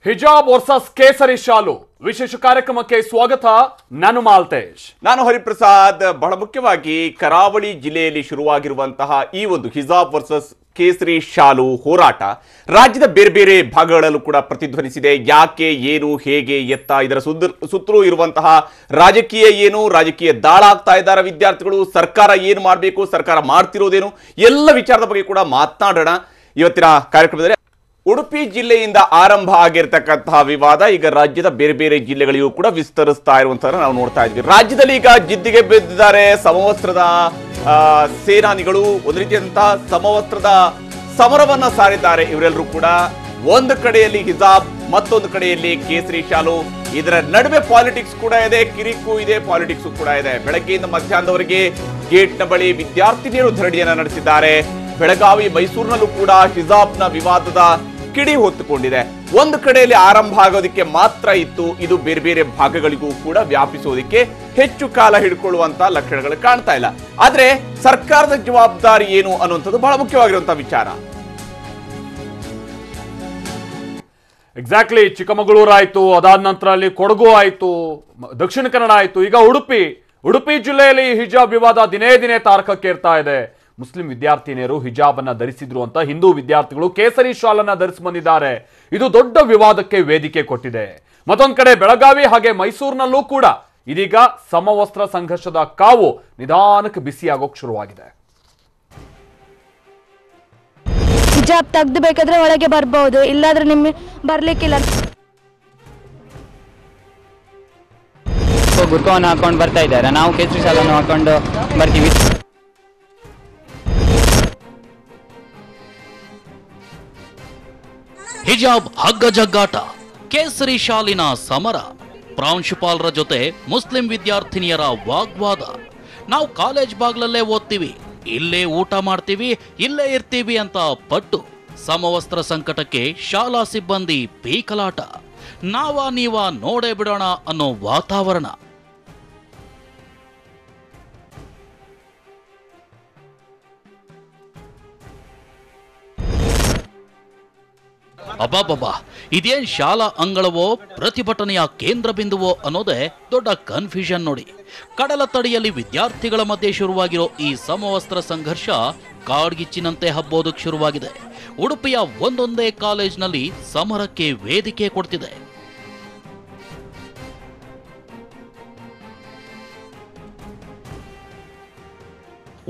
ಹಿಜಾಬ್ ವರ್ಸಸ್ ಕೇಸರಿ ಶಾಲು ವಿಶೇಷ ಕಾರ್ಯಕ್ರಮಕ್ಕೆ ಸ್ವಾಗತ. ನಾನು ಮಾಲ್ತೇಶ್. ನಾನು ಹರಿಪ್ರಸಾದ್. ಬಹಳ ಮುಖ್ಯವಾಗಿ ಕರಾವಳಿ ಜಿಲ್ಲೆಯಲ್ಲಿ ಶುರುವಾಗಿರುವಂತಹ ಈ ಒಂದು ಹಿಜಾಬ್ ವರ್ಸಸ್ ಕೇಸರಿ ಶಾಲು ಹೋರಾಟ ರಾಜ್ಯದ ಬೇರೆ ಬೇರೆ ಭಾಗಗಳಲ್ಲೂ ಕೂಡ ಪ್ರತಿಧ್ವನಿಸಿದೆ. ಯಾಕೆ, ಏನು, ಹೇಗೆ, ಎತ್ತ, ಇದರ ಸುತ್ತಲೂ ಇರುವಂತಹ ರಾಜಕೀಯ ಏನು, ರಾಜಕೀಯ ದಾಳ ಆಗ್ತಾ ಇದ್ದಾರೆ ವಿದ್ಯಾರ್ಥಿಗಳು, ಸರ್ಕಾರ ಏನು ಮಾಡಬೇಕು, ಸರ್ಕಾರ ಮಾಡ್ತಿರೋದೇನು, ಎಲ್ಲ ವಿಚಾರದ ಬಗ್ಗೆ ಕೂಡ ಮಾತನಾಡೋಣ ಇವತ್ತಿನ ಕಾರ್ಯಕ್ರಮದಲ್ಲಿ. ಉಡುಪಿ ಜಿಲ್ಲೆಯಿಂದ ಆರಂಭ ಆಗಿರ್ತಕ್ಕಂತಹ ವಿವಾದ ಈಗ ರಾಜ್ಯದ ಬೇರೆ ಬೇರೆ ಜಿಲ್ಲೆಗಳಿಗೂ ಕೂಡ ವಿಸ್ತರಿಸ್ತಾ ಇರುವಂತಹ ನಾವು ನೋಡ್ತಾ ಇದ್ವಿ. ರಾಜ್ಯದಲ್ಲಿ ಈಗ ಜಿದ್ದಿಗೆ ಬಿದ್ದಿದ್ದಾರೆ ಸಮವಸ್ತ್ರದ ಸೇನಾನಿಗಳು. ಒಂದು ರೀತಿಯಾದಂತಹ ಸಮವಸ್ತ್ರದ ಸಮರವನ್ನ ಸಾರಿದ್ದಾರೆ ಇವರೆಲ್ಲರೂ ಕೂಡ. ಒಂದು ಕಡೆಯಲ್ಲಿ ಹಿಜಾಬ್, ಮತ್ತೊಂದು ಕಡೆಯಲ್ಲಿ ಕೇಸರಿ ಶಾಲು. ಇದರ ನಡುವೆ ಪಾಲಿಟಿಕ್ಸ್ ಕೂಡ ಇದೆ, ಕಿರಿಕು ಇದೆ, ಪಾಲಿಟಿಕ್ಸ್ ಕೂಡ ಇದೆ. ಬೆಳಗ್ಗೆಯಿಂದ ಮಧ್ಯಾಹ್ನದವರೆಗೆ ಗೇಟ್ನ ಬಳಿ ವಿದ್ಯಾರ್ಥಿನಿಯರು ಧರಣಿಯನ್ನ ನಡೆಸಿದ್ದಾರೆ. ಬೆಳಗಾವಿ, ಮೈಸೂರಿನಲ್ಲೂ ಕೂಡ ಹಿಜಾಬ್ನ ವಿವಾದದ ಕಿಡಿ ಹೊತ್ತುಕೊಂಡಿದೆ. ಒಂದು ಕಡೆಯಲ್ಲಿ ಆರಂಭ ಆಗೋದಕ್ಕೆ ಮಾತ್ರ ಇತ್ತು, ಇದು ಬೇರೆ ಬೇರೆ ಭಾಗಗಳಿಗೂ ಕೂಡ ವ್ಯಾಪಿಸೋದಕ್ಕೆ ಹೆಚ್ಚು ಕಾಲ ಹಿಡ್ಕೊಳ್ಳುವಂತ ಲಕ್ಷಣಗಳು ಕಾಣ್ತಾ ಇಲ್ಲ. ಆದ್ರೆ ಸರ್ಕಾರದ ಜವಾಬ್ದಾರಿ ಏನು ಅನ್ನುವಂಥದ್ದು ಬಹಳ ಮುಖ್ಯವಾಗಿರುವಂತಹ ವಿಚಾರ. ಎಕ್ಸಾಕ್ಟ್ಲಿ. ಚಿಕ್ಕಮಗಳೂರು ಆಯ್ತು, ಅದಾದ ನಂತರ ಅಲ್ಲಿ ಕೊಡಗು ಆಯ್ತು, ದಕ್ಷಿಣ ಕನ್ನಡ ಆಯ್ತು, ಈಗ ಉಡುಪಿ ಜಿಲ್ಲೆಯಲ್ಲಿ ಹಿಜಾಬ್ ವಿವಾದ ದಿನೇ ದಿನೇ ತಾರಕಕ್ಕೇರ್ತಾ ಇದೆ. ಮುಸ್ಲಿಂ ವಿದ್ಯಾರ್ಥಿನಿಯರು ಹಿಜಾಬ್ ಅನ್ನ ಧರಿಸಿದ್ರು ಅಂತ ಹಿಂದೂ ವಿದ್ಯಾರ್ಥಿಗಳು ಕೇಸರಿ ಶಾಲನ್ನ ಧರಿಸಿ ಬಂದಿದ್ದಾರೆ. ಇದು ದೊಡ್ಡ ವಿವಾದಕ್ಕೆ ವೇದಿಕೆ ಕೊಟ್ಟಿದೆ. ಮತ್ತೊಂದ್ ಕಡೆ ಬೆಳಗಾವಿ ಹಾಗೆ ಮೈಸೂರಿನಲ್ಲೂ ಕೂಡ ಇದೀಗ ಸಮವಸ್ತ್ರ ಸಂಘರ್ಷದ ಕಾವು ನಿಧಾನಕ್ಕೆ ಬಿಸಿಯಾಗೋಕ್ ಶುರುವಾಗಿದೆ. ಹಿಜಾಬ್ ತೆಗ್ದು ಬೇಕಾದ್ರೆ ಒಳಗೆ ಬರ್ಬಹುದು, ಇಲ್ಲಾದ್ರೆ ನಿಮ್ಗೆ ಬರ್ಲಿಕ್ಕಿಲ್ಲ. ಗುರ್ಕವನ್ನು ಹಾಕೊಂಡು ಬರ್ತಾ ಇದ್ದಾರೆ, ನಾವು ಕೇಸರಿ ಶಾಲನ್ನು ಹಾಕೊಂಡು ಬರ್ತೀವಿ. ಹಿಜಾಬ್ ಹಗ್ಗ ಜಗ್ಗಾಟ, ಕೇಸರಿ ಶಾಲಿನ ಸಮರ, ಪ್ರಾಂಶುಪಾಲರ ಜೊತೆ ಮುಸ್ಲಿಂ ವಿದ್ಯಾರ್ಥಿನಿಯರ ವಾಗ್ವಾದ. ನಾವು ಕಾಲೇಜ್ ಬಾಗ್ಲಲ್ಲೇ ಓದ್ತೀವಿ, ಇಲ್ಲೇ ಊಟ ಮಾಡ್ತೀವಿ, ಇಲ್ಲೇ ಇರ್ತೀವಿ ಅಂತ ಪಟ್ಟು ಸಮವಸ್ತ್ರ ಸಂಕಟಕ್ಕೆ ಶಾಲಾ ಸಿಬ್ಬಂದಿ ಪೀಕಲಾಟ. ನೀವ ನೋಡೇ ಬಿಡೋಣ ಅನ್ನೋ ವಾತಾವರಣ. ಅಬ್ಬಾಬಬ್ಬಾ, ಇದೇನ್ ಶಾಲಾ ಅಂಗಳವೋ ಪ್ರತಿಭಟನೆಯ ಕೇಂದ್ರ ಬಿಂದುವೋ ಅನ್ನೋದೇ ದೊಡ್ಡ ಕನ್ಫ್ಯೂಷನ್ ನೋಡಿ. ಕಡಲ ತಡಿಯಲ್ಲಿ ವಿದ್ಯಾರ್ಥಿಗಳ ಮಧ್ಯೆ ಶುರುವಾಗಿರೋ ಈ ಸಮವಸ್ತ್ರ ಸಂಘರ್ಷ ಕಾಡ್ಗಿಚ್ಚಿನಂತೆ ಹಬ್ಬೋದಕ್ಕೆ ಶುರುವಾಗಿದೆ. ಉಡುಪಿಯ ಒಂದೊಂದೇ ಕಾಲೇಜ್ನಲ್ಲಿ ಸಮರಕ್ಕೆ ವೇದಿಕೆ ಕೊಡ್ತಿದೆ.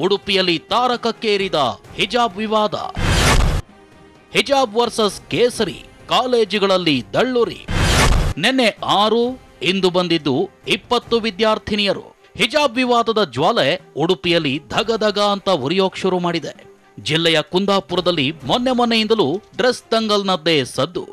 ಉಡುಪಿಯಲ್ಲಿ ತಾರಕಕ್ಕೇರಿದ ಹಿಜಾಬ್ ವಿವಾದ. ಹಿಜಾಬ್ ವರ್ಸಸ್ ಕೇಸರಿ, ಕಾಲೇಜುಗಳಲ್ಲಿ ದಳ್ಳುರಿ. ನಿನ್ನೆ 6, ಇಂದು ಬಂದಿದ್ದು 20 ವಿದ್ಯಾರ್ಥಿನಿಯರು. ಹಿಜಾಬ್ ವಿವಾದದ ಜ್ವಾಲೆ ಉಡುಪಿಯಲ್ಲಿ ಧಗಧಗ ಅಂತ ಉರಿಯೋಕ್ ಶುರು ಮಾಡಿದೆ. ಜಿಲ್ಲೆಯ ಕುಂದಾಪುರದಲ್ಲಿ ಮೊನ್ನೆಯಿಂದಲೂ ಡ್ರೆಸ್ ದಂಗಲ್ನದ್ದೇ ಸದ್ದು.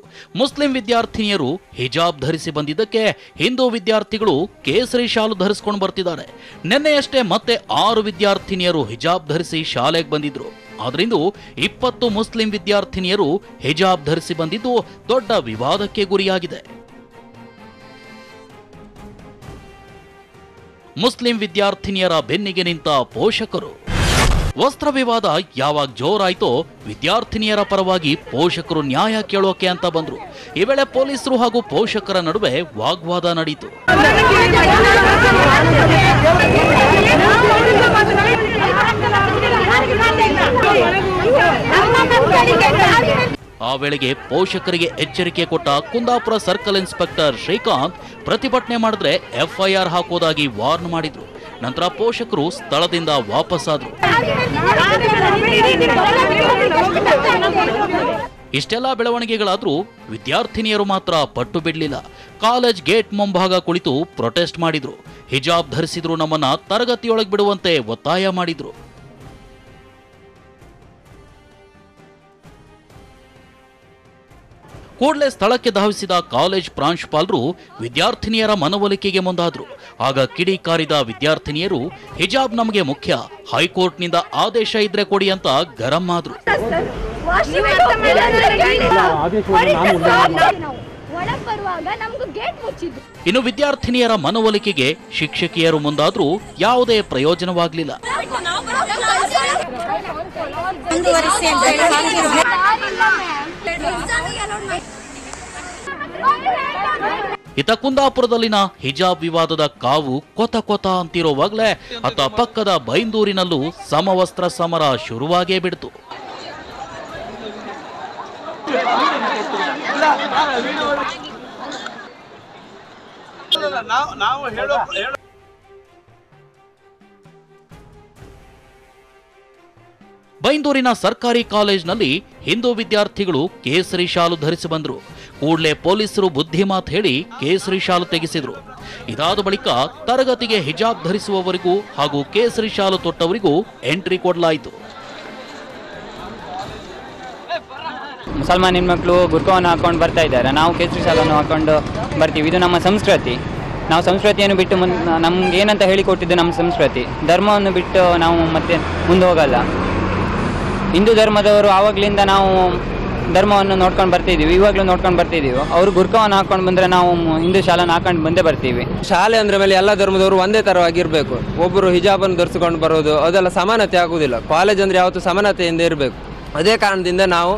ಮುಸ್ಲಿಂ ವಿದ್ಯಾರ್ಥಿನಿಯರು ಹಿಜಾಬ್ ಧರಿಸಿ ಬಂದಿದ್ದಕ್ಕೆ ಹಿಂದೂ ವಿದ್ಯಾರ್ಥಿಗಳು ಕೇಸರಿ ಶಾಲು ಧರಿಸ್ಕೊಂಡು ಬರ್ತಿದ್ದಾರೆ. ನಿನ್ನೆಯಷ್ಟೇ ಮತ್ತೆ 6 ವಿದ್ಯಾರ್ಥಿನಿಯರು ಹಿಜಾಬ್ ಧರಿಸಿ ಶಾಲೆಗೆ ಬಂದಿದ್ರು. ಆದ್ರಿಂದ 20 ಮುಸ್ಲಿಂ ವಿದ್ಯಾರ್ಥಿನಿಯರು ಹಿಜಾಬ್ ಧರಿಸಿ ಬಂದಿದ್ದು ದೊಡ್ಡ ವಿವಾದಕ್ಕೆ ಗುರಿಯಾಗಿದೆ. ಮುಸ್ಲಿಂ ವಿದ್ಯಾರ್ಥಿನಿಯರ ಬೆನ್ನಿಗೆ ನಿಂತ ಪೋಷಕರು. ವಸ್ತ್ರ ವಿವಾದ ಯಾವಾಗ ಜೋರಾಯ್ತೋ ವಿದ್ಯಾರ್ಥಿನಿಯರ ಪರವಾಗಿ ಪೋಷಕರು ನ್ಯಾಯ ಕೇಳೋಕೆ ಅಂತ ಬಂದ್ರು. ಈ ವೇಳೆ ಪೊಲೀಸರು ಹಾಗೂ ಪೋಷಕರ ನಡುವೆ ವಾಗ್ವಾದ ನಡೆಯಿತು. ಆ ವೇಳೆಗೆ ಪೋಷಕರಿಗೆ ಎಚ್ಚರಿಕೆ ಕೊಟ್ಟ ಕುಂದಾಪುರ ಸರ್ಕಲ್ ಇನ್ಸ್ಪೆಕ್ಟರ್ ಶ್ರೀಕಾಂತ್ ಪ್ರತಿಭಟನೆ ಮಾಡಿದ್ರೆ FIR ಹಾಕೋದಾಗಿ ವಾರ್ನ್ ಮಾಡಿದ್ರು. ನಂತರ ಪೋಷಕರು ಸ್ಥಳದಿಂದ ವಾಪಸ್ಸಾದ್ರು. ಇಷ್ಟೆಲ್ಲ ಬೆಳವಣಿಗೆಗಳಾದ್ರೂ ವಿದ್ಯಾರ್ಥಿನಿಯರು ಮಾತ್ರ ಪಟ್ಟು ಬಿಡಲಿಲ್ಲ. ಕಾಲೇಜ್ ಗೇಟ್ ಮುಂಭಾಗ ಕುಳಿತು ಪ್ರೊಟೆಸ್ಟ್ ಮಾಡಿದ್ರು. ಹಿಜಾಬ್ ಧರಿಸಿದ್ರು, ನಮ್ಮನ್ನ ತರಗತಿಯೊಳಗೆ ಬಿಡುವಂತೆ ಒತ್ತಾಯ ಮಾಡಿದ್ರು. ಕೂಡಲೇ ಸ್ಥಳಕ್ಕೆ ಧಾವಿಸಿದ ಕಾಲೇಜ್ ಪ್ರಾಂಶುಪಾಲರು ವಿದ್ಯಾರ್ಥಿನಿಯರ ಮನವೊಲಿಕೆಗೆ ಮುಂದಾದ್ರು. ಆಗ ಕಿಡಿಕಾರಿದ ವಿದ್ಯಾರ್ಥಿನಿಯರು ಹಿಜಾಬ್ ನಮಗೆ ಮುಖ್ಯ, ಹೈಕೋರ್ಟ್ನಿಂದ ಆದೇಶ ಇದ್ರೆ ಕೊಡಿ ಅಂತ ಗರಂ ಆದ್ರು. ಇನ್ನು ವಿದ್ಯಾರ್ಥಿನಿಯರ ಮನವೊಲಿಕೆಗೆ ಶಿಕ್ಷಕಿಯರು ಮುಂದಾದ್ರೂ ಯಾವುದೇ ಪ್ರಯೋಜನವಾಗಲಿಲ್ಲ. ಇತ್ತ ಕುಂದಾಪುರದಲ್ಲಿನ ಹಿಜಾಬ್ ವಿವಾದದ ಕಾವು ಕೊತ ಕೊತ ಅಂತಿರುವಾಗಲೇ ಅತ್ತ ಪಕ್ಕದ ಬೈಂದೂರಿನಲ್ಲೂ ಸಮವಸ್ತ್ರ ಸಮರ ಶುರುವಾಗೇ ಬಿಡ್ತು. ಬೈಂದೂರಿನ ಸರ್ಕಾರಿ ಕಾಲೇಜಿನಲ್ಲಿ ಹಿಂದೂ ವಿದ್ಯಾರ್ಥಿಗಳು ಕೇಸರಿ ಶಾಲು ಧರಿಸಿ ಬಂದ್ರು. ಕೂಡಲೇ ಪೊಲೀಸರು ಬುದ್ಧಿಮಾತು ಹೇಳಿ ಕೇಸರಿ ಶಾಲು ತೆಗೆಸಿದ್ರು. ಇದಾದ ಬಳಿಕ ತರಗತಿಗೆ ಹಿಜಾಬ್ ಧರಿಸುವವರಿಗೂ ಹಾಗೂ ಕೇಸರಿ ಶಾಲು ತೊಟ್ಟವರಿಗೂ ಎಂಟ್ರಿ ಕೊಡಲಾಯಿತು. ಮುಸಲ್ಮಾನ್ ಹೆಣ್ಮಕ್ಳು ಬುರ್ಕವನ್ನು ಹಾಕೊಂಡು ಬರ್ತಾ ಇದ್ದಾರೆ, ನಾವು ಕೇಸರಿ ಶಾಲನ್ನು ಹಾಕೊಂಡು ಬರ್ತೀವಿ. ಇದು ನಮ್ಮ ಸಂಸ್ಕೃತಿ. ನಾವು ಸಂಸ್ಕೃತಿಯನ್ನು ಬಿಟ್ಟು ನಮ್ಗೆ ಏನಂತ ಹೇಳಿಕೊಟ್ಟಿದ್ದು ನಮ್ಮ ಸಂಸ್ಕೃತಿ. ಧರ್ಮವನ್ನು ಬಿಟ್ಟು ನಾವು ಮತ್ತೆ ಮುಂದೆ ಹೋಗಲ್ಲ. ಹಿಂದೂ ಧರ್ಮದವರು ಆವಾಗಲಿಂದ ನಾವು ಧರ್ಮವನ್ನು ನೋಡ್ಕೊಂಡು ಬರ್ತಿದ್ದೀವಿ, ಇವಾಗಲೂ ನೋಡ್ಕೊಂಡು ಬರ್ತಿದ್ದೀವಿ. ಅವರು ಬುರ್ಕವನ್ನು ಹಾಕೊಂಡು ಬಂದರೆ ನಾವು ಹಿಂದೂ ಶಾಲೆನ ಹಾಕೊಂಡು ಬಂದೇ ಬರ್ತೀವಿ. ಶಾಲೆ ಅಂದರೆ ಮೇಲೆ ಎಲ್ಲ ಧರ್ಮದವರು ಒಂದೇ ಥರವಾಗಿರಬೇಕು. ಒಬ್ಬರು ಹಿಜಾಬನ್ನು ಧರಿಸಿಕೊಂಡು ಬರೋದು ಅದೆಲ್ಲ ಸಮಾನತೆ ಆಗುವುದಿಲ್ಲ. ಕಾಲೇಜ್ ಅಂದರೆ ಯಾವತ್ತೂ ಸಮಾನತೆಯಿಂದ ಇರಬೇಕು. ಅದೇ ಕಾರಣದಿಂದ ನಾವು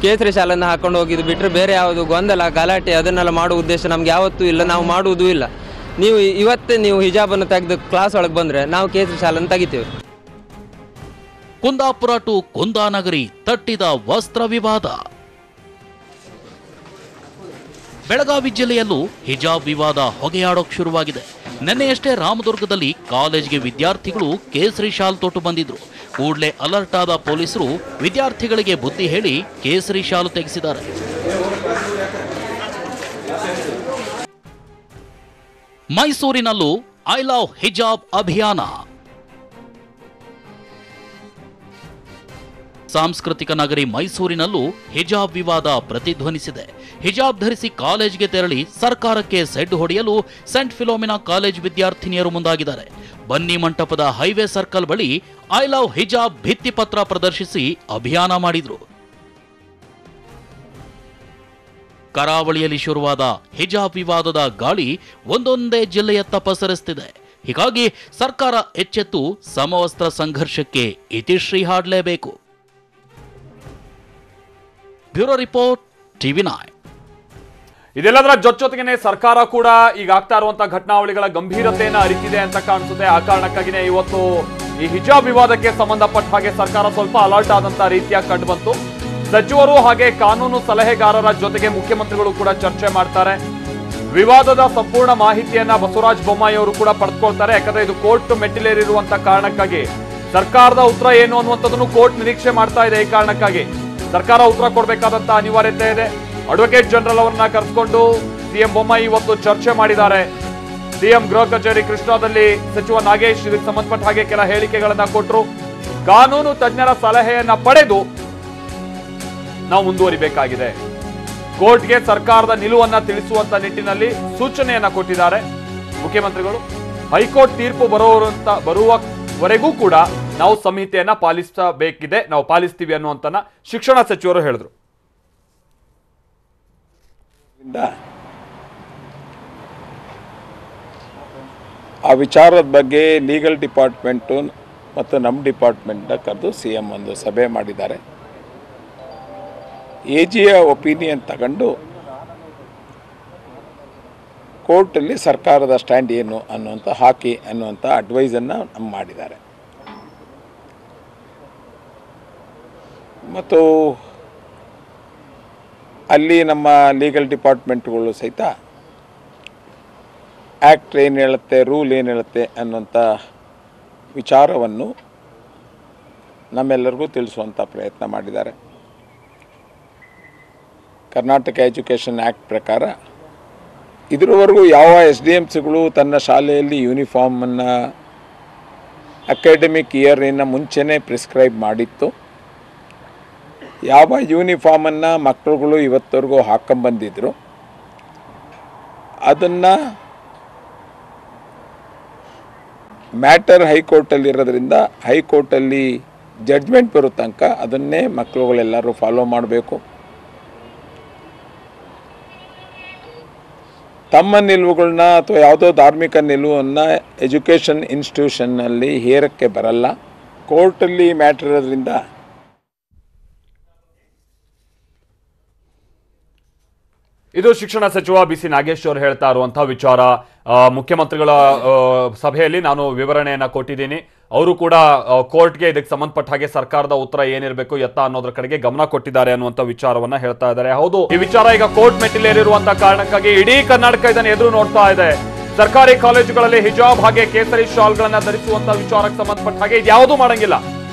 ಕೇಸರಿ ಶಾಲೆಯನ್ನು ಹಾಕೊಂಡು ಹೋಗಿದ್ದು ಬಿಟ್ಟರೆ ಬೇರೆ ಯಾವುದು ಗೊಂದಲ ಗಲಾಟೆ ಅದನ್ನೆಲ್ಲ ಮಾಡುವ ಉದ್ದೇಶ ನಮ್ಗೆ ಯಾವತ್ತೂ ಇಲ್ಲ, ನಾವು ಮಾಡುವುದೂ ಇಲ್ಲ. ಇವತ್ತೇ ನೀವು ಹಿಜಾಬನ್ನು ತೆಗೆದು ಕ್ಲಾಸ್ ಒಳಗೆ ಬಂದರೆ ನಾವು ಕೇಸರಿ ಶಾಲೆಯನ್ನು ತೆಗಿತೀವಿ. ಕುಂದಾಪುರ ಟು ಕುಂದಾನಗರಿ ತಟ್ಟಿದ ವಸ್ತ್ರ ವಿವಾದ. ಬೆಳಗಾವಿ ಜಿಲ್ಲೆಯಲ್ಲೂ ಹಿಜಾಬ್ ವಿವಾದ ಹೊಗೆಯಾಡೋಕ್ ಶುರುವಾಗಿದೆ. ನಿನ್ನೆಯಷ್ಟೇ ರಾಮದುರ್ಗದಲ್ಲಿ ಕಾಲೇಜ್ಗೆ ವಿದ್ಯಾರ್ಥಿಗಳು ಕೇಸರಿ ಶಾಲ್ ತೊಟ್ಟು ಬಂದಿದ್ರು. ಕೂಡಲೇ ಅಲರ್ಟ್ ಆದ ಪೊಲೀಸರು ವಿದ್ಯಾರ್ಥಿಗಳಿಗೆ ಬುದ್ಧಿ ಹೇಳಿ ಕೇಸರಿ ಶಾಲು ತೆಗೆಸಿದ್ದಾರೆ. ಮೈಸೂರಿನಲ್ಲೂ ಐ ಲವ್ ಹಿಜಾಬ್ ಅಭಿಯಾನ. ಸಾಂಸ್ಕೃತಿಕ ನಗರಿ ಮೈಸೂರಿನಲ್ಲೂ ಹಿಜಾಬ್ ವಿವಾದ ಪ್ರತಿಧ್ವನಿಸಿದೆ. ಹಿಜಾಬ್ ಧರಿಸಿ ಕಾಲೇಜ್ಗೆ ತೆರಳಿ ಸರ್ಕಾರಕ್ಕೆ ಸೆಡ್ ಹೊಡೆಯಲು ಸೆಂಟ್ ಫಿಲೋಮಿನಾ ಕಾಲೇಜ್ ವಿದ್ಯಾರ್ಥಿನಿಯರು ಮುಂದಾಗಿದ್ದಾರೆ. ಬನ್ನಿ ಮಂಟಪದ ಹೈವೇ ಸರ್ಕಲ್ ಬಳಿ ಐ ಲವ್ ಹಿಜಾಬ್ ಭಿತ್ತಿಪತ್ರ ಪ್ರದರ್ಶಿಸಿ ಅಭಿಯಾನ ಮಾಡಿದ್ರು. ಕರಾವಳಿಯಲ್ಲಿ ಶುರುವಾದ ಹಿಜಾಬ್ ವಿವಾದದ ಗಾಳಿ ಒಂದೊಂದೇ ಜಿಲ್ಲೆಯತ್ತ ಪಸರಿಸುತ್ತಿದೆ. ಹೀಗಾಗಿ ಸರ್ಕಾರ ಎಚ್ಚೆತ್ತು ಸಮವಸ್ತ್ರ ಸಂಘರ್ಷಕ್ಕೆ ಇತಿಶ್ರೀ ಹಾಡಲೇಬೇಕು. Bureau report, TV9. ಇದೆಲ್ಲದರ ಜೊತೆಗೇನೆ ಸರ್ಕಾರ ಕೂಡ ಈಗ ಆಗ್ತಾ ಇರುವಂತಹ ಘಟನಾವಳಿಗಳ ಗಂಭೀರತೆಯನ್ನು ಅರಿತಿದೆ ಅಂತ ಕಾಣಿಸುತ್ತೆ. ಆ ಕಾರಣಕ್ಕಾಗಿನೇ ಇವತ್ತು ಈ ಹಿಜಾಬ್ ವಿವಾದಕ್ಕೆ ಸಂಬಂಧಪಟ್ಟ ಹಾಗೆ ಸರ್ಕಾರ ಸ್ವಲ್ಪ ಅಲರ್ಟ್ ಆದಂತಹ ರೀತಿಯಾಗಿ ಕಂಡು ಬಂತು. ಸಚಿವರು ಹಾಗೆ ಕಾನೂನು ಸಲಹೆಗಾರರ ಜೊತೆಗೆ ಮುಖ್ಯಮಂತ್ರಿಗಳು ಕೂಡ ಚರ್ಚೆ ಮಾಡ್ತಾರೆ. ವಿವಾದದ ಸಂಪೂರ್ಣ ಮಾಹಿತಿಯನ್ನ ಬಸವರಾಜ ಬೊಮ್ಮಾಯಿ ಅವರು ಕೂಡ ಪಡೆದುಕೊಳ್ತಾರೆ. ಯಾಕಂದ್ರೆ ಇದು ಕೋರ್ಟ್ ಮೆಟ್ಟಿಲೇರಿರುವಂತ ಕಾರಣಕ್ಕಾಗಿ ಸರ್ಕಾರದ ಉತ್ತರ ಏನು ಅನ್ನುವಂಥದ್ದನ್ನು ಕೋರ್ಟ್ ನಿರೀಕ್ಷೆ ಮಾಡ್ತಾ ಇದೆ. ಈ ಕಾರಣಕ್ಕಾಗಿ ಸರ್ಕಾರ ಉತ್ತರ ಕೊಡಬೇಕಾದಂತ ಅನಿವಾರ್ಯತೆ ಇದೆ. ಅಡ್ವೊಕೇಟ್ ಜನರಲ್ ಅವರನ್ನ ಕರೆಸಿಕೊಂಡು ಸಿಎಂ ಬೊಮ್ಮಾಯಿ ಇವತ್ತು ಚರ್ಚೆ ಮಾಡಿದ್ದಾರೆ. ಸಿಎಂ ಗೃಹ ಕಚೇರಿ ಕೃಷ್ಣಾದಲ್ಲಿ ಸಚಿವ ನಾಗೇಶ್ ಇದಕ್ಕೆ ಸಂಬಂಧಪಟ್ಟ ಹಾಗೆ ಕೆಲ ಹೇಳಿಕೆಗಳನ್ನ ಕೊಟ್ಟರು. ಕಾನೂನು ತಜ್ಞರ ಸಲಹೆಯನ್ನ ಪಡೆದು ನಾವು ಮುಂದುವರಿಬೇಕಾಗಿದೆ. ಕೋರ್ಟ್ಗೆ ಸರ್ಕಾರದ ನಿಲುವನ್ನ ತಿಳಿಸುವಂತ ನಿಟ್ಟಿನಲ್ಲಿ ಸೂಚನೆಯನ್ನ ಕೊಟ್ಟಿದ್ದಾರೆ ಮುಖ್ಯಮಂತ್ರಿಗಳು. ಹೈಕೋರ್ಟ್ ತೀರ್ಪು ಬರುವವರೆಗೂ ಕೂಡ ನಾವು ಸಂಹಿತೆಯನ್ನ ಪಾಲಿಸಬೇಕಿದೆ, ನಾವು ಪಾಲಿಸ್ತೀವಿ ಅನ್ನುವಂತನ್ನ ಶಿಕ್ಷಣ ಸಚಿವರು ಹೇಳಿದ್ರು. ಆ ವಿಚಾರದ ಬಗ್ಗೆ ಲೀಗಲ್ ಡಿಪಾರ್ಟ್ಮೆಂಟು ಮತ್ತು ನಮ್ಮ ಡಿಪಾರ್ಟ್ಮೆಂಟ್ನ ಕರೆದು CM ಒಂದು ಸಭೆ ಮಾಡಿದ್ದಾರೆ. AGಯ ಒಪಿನಿಯನ್ ತಗೊಂಡು ಕೋರ್ಟಲ್ಲಿ ಸರ್ಕಾರದ ಸ್ಟ್ಯಾಂಡ್ ಏನು ಅನ್ನುವಂಥ ಹಾಕಿ ಅನ್ನುವಂಥ ಅಡ್ವೈಸನ್ನು ನಮ್ಗೆ ಮಾಡಿದ್ದಾರೆ. ಮತ್ತು ಅಲ್ಲಿ ನಮ್ಮ ಲೀಗಲ್ ಡಿಪಾರ್ಟ್ಮೆಂಟ್ಗಳು ಸಹಿತ ಆ್ಯಕ್ಟ್ ಏನು ಹೇಳುತ್ತೆ, ರೂಲ್ ಏನು ಹೇಳುತ್ತೆ ಅನ್ನುವಂಥ ವಿಚಾರವನ್ನು ನಮ್ಮೆಲ್ಲರಿಗೂ ತಿಳಿಸುವಂಥ ಪ್ರಯತ್ನ ಮಾಡಿದ್ದಾರೆ. ಕರ್ನಾಟಕ ಎಜುಕೇಷನ್ ಆ್ಯಕ್ಟ್ ಪ್ರಕಾರ ಇದರವರೆಗೂ ಯಾವ SDMCಗಳು ತನ್ನ ಶಾಲೆಯಲ್ಲಿ ಯೂನಿಫಾರ್ಮನ್ನು ಅಕಾಡೆಮಿಕ್ ಇಯರಿನ ಮುಂಚೆನೇ ಪ್ರಿಸ್ಕ್ರೈಬ್ ಮಾಡಿತ್ತು. ಯಾವ ಯೂನಿಫಾರ್ಮನ್ನು ಮಕ್ಕಳುಗಳು ಇವತ್ತವರೆಗೂ ಹಾಕೊಂಬಂದಿದ್ರು ಅದನ್ನು ಮ್ಯಾಟರ್ ಹೈಕೋರ್ಟಲ್ಲಿರೋದ್ರಿಂದ ಹೈಕೋರ್ಟಲ್ಲಿ ಜಡ್ಜ್ಮೆಂಟ್ ಬರೋ ತನಕ ಅದನ್ನೇ ಮಕ್ಕಳುಗಳೆಲ್ಲರೂ ಫಾಲೋ ಮಾಡಬೇಕು. ತಮ್ಮ ನಿಲುವುಗಳನ್ನ ಅಥವಾ ಯಾವುದೋ ಧಾರ್ಮಿಕ ನಿಲುವನ್ನು ಎಜುಕೇಷನ್ ಇನ್ಸ್ಟಿಟ್ಯೂಷನ್ನಲ್ಲಿ ಹೇರಕ್ಕೆ ಬರಲ್ಲ. ಕೋರ್ಟಲ್ಲಿ ಮ್ಯಾಟರ್ ಇರೋದ್ರಿಂದ ಇದು ಶಿಕ್ಷಣ ಸಚಿವ ಬಿಸಿ ನಾಗೇಶ್ ಅವರು ಹೇಳ್ತಾ ಇರುವಂತಹ ವಿಚಾರ. ಮುಖ್ಯಮಂತ್ರಿಗಳ ಸಭೆಯಲ್ಲಿ ನಾನು ವಿವರಣೆಯನ್ನ ಕೊಟ್ಟಿದ್ದೀನಿ. ಅವರು ಕೂಡ ಕೋರ್ಟ್ಗೆ ಇದಕ್ಕೆ ಸಂಬಂಧಪಟ್ಟ ಹಾಗೆ ಸರ್ಕಾರದ ಉತ್ತರ ಏನಿರಬೇಕು ಎತ್ತ ಅನ್ನೋದ್ರ ಕಡೆಗೆ ಗಮನ ಕೊಟ್ಟಿದ್ದಾರೆ ಅನ್ನುವಂಥ ವಿಚಾರವನ್ನ ಹೇಳ್ತಾ ಇದ್ದಾರೆ. ಹೌದು, ಈ ವಿಚಾರ ಈಗ ಕೋರ್ಟ್ ಮೆಟ್ಟಿಲೇರಿರುವಂತಹ ಕಾರಣಕ್ಕಾಗಿ ಇಡೀ ಕರ್ನಾಟಕ ಇದನ್ನು ಎದುರು ನೋಡ್ತಾ ಇದೆ. ಸರ್ಕಾರಿ ಕಾಲೇಜುಗಳಲ್ಲಿ ಹಿಜಾಬ್ ಹಾಗೆ ಕೇಸರಿ ಶಾಲ್ಗಳನ್ನ ಧರಿಸುವಂತ ವಿಚಾರಕ್ಕೆ ಸಂಬಂಧಪಟ್ಟ ಹಾಗೆ ಇದ್ಯಾವುದೂ ಮಾಡಂಗಿಲ್ಲ.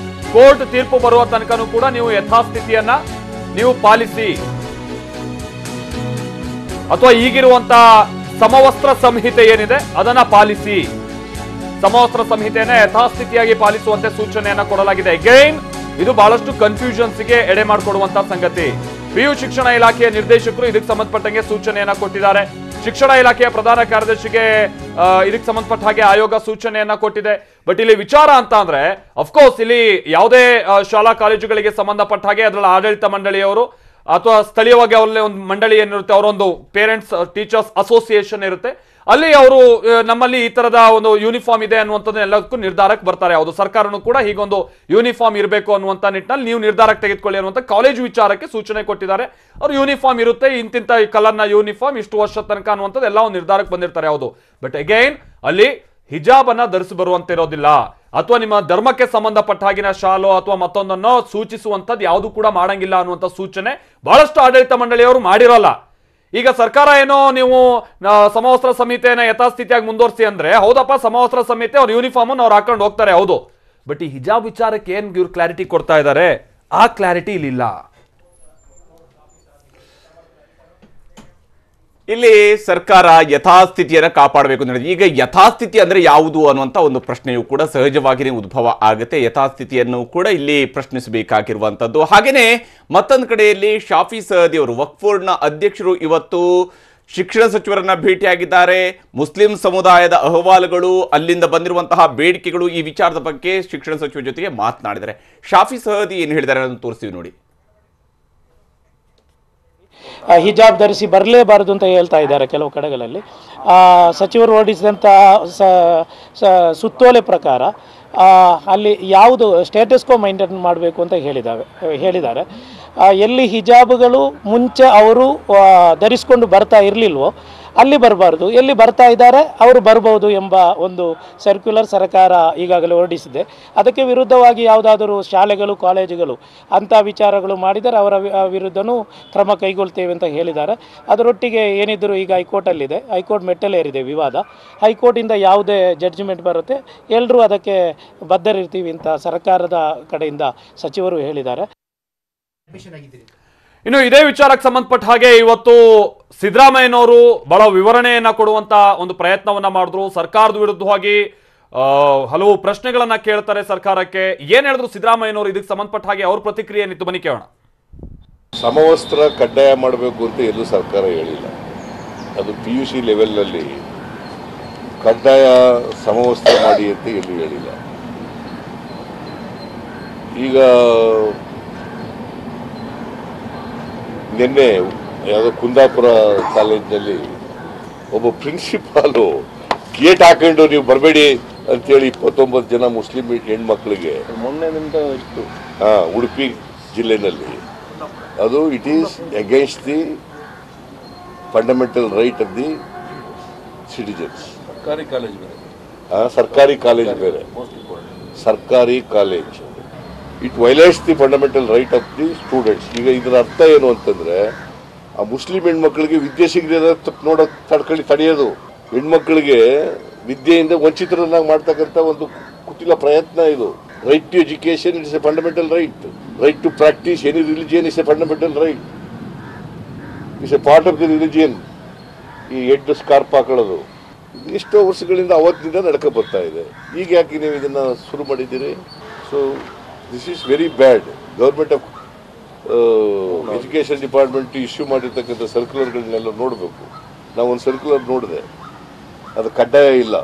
ಕೋರ್ಟ್ ತೀರ್ಪು ಬರುವ ತನಕನೂ ಕೂಡ ನೀವು ಯಥಾಸ್ಥಿತಿಯನ್ನ ನೀವು ಪಾಲಿಸಿ, ಅಥವಾ ಈಗಿರುವಂತ ಸಮವಸ್ತ್ರ ಸಂಹಿತೆ ಏನಿದೆ ಅದನ್ನ ಪಾಲಿಸಿ, ಸಮವಸ್ತ್ರ ಸಂಹಿತೆಯನ್ನ ಯಥಾಸ್ಥಿತಿಯಾಗಿ ಪಾಲಿಸುವಂತೆ ಸೂಚನೆಯನ್ನ ಕೊಡಲಾಗಿದೆ. ಅಗೈನ್ ಇದು ಬಹಳಷ್ಟು ಕನ್ಫ್ಯೂಷನ್ಸ್ಗೆ ಎಡೆ ಮಾಡಿಕೊಡುವಂತ ಸಂಗತಿ. PU ಶಿಕ್ಷಣ ಇಲಾಖೆಯ ನಿರ್ದೇಶಕರು ಇದಕ್ಕೆ ಸಂಬಂಧಪಟ್ಟಂಗೆ ಸೂಚನೆಯನ್ನ ಕೊಟ್ಟಿದ್ದಾರೆ. ಶಿಕ್ಷಣ ಇಲಾಖೆಯ ಪ್ರಧಾನ ಕಾರ್ಯದರ್ಶಿಗೆ ಇದಕ್ಕೆ ಸಂಬಂಧಪಟ್ಟ ಹಾಗೆ ಆಯೋಗ ಸೂಚನೆಯನ್ನ ಕೊಟ್ಟಿದೆ. ಬಟ್ ಇಲ್ಲಿ ವಿಚಾರ ಅಂತ ಅಂದ್ರೆ ಅಫ್ಕೋರ್ಸ್ ಇಲ್ಲಿ ಯಾವುದೇ ಶಾಲಾ ಕಾಲೇಜುಗಳಿಗೆ ಸಂಬಂಧಪಟ್ಟ ಹಾಗೆ ಅದರ ಆಡಳಿತ ಮಂಡಳಿಯವರು ಅಥವಾ ಸ್ಥಳೀಯವಾಗಿ ಅವರಲ್ಲಿ ಒಂದು ಮಂಡಳಿ ಏನಿರುತ್ತೆ, ಅವರೊಂದು ಪೇರೆಂಟ್ಸ್ ಟೀಚರ್ಸ್ ಅಸೋಸಿಯೇಷನ್ ಇರುತ್ತೆ, ಅಲ್ಲಿ ಅವರು ನಮ್ಮಲ್ಲಿ ಈ ತರದ ಒಂದು ಯೂನಿಫಾರ್ಮ್ ಇದೆ ಅನ್ನುವಂಥದ್ದು ಎಲ್ಲದಕ್ಕೂ ನಿರ್ಧಾರಕ್ಕೆ ಬರ್ತಾರೆ. ಹೌದು, ಸರ್ಕಾರನೂ ಕೂಡ ಹೀಗೊಂದು ಯೂನಿಫಾರ್ಮ್ ಇರಬೇಕು ಅನ್ನುವಂಥ ನಿಟ್ಟಿನಲ್ಲಿ ನೀವು ನಿರ್ಧಾರಕ್ಕೆ ತೆಗೆದುಕೊಳ್ಳಿ ಅನ್ನುವಂಥ ಕಾಲೇಜು ವಿಚಾರಕ್ಕೆ ಸೂಚನೆ ಕೊಟ್ಟಿದ್ದಾರೆ. ಅವರು ಯೂನಿಫಾರ್ಮ್ ಇರುತ್ತೆ, ಇಂತಿಂತ ಕಲರ್ನ ಯೂನಿಫಾರ್ಮ್ ಇಷ್ಟು ವರ್ಷ ತನಕ ಅನ್ನುವಂಥದ್ದು ಎಲ್ಲ ಒಂದು ನಿರ್ಧಾರಕ್ಕೆ ಬಂದಿರ್ತಾರೆ. ಹೌದು, ಬಟ್ ಅಗೈನ್ ಅಲ್ಲಿ ಹಿಜಾಬ್ ಅನ್ನ ಧರಿಸಿ ಬರುವಂತೆ ಇರೋದಿಲ್ಲ, ಅಥವಾ ನಿಮ್ಮ ಧರ್ಮಕ್ಕೆ ಸಂಬಂಧಪಟ್ಟ ಹಾಗಿನ ಶಾಲು ಅಥವಾ ಮತ್ತೊಂದನ್ನು ಸೂಚಿಸುವಂಥದ್ದು ಯಾವುದು ಕೂಡ ಮಾಡಂಗಿಲ್ಲ ಅನ್ನುವಂಥ ಸೂಚನೆ ಬಹಳಷ್ಟು ಆಡಳಿತ ಮಂಡಳಿಯವರು ಮಾಡಿರೋಲ್ಲ. ಈಗ ಸರ್ಕಾರ ಏನೋ ನೀವು ಸಮವಸ್ತ್ರ ಸಂಹಿತೆಯನ್ನ ಯಥಾಸ್ಥಿತಿಯಾಗಿ ಮುಂದುವರಿಸಿ ಅಂದ್ರೆ, ಹೌದಪ್ಪ ಸಮವಸ್ತ್ರ ಸಂಹಿತೆ ಅವ್ರ ಯೂನಿಫಾರ್ಮ್ ಅವ್ರು ಹಾಕೊಂಡು ಹೋಗ್ತಾರೆ, ಹೌದು. ಬಟ್ ಈ ಹಿಜಾಬ್ ವಿಚಾರಕ್ಕೆ ಏನ್ ಇವ್ರು ಕ್ಲಾರಿಟಿ ಕೊಡ್ತಾ ಇದ್ದಾರೆ, ಆ ಕ್ಲಾರಿಟಿ ಇಲ್ಲಿಲ್ಲ. ಇಲ್ಲಿ ಸರ್ಕಾರ ಯಥಾಸ್ಥಿತಿಯನ್ನು ಕಾಪಾಡಬೇಕು ಅಂತ ಹೇಳಿದ್ರೆ, ಈಗ ಯಥಾಸ್ಥಿತಿ ಅಂದ್ರೆ ಯಾವುದು ಅನ್ನುವಂಥ ಒಂದು ಪ್ರಶ್ನೆಯೂ ಕೂಡ ಸಹಜವಾಗಿಯೇ ಉದ್ಭವ ಆಗುತ್ತೆ. ಯಥಾಸ್ಥಿತಿಯನ್ನು ಕೂಡ ಇಲ್ಲಿ ಪ್ರಶ್ನಿಸಬೇಕಾಗಿರುವಂಥದ್ದು. ಹಾಗೇನೆ ಮತ್ತೊಂದು ಕಡೆಯಲ್ಲಿ ಶಾಫಿ ಸಹದಿ ಅವರು ವಕ್ಫ್ ಬೋರ್ಡ್ನ ಅಧ್ಯಕ್ಷರು ಇವತ್ತು ಶಿಕ್ಷಣ ಸಚಿವರನ್ನ ಭೇಟಿಯಾಗಿದ್ದಾರೆ. ಮುಸ್ಲಿಂ ಸಮುದಾಯದ ಅಹವಾಲುಗಳು, ಅಲ್ಲಿಂದ ಬಂದಿರುವಂತಹ ಬೇಡಿಕೆಗಳು, ಈ ವಿಚಾರದ ಬಗ್ಗೆ ಶಿಕ್ಷಣ ಸಚಿವರ ಜೊತೆಗೆ ಮಾತನಾಡಿದ್ದಾರೆ. ಶಾಫಿ ಸಹದಿ ಏನು ಹೇಳಿದ್ದಾರೆ ಅದನ್ನು ತೋರಿಸ್ತೀವಿ ನೋಡಿ. ಹಿಜಾಬ್ ಧರಿಸಿ ಬರಲೇಬಾರದು ಅಂತ ಹೇಳ್ತಾ ಇದ್ದಾರೆ ಕೆಲವು ಕಡೆಗಳಲ್ಲಿ. ಸಚಿವರು ಹೊರಡಿಸಿದಂಥ ಸುತ್ತೋಲೆ ಪ್ರಕಾರ ಅಲ್ಲಿ ಯಾವುದು ಸ್ಟೇಟಸ್ ಕೋ ಮೈಂಟೈನ್ ಮಾಡಬೇಕು ಅಂತ ಹೇಳಿದ್ದಾರೆ. ಎಲ್ಲಿ ಹಿಜಾಬ್ಗಳು ಮುಂಚೆ ಅವರು ಧರಿಸ್ಕೊಂಡು ಬರ್ತಾ ಇರಲಿಲ್ವೋ ಅಲ್ಲಿ ಬರಬಾರ್ದು, ಎಲ್ಲಿ ಬರ್ತಾ ಇದ್ದಾರೆ ಅವರು ಬರ್ಬೋದು ಎಂಬ ಒಂದು ಸರ್ಕ್ಯುಲರ್ ಸರ್ಕಾರ ಈಗಾಗಲೇ ಹೊರಡಿಸಿದೆ. ಅದಕ್ಕೆ ವಿರುದ್ಧವಾಗಿ ಯಾವುದಾದರೂ ಶಾಲೆಗಳು ಕಾಲೇಜುಗಳು ಅಂಥ ವಿಚಾರಗಳು ಮಾಡಿದರೆ ಅವರ ವಿರುದ್ಧನೂ ಕ್ರಮ ಕೈಗೊಳ್ತೇವೆ ಅಂತ ಹೇಳಿದ್ದಾರೆ. ಅದರೊಟ್ಟಿಗೆ ಏನಿದ್ದರೂ ಈಗ ಹೈಕೋರ್ಟಲ್ಲಿದೆ, ಹೈಕೋರ್ಟ್ ಮೆಟ್ಟಲೇರಿದೆ ವಿವಾದ. ಹೈಕೋರ್ಟಿಂದ ಯಾವುದೇ ಜಡ್ಜ್ಮೆಂಟ್ ಬರುತ್ತೆ ಎಲ್ಲರೂ ಅದಕ್ಕೆ ಬದ್ಧರಿರ್ತೀವಿ ಅಂತ ಸರ್ಕಾರದ ಕಡೆಯಿಂದ ಸಚಿವರು ಹೇಳಿದ್ದಾರೆ. ಇನ್ನು ಇದೇ ವಿಚಾರಕ್ಕೆ ಸಂಬಂಧಪಟ್ಟ ಹಾಗೆ ಇವತ್ತು ಸಿದ್ದರಾಮಯ್ಯನವರು ಬಹಳ ವಿವರಣೆಯನ್ನ ಕೊಡುವಂತ ಒಂದು ಪ್ರಯತ್ನವನ್ನ ಮಾಡಿದ್ರು. ಸರ್ಕಾರದ ವಿರುದ್ಧವಾಗಿ ಹಲವು ಪ್ರಶ್ನೆಗಳನ್ನ ಕೇಳ್ತಾರೆ ಸರ್ಕಾರಕ್ಕೆ. ಏನ್ ಹೇಳಿದ್ರು ಸಿದ್ದರಾಮಯ್ಯನವರು ಇದಕ್ಕೆ ಸಂಬಂಧಪಟ್ಟ ಹಾಗೆ ಅವ್ರ ಪ್ರತಿಕ್ರಿಯೆ ಏನಿತ್ತು ಬನ್ನಿ ಕೇಳೋಣ. ಸಮವಸ್ತ್ರ ಕಡ್ಡಾಯ ಮಾಡಬೇಕು ಅಂತ ಎಲ್ಲೂ ಸರ್ಕಾರ ಹೇಳಿಲ್ಲ. ಅದು PUC ಲೆವೆಲ್ನಲ್ಲಿ ಕಡ್ಡಾಯ ಸಮವಸ್ತ್ರ ಮಾಡಿ ಅಂತ ಎಲ್ಲೂ ಹೇಳಿಲ್ಲ. ಈಗ ನಿನ್ನೆ ಯಾವುದೋ ಕುಂದಾಪುರ ಕಾಲೇಜಿನಲ್ಲಿ ಒಬ್ಬ ಪ್ರಿನ್ಸಿಪಾಲು ಗೇಟ್ ಹಾಕೊಂಡು ನೀವು ಬರಬೇಡಿ ಅಂತೇಳಿ 29 ಜನ ಮುಸ್ಲಿಂ ಹೆಣ್ಮಕ್ಳಿಗೆ ಮೊನ್ನೆದಿಂದ ಇತ್ತು ಉಡುಪಿ ಜಿಲ್ಲೆಯಲ್ಲಿ. ಅದು it is against the fundamental right of the citizens. ಸರ್ಕಾರಿ ಕಾಲೇಜ್ ಬೇರೆ, ಸರ್ಕಾರಿ college. It violates the fundamental right of the students. ಈಗ ಇದರ ಅರ್ಥ ಏನು ಅಂತಂದ್ರೆ, ಆ ಮುಸ್ಲಿಂ ಹೆಣ್ಮಕ್ಳಿಗೆ ವಿದ್ಯೆ ಸಿಗದೆ ತಡೆಯೋದು, ಹೆಣ್ಮಕ್ಳಿಗೆ ವಿದ್ಯೆಯಿಂದ ವಂಚಿತರನ್ನಾಗಿ ಮಾಡ್ತಕ್ಕಂಥ ಒಂದು ಕುಟಿಲ ಪ್ರಯತ್ನ ಇದು. Right to education it's a fundamental right. Right to practice any religion is a fundamental right. It's a part of the religion. ಈ ಹೆಡ್ ಸ್ಕಾರ್ಪ್ ಹಾಕೊಳ್ಳೋದು ಎಷ್ಟೋ ವರ್ಷಗಳಿಂದ ಅವತ್ತಿನಿಂದ ನಡ್ಕೊ ಬರ್ತಾ ಇದೆ. ಈಗ ಯಾಕೆ ನೀವು ಇದನ್ನ ಶುರು ಮಾಡಿದ್ದೀರಿ? So this is very bad. Government of education department issue ಮಾಡಿರ್ತಕ್ಕಂಥ ಸರ್ಕ್ಯುಲರ್ಗಳನ್ನೆಲ್ಲ ನೋಡಬೇಕು. ನಾವು ಒಂದು ಸರ್ಕ್ಯುಲರ್ ನೋಡಿದೆ, ಅದು ಕಡ್ಡಾಯ ಇಲ್ಲ.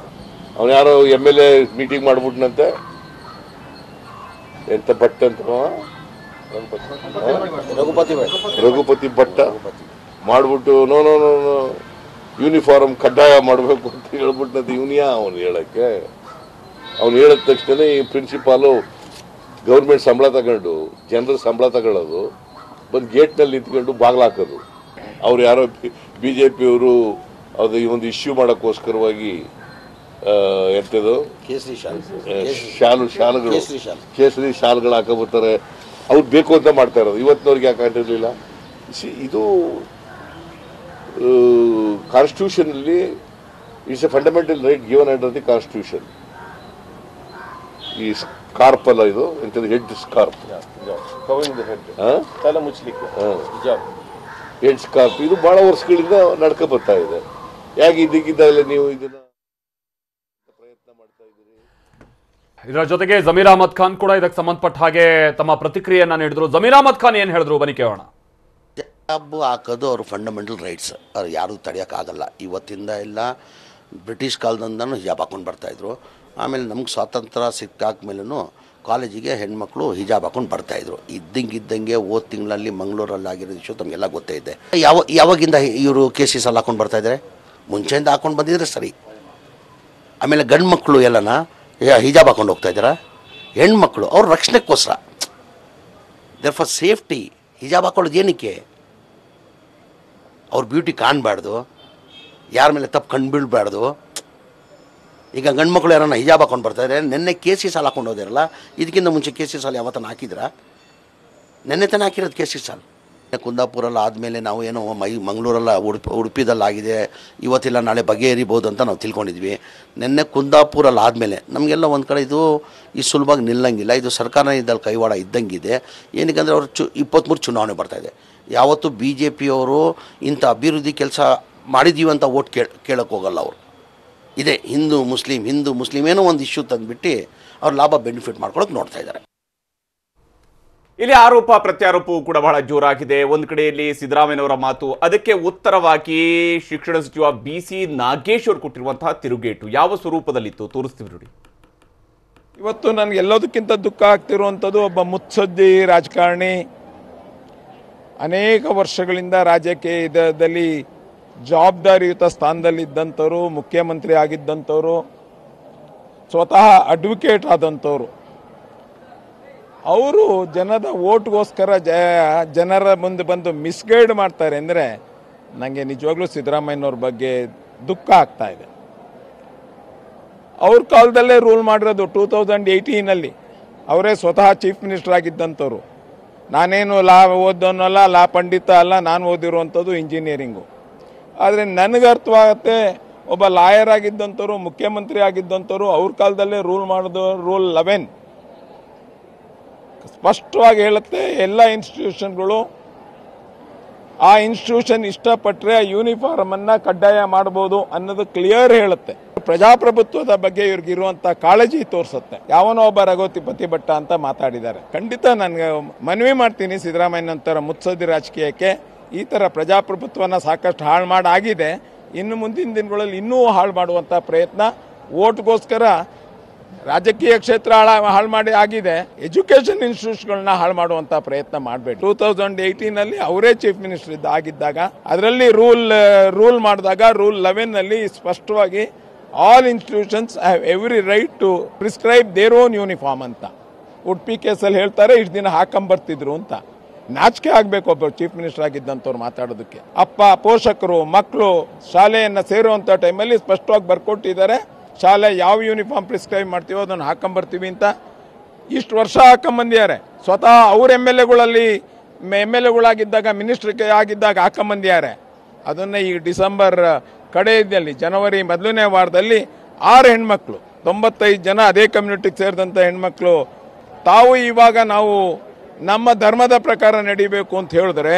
ಅವನು ಯಾರೋ MLA ಮೀಟಿಂಗ್ ಮಾಡ್ಬಿಟ್ನಂತೆ, ಎಂತ ಭಟ್ ಅಂತ ರಘುಪತಿ ಭಟ್ಟ ಮಾಡ್ಬಿಟ್ಟು ನೋ ಯೂನಿಫಾರ್ಮ್ ಕಡ್ಡಾಯ ಮಾಡಬೇಕು ಅಂತ ಹೇಳ್ಬಿಟ್ಟಂತ. ಇವನಿಯಾ ಅವನು ಹೇಳಕ್ಕೆ? ಅವನು ಹೇಳಿದ ತಕ್ಷಣ ಈ ಪ್ರಿನ್ಸಿಪಾಲು ಗೌರ್ಮೆಂಟ್ ಸಂಬಳ ತಗೊಂಡು ಜನರ ಸಂಬಳ ತಗೊಳ್ಳೋದು, ಬಂದು ಗೇಟ್ನಲ್ಲಿ ನಿಂತ್ಕೊಂಡು ಬಾಗ್ಲು ಹಾಕೋದು. ಅವ್ರು ಯಾರೋ ಬಿಜೆಪಿಯವರು ಅದು ಈ ಒಂದು ಇಶ್ಯೂ ಮಾಡೋಕ್ಕೋಸ್ಕರವಾಗಿ ಎಂಥದ್ದು ಶಾಲುಗಳು ಕೇಸರಿ ಶಾಲುಗಳು ಹಾಕೋಬರ್ತಾರೆ. ಅವ್ರು ಬೇಕು ಅಂತ ಮಾಡ್ತಾ ಇರೋದು. ಇವತ್ತಿನವ್ರಿಗೆ ಯಾಕೆ ಆಗಿರಲಿಲ್ಲ? ಇದು ಕಾನ್ಸ್ಟಿಟ್ಯೂಷನಲ್ಲಿ it's a fundamental right given under the constitution. ಈ ಸ್ಕಾರ್ಪ್ ಅಲ್ಲ ಇದು, ಎಂಥದ್ದು ಹೆಡ್ ಸ್ಕಾರ್ಪ್, ಹೆಡ್ ಸ್ಕಾರ್ಪ್, ಇದು ಬಹಳ ವರ್ಷಗಳಿಂದ ನಡ್ಕೊ ಬರ್ತಾ ಇದೆ. ಯಾಕೆ ಇದಕ್ಕಿದ್ದಾಗಲೇ ನೀವು ಇದನ್ನ ಪ್ರಯತ್ನ ಮಾಡ್ತಾ ಇದ್ದೀರಿ? ಇದರ ಜೊತೆಗೆ ಜಮೀರ್ ಅಹಮದ್ ಖಾನ್ ಕೂಡ ಇದಕ್ಕೆ ಸಂಬಂಧಪಟ್ಟ ಹಾಗೆ ತಮ್ಮ ಪ್ರತಿಕ್ರಿಯೆಯನ್ನ ನೀಡಿದ್ರು. ಜಮೀರ್ ಅಹಮದ್ ಖಾನ್ ಏನ್ ಹೇಳಿದ್ರು ಬನ್ನಿ ಕೇಳೋಣ. ಹಿಜಾಬ್ ಹಾಕೋದು ಅವ್ರ ಫಂಡಮೆಂಟಲ್ ರೈಟ್ಸ್, ಅವ್ರು ಯಾರೂ ತಡೆಯೋಕ್ಕಾಗಲ್ಲ. ಇವತ್ತಿಂದ ಎಲ್ಲ ಬ್ರಿಟಿಷ್ ಕಾಲದಿಂದನೂ ಹಿಜಾಬ್ ಹಾಕೊಂಡು ಬರ್ತಾಯಿದ್ರು. ಆಮೇಲೆ ನಮ್ಗೆ ಸ್ವಾತಂತ್ರ್ಯ ಸಿಕ್ಕಾದ್ಮೇಲೂ ಕಾಲೇಜಿಗೆ ಹೆಣ್ಮಕ್ಳು ಹಿಜಾಬ್ ಹಾಕೊಂಡು ಬರ್ತಾಯಿದ್ರು. ಇದ್ದಂಗೆ ಹೋದ ತಿಂಗಳಲ್ಲಿ ಮಂಗಳೂರಲ್ಲಿ ಆಗಿರೋ ವಿಷಯ ತಮಗೆಲ್ಲ ಗೊತ್ತೇ ಇದೆ. ಯಾವಾಗಿಂದ ಇವರು ಕೇಸಸ್ ಎಲ್ಲ ಹಾಕೊಂಡು ಬರ್ತಾಯಿದ್ದಾರೆ? ಮುಂಚೆಯಿಂದ ಹಾಕೊಂಡು ಬಂದಿದ್ರೆ ಸರಿ. ಆಮೇಲೆ ಗಂಡು ಮಕ್ಕಳು ಎಲ್ಲನ ಹಿಜಾಬ್ ಹಾಕೊಂಡು ಹೋಗ್ತಾ ಇದ್ದಾರಾ? ಹೆಣ್ಮಕ್ಳು ಅವ್ರ ರಕ್ಷಣೆಗೋಸ್ಕರ, ದೇರ್ ಫಾರ್ ಸೇಫ್ಟಿ. ಹಿಜಾಬ್ ಹಾಕೊಳ್ಳೋದು ಏನಕ್ಕೆ? ಅವ್ರ ಬ್ಯೂಟಿ ಕಾಣಬಾರ್ದು, ಯಾರ ಮೇಲೆ ತಪ್ಪು ಕಂಡುಬೀಳ್ಬಾರ್ದು. ಈಗ ಗಂಡು ಮಕ್ಕಳು ಯಾರನ್ನ ಹಿಜಾಬ್ ಹಾಕೊಂಡು ಬರ್ತಾಯಿದ್ರೆ, ನೆನ್ನೆ ಕೇಸಿ ಸಾಲ ಹಾಕೊಂಡು ಹೋದಿರಲ್ಲ, ಇದಕ್ಕಿಂತ ಮುಂಚೆ ಕೇಸಿ ಸಾಲ ಯಾವತ್ತನ ಹಾಕಿದ್ರಾ? ನೆನ್ನೆ ತಾನೇ ಹಾಕಿರೋದು ಕೇಸಿ ಸಾಲ. ಕುಂದಾಪುರಲ್ಲಿ ಆದಮೇಲೆ ನಾವು ಏನೋ ಮಂಗಳೂರಲ್ಲ ಉಡುಪಿದಲ್ಲಾಗಿದೆ, ಇವತ್ತಿಲ್ಲ ನಾಳೆ ಬಗೆಹರಿಬೋದು ಅಂತ ನಾವು ತಿಳ್ಕೊಂಡಿದ್ವಿ. ನೆನ್ನೆ ಕುಂದಾಪುರಲ್ಲಿ ಆದಮೇಲೆ ನಮಗೆಲ್ಲ ಒಂದು ಕಡೆ ಇದು ಈ ಸುಲಭವಾಗಿ ನಿಲ್ಲಂಗಿಲ್ಲ. ಇದು ಸರ್ಕಾರ ಇದ್ದಲ್ಲಿ ಕೈವಾಡ ಇದ್ದಂಗಿದೆ. ಏನಕ್ಕೆ ಅವರು 23 ಚುನಾವಣೆ ಬರ್ತಾಯಿದೆ. ಯಾವತ್ತೂ BJPಯವರು ಇಂಥ ಅಭಿವೃದ್ಧಿ ಕೆಲಸ ಮಾಡಿದ್ದೀವಿ ಅಂತ ಓಟ್ ಕೇಳಕ್ಕೆ ಹೋಗಲ್ಲ. ಅವರು ಇದೆ ಹಿಂದೂ ಮುಸ್ಲಿಂ ಏನೋ ಒಂದು ಇಶ್ಯೂ ತಂದುಬಿಟ್ಟು ಅವ್ರು ಲಾಭ ಬೆನಿಫಿಟ್ ಮಾಡ್ಕೊಳಕ್ಕೆ ನೋಡ್ತಾ ಇದ್ದಾರೆ. ಇಲ್ಲಿ ಆರೋಪ ಪ್ರತ್ಯಾರೋಪವು ಕೂಡ ಬಹಳ ಜೋರಾಗಿದೆ. ಒಂದು ಕಡೆಯಲ್ಲಿ ಸಿದ್ದರಾಮಯ್ಯನವರ ಮಾತು, ಅದಕ್ಕೆ ಉತ್ತರವಾಗಿ ಶಿಕ್ಷಣ ಸಚಿವ BC ನಾಗೇಶ್ ಅವರು ಕೊಟ್ಟಿರುವಂತಹ ತಿರುಗೇಟು ಯಾವ ಸ್ವರೂಪದಲ್ಲಿತ್ತು ತೋರಿಸ್ತೀವಿ ನೋಡಿ. ಇವತ್ತು ನನಗೆ ಎಲ್ಲದಕ್ಕಿಂತ ದುಃಖ ಆಗ್ತಿರುವಂಥದ್ದು, ಒಬ್ಬ ಮುತ್ಸದ್ದಿ ರಾಜಕಾರಣಿ, ಅನೇಕ ವರ್ಷಗಳಿಂದ ರಾಜಕೀಯದಲ್ಲಿ ಜವಾಬ್ದಾರಿಯುತ ಸ್ಥಾನದಲ್ಲಿದ್ದಂಥವ್ರು, ಮುಖ್ಯಮಂತ್ರಿ ಆಗಿದ್ದಂಥವ್ರು, ಸ್ವತಃ ಅಡ್ವೊಕೇಟ್ ಆದಂಥವ್ರು, ಅವರು ಜನದ ಓಟ್ಗೋಸ್ಕರ ಜನರ ಮುಂದೆ ಬಂದು ಮಿಸ್ಗೈಡ್ ಮಾಡ್ತಾರೆ ಅಂದರೆ ನನಗೆ ನಿಜವಾಗ್ಲೂ ಸಿದ್ದರಾಮಯ್ಯನವ್ರ ಬಗ್ಗೆ ದುಃಖ ಆಗ್ತಾ ಇದೆ. ಅವ್ರ ಕಾಲದಲ್ಲೇ ರೂಲ್ ಮಾಡಿರೋದು 2018ನಲ್ಲಿ. ಅವರೇ ಸ್ವತಃ ಚೀಫ್ ಮಿನಿಸ್ಟರ್ ಆಗಿದ್ದಂಥವ್ರು. ನಾನೇನು ಲಾ ಓದೋನಲ್ಲ, ಲಾ ಪಂಡಿತ ಅಲ್ಲ, ನಾನು ಓದಿರುವಂಥದ್ದು ಇಂಜಿನಿಯರಿಂಗು. ಆದರೆ ನನಗೆ ಅರ್ಥವಾಗುತ್ತೆ, ಒಬ್ಬ ಲಾಯರ್ ಆಗಿದ್ದಂಥವ್ರು, ಮುಖ್ಯಮಂತ್ರಿ ಆಗಿದ್ದಂಥವ್ರು, ಅವ್ರ ಕಾಲದಲ್ಲೇ ರೂಲ್ ಮಾಡೋದು ರೂಲ್ 11 ಸ್ಪಷ್ಟವಾಗಿ ಹೇಳುತ್ತೆ, ಎಲ್ಲ ಇನ್ಸ್ಟಿಟ್ಯೂಷನ್ಗಳು ಆ ಇನ್ಸ್ಟಿಟ್ಯೂಷನ್ ಇಷ್ಟಪಟ್ಟರೆ ಯೂನಿಫಾರ್ಮನ್ನು ಕಡ್ಡಾಯ ಮಾಡ್ಬೋದು ಅನ್ನೋದು ಕ್ಲಿಯರ್ ಹೇಳುತ್ತೆ. ಪ್ರಜಾಪ್ರಭುತ್ವದ ಬಗ್ಗೆ ಇವ್ರಿಗಿರುವಂಥ ಕಾಳಜಿ ತೋರಿಸುತ್ತೆ. ಯಾವನೋ ಒಬ್ಬ ರಘೋತಿಪತಿ ಭಟ್ಟ ಅಂತ ಮಾತಾಡಿದ್ದಾರೆ. ಖಂಡಿತ ನನಗೆ ಮನವಿ ಮಾಡ್ತೀನಿ, ಸಿದ್ದರಾಮಯ್ಯನಂತರ ಮುತ್ಸದ್ದಿ ರಾಜಕೀಯಕ್ಕೆ ಈ ಥರ ಪ್ರಜಾಪ್ರಭುತ್ವನ ಸಾಕಷ್ಟು ಹಾಳು ಮಾಡಾಗಿದೆ. ಇನ್ನು ಮುಂದಿನ ದಿನಗಳಲ್ಲಿ ಇನ್ನೂ ಹಾಳು ಮಾಡುವಂಥ ಪ್ರಯತ್ನ, ಓಟ್ಗೋಸ್ಕರ ರಾಜಕೀಯ ಕ್ಷೇತ್ರ ಹಾಳು ಮಾಡಿ ಆಗಿದೆ, ಎಜುಕೇಷನ್ ಇನ್ಸ್ಟಿಟ್ಯೂಟ್ಗಳನ್ನ ಹಾಳು ಮಾಡುವಂಥ ಪ್ರಯತ್ನ ಮಾಡಬೇಡಿ. 2018ನಲ್ಲಿ ಅವರೇ ಚೀಫ್ ಮಿನಿಸ್ಟರ್ ಆಗಿದ್ದಾಗ ಅದರಲ್ಲಿ ರೂಲ್ ಮಾಡಿದಾಗ ರೂಲ್ 11ನಲ್ಲಿ ಸ್ಪಷ್ಟವಾಗಿ all institutions have every right to prescribe their own uniform ಅಂತ ಉಡುಪಿ ಕೇಸಲ್ಲಿ ಹೇಳ್ತಾರೆ. ಇಷ್ಟು ದಿನ ಹಾಕೊಂಬರ್ತಿದ್ರು ಅಂತ. ನಾಚಿಕೆ ಆಗಬೇಕು ಒಬ್ಬ ಚೀಫ್ ಮಿನಿಸ್ಟರ್ ಆಗಿದ್ದಂಥವ್ರು ಮಾತಾಡೋದಕ್ಕೆ. ಅಪ್ಪ, ಪೋಷಕರು, ಮಕ್ಕಳು ಶಾಲೆಯನ್ನು ಸೇರುವಂಥ ಟೈಮಲ್ಲಿ ಸ್ಪಷ್ಟವಾಗಿ ಬರ್ಕೊಟ್ಟಿದ್ದಾರೆ, ಶಾಲೆ ಯಾವ ಯೂನಿಫಾರ್ಮ್ ಪ್ರಿಸ್ಕ್ರೈಬ್ ಮಾಡ್ತೀವೋ ಅದನ್ನು ಹಾಕೊಂಬರ್ತೀವಿ ಅಂತ. ಇಷ್ಟು ವರ್ಷ ಹಾಕೊಂಬಂದಿದ್ದಾರೆ. ಸ್ವತಃ ಅವ್ರ MLAಗಳಾಗಿದ್ದಾಗ, ಮಿನಿಸ್ಟ್ರಿಗೆ ಆಗಿದ್ದಾಗ ಹಾಕೊಂಬಂದಿದ್ದಾರೆ. ಅದನ್ನು ಈ ಡಿಸೆಂಬರ್ ಕಡೆಯಲ್ಲಿ ಜನವರಿ ಮೊದಲನೇ ವಾರದಲ್ಲಿ 6 ಹೆಣ್ಮಕ್ಳು, 95 ಜನ ಅದೇ ಕಮ್ಯುನಿಟಿಗೆ ಸೇರಿದಂಥ ಹೆಣ್ಮಕ್ಳು ತಾವು ಇವಾಗ ನಾವು ನಮ್ಮ ಧರ್ಮದ ಪ್ರಕಾರ ನಡಿಬೇಕು ಅಂತ ಹೇಳಿದ್ರೆ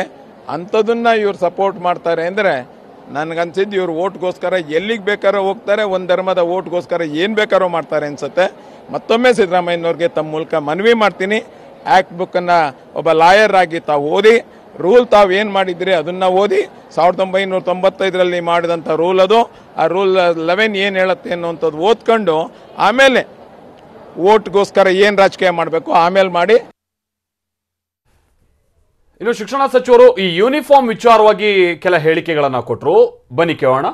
ಅಂಥದನ್ನು ಇವ್ರು ಸಪೋರ್ಟ್ ಮಾಡ್ತಾರೆ ಅಂದರೆ ನನಗನ್ಸಿದ್ದು ಇವ್ರು ಓಟ್ಗೋಸ್ಕರ ಎಲ್ಲಿಗೆ ಬೇಕಾರೋ ಹೋಗ್ತಾರೆ, ಒಂದು ಧರ್ಮದ ಓಟ್ಗೋಸ್ಕರ ಏನು ಬೇಕಾರೋ ಮಾಡ್ತಾರೆ ಅನ್ಸುತ್ತೆ. ಮತ್ತೊಮ್ಮೆ ಸಿದ್ದರಾಮಯ್ಯನವ್ರಿಗೆ ತಮ್ಮ ಮೂಲಕ ಮನವಿ ಮಾಡ್ತೀನಿ, ಆ್ಯಕ್ಟ್ ಬುಕ್ಕನ್ನು ಒಬ್ಬ ಲಾಯರ್ ಆಗಿ ತಾವು ಓದಿ, ರೂಲ್ ತಾವು ಏನು ಮಾಡಿದ್ರಿ ಅದನ್ನು ಓದಿ, 1995ರಲ್ಲಿ ಮಾಡಿದಂಥ ರೂಲ್ ಅದು, ಆ ರೂಲ್ 11 ಏನು ಹೇಳುತ್ತೆ ಅನ್ನುವಂಥದ್ದು ಓದ್ಕೊಂಡು ಆಮೇಲೆ ಓಟ್ಗೋಸ್ಕರ ಏನು ರಾಜಕೀಯ ಮಾಡಬೇಕು ಆಮೇಲೆ ಮಾಡಿ. ಇನ್ನು ಶಿಕ್ಷಣ ಸಚಿವರು ಈ ಯೂನಿಫಾರ್ಮ್ ವಿಚಾರವಾಗಿ ಕೆಲ ಹೇಳಿಕೆಗಳನ್ನ ಕೊಟ್ಟರು, ಬನ್ನಿ ಕೇಳೋಣ.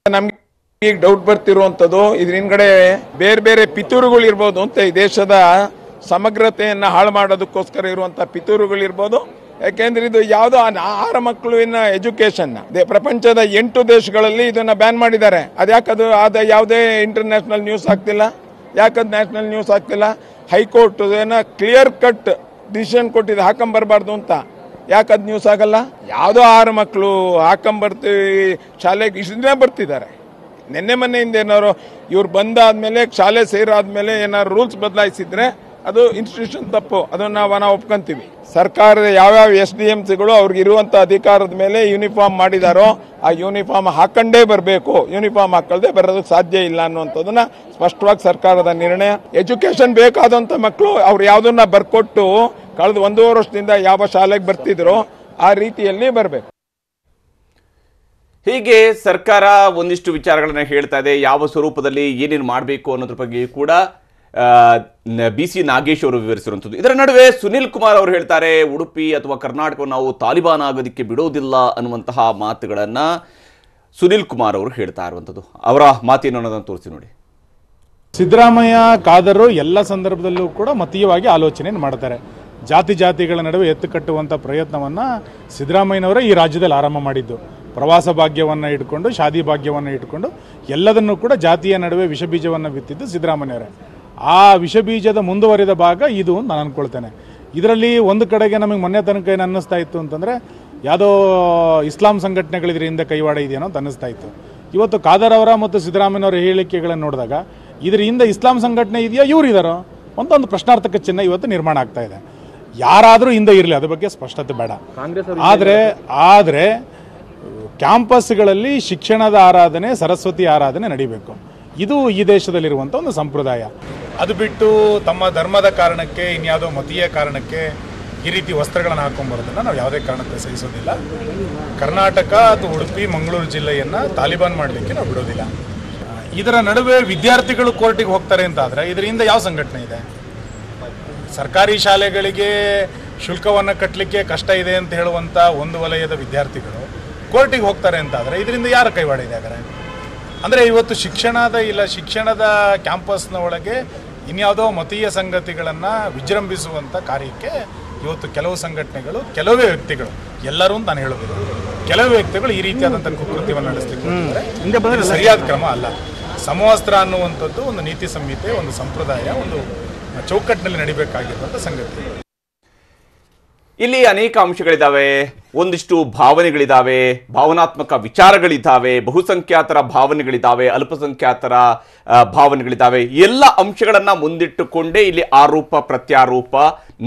ನಮ್ಗೆ ಈಗ ಡೌಟ್ ಬರ್ತಿರುವಂಥದ್ದು, ಇದ್ರ ಹಿಂದ್ಗಡೆ ಬೇರೆ ಬೇರೆ ಪಿತೂರುಗಳಿರ್ಬೋದು ಅಂತ, ಈ ದೇಶದ ಸಮಗ್ರತೆಯನ್ನು ಹಾಳು ಮಾಡೋದಕ್ಕೋಸ್ಕರ ಇರುವಂಥ ಪಿತೂರುಗಳಿರ್ಬೋದು, ಯಾಕೆಂದ್ರೆ ಇದು ಯಾವುದೋ 6 ಮಕ್ಕಳಿನ ಎಜುಕೇಶನ್ ಪ್ರಪಂಚದ 8 ದೇಶಗಳಲ್ಲಿ ಇದನ್ನ ಬ್ಯಾನ್ ಮಾಡಿದ್ದಾರೆ. ಅದ್ಯಾಕದು ಯಾವುದೇ ಇಂಟರ್ನ್ಯಾಷನಲ್ ನ್ಯೂಸ್ ಆಗ್ತಿಲ್ಲ? ಯಾಕದು ನ್ಯಾಷನಲ್ ನ್ಯೂಸ್ ಆಗ್ತಿಲ್ಲ? ಹೈಕೋರ್ಟ್ ಏನೋ ಕ್ಲಿಯರ್ ಕಟ್ ಡಿಸಿಷನ್ ಕೊಟ್ಟಿದೆ ಹಾಕೊಂಬರ್ಬಾರ್ದು ಅಂತ. ಯಾಕದು ನ್ಯೂಸ್ ಆಗಲ್ಲ? ಯಾವುದೋ 6 ಮಕ್ಕಳು ಹಾಕೊಂಬರ್ತೀವಿ ಶಾಲೆಗೆ ಇಷ್ಟೇ ಬರ್ತಿದ್ದಾರೆ. ನಿನ್ನೆ ಮೊನ್ನೆಯಿಂದ ಏನಾದ್ರು ಇವ್ರು ಬಂದಾದ್ಮೇಲೆ ಶಾಲೆ ಸೇರಾದ್ಮೇಲೆ ಏನಾದ್ರು ರೂಲ್ಸ್ ಬದಲಾಯಿಸಿದ್ರೆ ಅದು ಇನ್ಸ್ಟಿಟ್ಯೂಷನ್ ತಪ್ಪು, ಅದನ್ನ ನಾವು ಒಪ್ಕೊಂತೀವಿ. ಸರ್ಕಾರದ ಯಾವ್ಯಾವ SDMCಗಳು ಅವ್ರಿಗೆ ಇರುವಂತ ಅಧಿಕಾರದ ಮೇಲೆ ಯೂನಿಫಾರ್ಮ್ ಮಾಡಿದಾರೋ ಆ ಯೂನಿಫಾರ್ಮ್ ಹಾಕೊಂಡೇ ಬರಬೇಕು, ಯೂನಿಫಾರ್ಮ್ ಹಾಕಲ್ದೆ ಬರೋದಕ್ಕೆ ಸಾಧ್ಯ ಇಲ್ಲ ಅನ್ನುವಂಥದ್ದನ್ನ ಸ್ಪಷ್ಟವಾಗಿ ಸರ್ಕಾರದ ನಿರ್ಣಯ. ಎಜುಕೇಶನ್ ಬೇಕಾದಂತ ಮಕ್ಕಳು ಅವ್ರು ಯಾವ್ದನ್ನ ಬರ್ಕೊಟ್ಟು ಕಳೆದ 1.5 ವರ್ಷದಿಂದ ಯಾವ ಶಾಲೆಗೆ ಬರ್ತಿದ್ರು ಆ ರೀತಿಯಲ್ಲಿ ಬರಬೇಕು. ಹೀಗೆ ಸರ್ಕಾರ ಒಂದಿಷ್ಟು ವಿಚಾರಗಳನ್ನ ಹೇಳ್ತಾ ಇದೆ. ಯಾವ ಸ್ವರೂಪದಲ್ಲಿ ಏನೇನು ಮಾಡಬೇಕು ಅನ್ನೋದ್ರ ಬಗ್ಗೆ ಕೂಡ BC ನಾಗೇಶ್ ಅವರು ವಿವರಿಸಿರುವಂಥದ್ದು. ಇದರ ನಡುವೆ ಸುನಿಲ್ ಕುಮಾರ್ ಅವರು ಹೇಳ್ತಾರೆ, ಉಡುಪಿ ಅಥವಾ ಕರ್ನಾಟಕವನ್ನು ನಾವು ತಾಲಿಬಾನ್ ಆಗೋದಕ್ಕೆ ಬಿಡೋದಿಲ್ಲ ಅನ್ನುವಂತಹ ಮಾತುಗಳನ್ನ ಸುನಿಲ್ ಕುಮಾರ್ ಅವರು ಹೇಳ್ತಾ ಇರುವಂಥದ್ದು. ಅವರ ಮಾತೇನು ಅನ್ನೋದನ್ನು ತೋರಿಸಿ ನೋಡಿ. ಸಿದ್ದರಾಮಯ್ಯ ಕಾದರು ಎಲ್ಲ ಸಂದರ್ಭದಲ್ಲೂ ಕೂಡ ಮತೀಯವಾಗಿ ಆಲೋಚನೆ ಮಾಡ್ತಾರೆ. ಜಾತಿಗಳ ನಡುವೆ ಎತ್ತು ಕಟ್ಟುವಂಥ ಪ್ರಯತ್ನವನ್ನು ಸಿದ್ದರಾಮಯ್ಯನವರೇ ಈ ರಾಜ್ಯದಲ್ಲಿ ಆರಂಭ ಮಾಡಿದ್ದು. ಪ್ರವಾಸ ಭಾಗ್ಯವನ್ನು ಇಟ್ಕೊಂಡು, ಶಾದಿ ಭಾಗ್ಯವನ್ನು ಇಟ್ಕೊಂಡು ಎಲ್ಲದನ್ನೂ ಕೂಡ ಜಾತಿಯ ನಡುವೆ ವಿಷಬೀಜವನ್ನು ಬಿತ್ತಿದ್ದು ಸಿದ್ದರಾಮಯ್ಯನವರೇ. ಆ ವಿಷಬೀಜದ ಮುಂದುವರಿದ ಭಾಗ ಇದು ನಾನು ಅಂದ್ಕೊಳ್ತೇನೆ. ಇದರಲ್ಲಿ ಒಂದು ಕಡೆಗೆ ನಮಗೆ ಮೊನ್ನೆ ತನಕ ಏನು ಅನ್ನಿಸ್ತಾ ಇತ್ತು ಅಂತಂದರೆ ಯಾವುದೋ ಇಸ್ಲಾಂ ಸಂಘಟನೆಗಳಿದ್ರ ಹಿಂದೆ ಕೈವಾಡ ಇದೆಯೋ ಅಂತ ಅನ್ನಿಸ್ತಾ ಇತ್ತು. ಇವತ್ತು ಖಾದರ್ ಅವರ ಮತ್ತು ಸಿದ್ದರಾಮಯ್ಯನವರ ಹೇಳಿಕೆಗಳನ್ನು ನೋಡಿದಾಗ ಇದರ ಹಿಂದೆ ಇಸ್ಲಾಂ ಸಂಘಟನೆ ಇದೆಯಾ, ಇವ್ರು ಇದ್ದಾರೋ ಅಂತ ಒಂದು ಪ್ರಶ್ನಾರ್ಥಕ ಚಿಹ್ನೆ ಇವತ್ತು ನಿರ್ಮಾಣ ಆಗ್ತಾ ಇದೆ. ಯಾರಾದರೂ ಹಿಂದೆ ಇರಲಿ, ಅದ್ರ ಬಗ್ಗೆ ಸ್ಪಷ್ಟತೆ ಬೇಡ. ಆದರೆ ಕ್ಯಾಂಪಸ್ಗಳಲ್ಲಿ ಶಿಕ್ಷಣದ ಆರಾಧನೆ, ಸರಸ್ವತಿ ಆರಾಧನೆ ನಡಿಬೇಕು. ಇದು ಈ ದೇಶದಲ್ಲಿರುವಂಥ ಒಂದು ಸಂಪ್ರದಾಯ. ಅದು ಬಿಟ್ಟು ತಮ್ಮ ಧರ್ಮದ ಕಾರಣಕ್ಕೆ, ಇನ್ಯಾವುದೋ ಮತೀಯ ಕಾರಣಕ್ಕೆ ಈ ರೀತಿ ವಸ್ತ್ರಗಳನ್ನು ಹಾಕೊಂಡ್ಬರೋದನ್ನು ನಾವು ಯಾವುದೇ ಕಾರಣಕ್ಕೆ ಸಹಿಸೋದಿಲ್ಲ. ಕರ್ನಾಟಕ ಅಥವಾ ಉಡುಪಿ ಮಂಗಳೂರು ಜಿಲ್ಲೆಯನ್ನು ತಾಲಿಬಾನ್ ಮಾಡಲಿಕ್ಕೆ ನಾವು ಬಿಡೋದಿಲ್ಲ. ಇದರ ನಡುವೆ ವಿದ್ಯಾರ್ಥಿಗಳು ಕೋರ್ಟಿಗೆ ಹೋಗ್ತಾರೆ ಅಂತ ಆದರೆ ಇದರಿಂದ ಯಾವ ಸಂಘಟನೆ ಇದೆ? ಸರ್ಕಾರಿ ಶಾಲೆಗಳಿಗೆ ಶುಲ್ಕವನ್ನು ಕಟ್ಟಲಿಕ್ಕೆ ಕಷ್ಟ ಇದೆ ಅಂತ ಹೇಳುವಂಥ ಒಂದು ವಲಯದ ವಿದ್ಯಾರ್ಥಿಗಳು ಕೋರ್ಟಿಗೆ ಹೋಗ್ತಾರೆ ಅಂತ ಆದರೆ ಇದರಿಂದ ಯಾರ ಕೈವಾಡ ಇದೆ? ಆದರೆ ಅಂದರೆ ಇವತ್ತು ಶಿಕ್ಷಣದ ಕ್ಯಾಂಪಸ್ನ ಒಳಗೆ ಇನ್ಯಾವುದೋ ಮತೀಯ ಸಂಗತಿಗಳನ್ನು ವಿಜೃಂಭಿಸುವಂಥ ಕಾರ್ಯಕ್ಕೆ ಇವತ್ತು ಕೆಲವು ಸಂಘಟನೆಗಳು, ಕೆಲವೇ ವ್ಯಕ್ತಿಗಳು, ಎಲ್ಲರೂ ಅಂತ ನಾನು ಹೇಳೋದಿಲ್ಲ, ಕೆಲವು ವ್ಯಕ್ತಿಗಳು ಈ ರೀತಿಯಾದಂಥ ಕುಕೃತ್ಯವನ್ನು ನಡೆಸಲಿಕ್ಕೆ ಸರಿಯಾದ ಕ್ರಮ ಅಲ್ಲ. ಸಮವಸ್ತ್ರ ಅನ್ನುವಂಥದ್ದು ಒಂದು ನೀತಿ ಸಂಹಿತೆ, ಒಂದು ಸಂಪ್ರದಾಯ, ಒಂದು ಚೌಕಟ್ಟಿನಲ್ಲಿ ನಡಿಬೇಕಾಗಿರುವಂಥ ಸಂಗತಿ. ಇಲ್ಲಿ ಅನೇಕ ಅಂಶಗಳಿದ್ದಾವೆ, ಒಂದಿಷ್ಟು ಭಾವನೆಗಳಿದ್ದಾವೆ, ಭಾವನಾತ್ಮಕ ವಿಚಾರಗಳಿದ್ದಾವೆ, ಬಹುಸಂಖ್ಯಾತರ ಭಾವನೆಗಳಿದ್ದಾವೆ, ಅಲ್ಪಸಂಖ್ಯಾತರ ಭಾವನೆಗಳಿದ್ದಾವೆ. ಎಲ್ಲ ಅಂಶಗಳನ್ನ ಮುಂದಿಟ್ಟುಕೊಂಡೇ ಇಲ್ಲಿ ಆರೋಪ ಪ್ರತ್ಯಾರೋಪ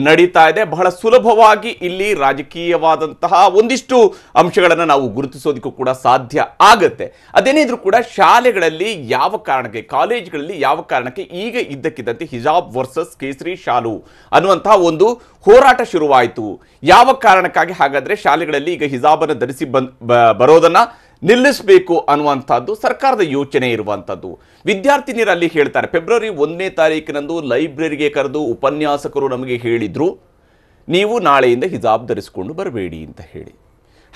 ನಡೀತಾ ಇದೆ. ಬಹಳ ಸುಲಭವಾಗಿ ಇಲ್ಲಿ ರಾಜಕೀಯವಾದಂತಹ ಒಂದಿಷ್ಟು ಅಂಶಗಳನ್ನು ನಾವು ಗುರುತಿಸೋದಕ್ಕೂ ಕೂಡ ಸಾಧ್ಯ ಆಗತ್ತೆ. ಅದೇನೇ ಇದ್ರೂ ಕೂಡ ಶಾಲೆಗಳಲ್ಲಿ ಯಾವ ಕಾರಣಕ್ಕೆ, ಕಾಲೇಜುಗಳಲ್ಲಿ ಯಾವ ಕಾರಣಕ್ಕೆ ಈಗ ಇದ್ದಕ್ಕಿದ್ದಂತೆ ಹಿಜಾಬ್ ವರ್ಸಸ್ ಕೇಸರಿ ಶಾಲು ಅನ್ನುವಂತಹ ಒಂದು ಹೋರಾಟ ಶುರುವಾಯಿತು? ಯಾವ ಕಾರಣಕ್ಕಾಗಿ ಹಾಗಾದ್ರೆ ಶಾಲೆಗಳಲ್ಲಿ ಈಗ ಹಿಜಾಬನ್ನು ಧರಿಸಿ ಬರೋದನ್ನ ನಿಲ್ಲಿಸಬೇಕು ಅನ್ನುವಂಥದ್ದು ಸರ್ಕಾರದ ಯೋಚನೆ ಇರುವಂಥದ್ದು. ವಿದ್ಯಾರ್ಥಿನಿಯರಲ್ಲಿ ಹೇಳ್ತಾರೆ, ಫೆಬ್ರವರಿ 1ನೇ ತಾರೀಕಿನಂದು ಲೈಬ್ರರಿಗೆ ಕರೆದು ಉಪನ್ಯಾಸಕರು ನಮಗೆ ಹೇಳಿದ್ರು, ನೀವು ನಾಳೆಯಿಂದ ಹಿಜಾಬ್ ಧರಿಸಿಕೊಂಡು ಬರಬೇಡಿ ಅಂತ ಹೇಳಿ.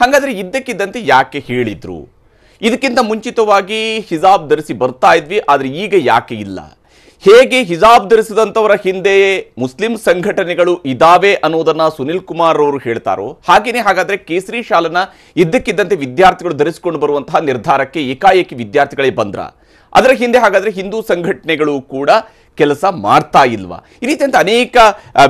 ಹಾಗಾದ್ರೆ ಇದ್ದಕ್ಕಿದ್ದಂತೆ ಯಾಕೆ ಹೇಳಿದ್ರು? ಇದಕ್ಕಿಂತ ಮುಂಚಿತವಾಗಿ ಹಿಜಾಬ್ ಧರಿಸಿ ಬರ್ತಾ ಇದ್ವಿ, ಆದರೆ ಈಗ ಯಾಕೆ ಇಲ್ಲ? ಹೇಗೆ ಹಿಜಾಬ್ ಧರಿಸಿದಂಥವರ ಹಿಂದೆ ಮುಸ್ಲಿಂ ಸಂಘಟನೆಗಳು ಇದಾವೆ ಅನ್ನೋದನ್ನ ಸುನಿಲ್ ಕುಮಾರ್ ಅವರು ಹೇಳ್ತಾರೋ, ಹಾಗಾದ್ರೆ ಕೇಸರಿ ಶಾಲನ್ನ ಇದ್ದಕ್ಕಿದ್ದಂತೆ ವಿದ್ಯಾರ್ಥಿಗಳು ಧರಿಸಿಕೊಂಡು ಬರುವಂತಹ ನಿರ್ಧಾರಕ್ಕೆ ಏಕಾಏಕಿ ವಿದ್ಯಾರ್ಥಿಗಳೇ ಬಂದ್ರ? ಅದರ ಹಿಂದೆ ಹಾಗಾದ್ರೆ ಹಿಂದೂ ಸಂಘಟನೆಗಳು ಕೂಡ ಕೆಲಸ ಮಾಡ್ತಾ ಇಲ್ವಾ? ಈ ರೀತಿಯಂತ ಅನೇಕ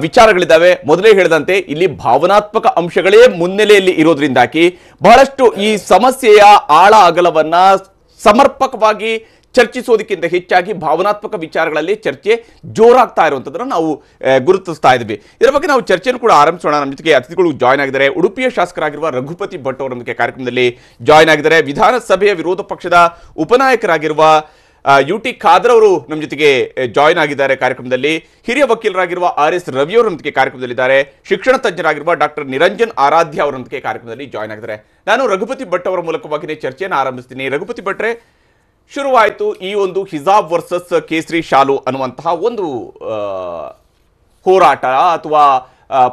ವಿಚಾರಗಳಿದ್ದಾವೆ. ಮೊದಲೇ ಹೇಳಿದಂತೆ ಇಲ್ಲಿ ಭಾವನಾತ್ಮಕ ಅಂಶಗಳೇ ಮುನ್ನೆಲೆಯಲ್ಲಿ ಇರೋದ್ರಿಂದಾಗಿ ಬಹಳಷ್ಟು ಈ ಸಮಸ್ಯೆಯ ಆಳ ಅಗಲವನ್ನ ಸಮರ್ಪಕವಾಗಿ ಚರ್ಚಿಸೋದಕ್ಕಿಂತ ಹೆಚ್ಚಾಗಿ ಭಾವನಾತ್ಮಕ ವಿಚಾರಗಳಲ್ಲಿ ಚರ್ಚೆ ಜೋರಾಗ್ತಾ ಇರುವಂಥದ್ದನ್ನು ನಾವು ಗುರುತಿಸ್ತಾ ಇದ್ವಿ. ಇದರ ಬಗ್ಗೆ ನಾವು ಚರ್ಚೆಯನ್ನು ಕೂಡ ಆರಂಭಿಸೋಣ. ನಮ್ಮ ಜೊತೆಗೆ ಅತಿಥಿಗಳು ಜಾಯ್ನ್ ಆಗಿದ್ದಾರೆ. ಉಡುಪಿಯ ಶಾಸಕರಾಗಿರುವ ರಘುಪತಿ ಭಟ್ ಅವರು ನಮಗೆ ಕಾರ್ಯಕ್ರಮದಲ್ಲಿ ಜಾಯ್ನ್ ಆಗಿದ್ದಾರೆ. ವಿಧಾನಸಭೆಯ ವಿರೋಧ ಪಕ್ಷದ ಉಪನಾಯಕರಾಗಿರುವ UT ಖಾದರ್ ಅವರು ನಮ್ಮ ಜೊತೆಗೆ ಜಾಯ್ನ್ ಆಗಿದ್ದಾರೆ ಕಾರ್ಯಕ್ರಮದಲ್ಲಿ. ಹಿರಿಯ ವಕೀಲರಾಗಿರುವ RS ರವಿ ಅವರು ನಮಗೆ ಕಾರ್ಯಕ್ರಮದಲ್ಲಿದ್ದಾರೆ. ಶಿಕ್ಷಣ ತಜ್ಞರಾಗಿರುವ ಡಾಕ್ಟರ್ ನಿರಂಜನ್ ಆರಾಧ್ಯ ಅವರು ನಮಗೆ ಕಾರ್ಯಕ್ರಮದಲ್ಲಿ ಜಾಯ್ನ್ ಆಗಿದ್ದಾರೆ. ನಾನು ರಘುಪತಿ ಭಟ್ ಅವರ ಮೂಲಕವಾಗಿಯೇ ಚರ್ಚೆಯನ್ನು ಆರಂಭಿಸ್ತೀನಿ. ರಘುಪತಿ ಭಟ್ರೆ, ಶುರುವಾಯಿತು ಈ ಒಂದು ಹಿಜಾಬ್ ವರ್ಸಸ್ ಕೇಸರಿ ಶಾಲು ಅನ್ನುವಂತಹ ಒಂದು ಹೋರಾಟ ಅಥವಾ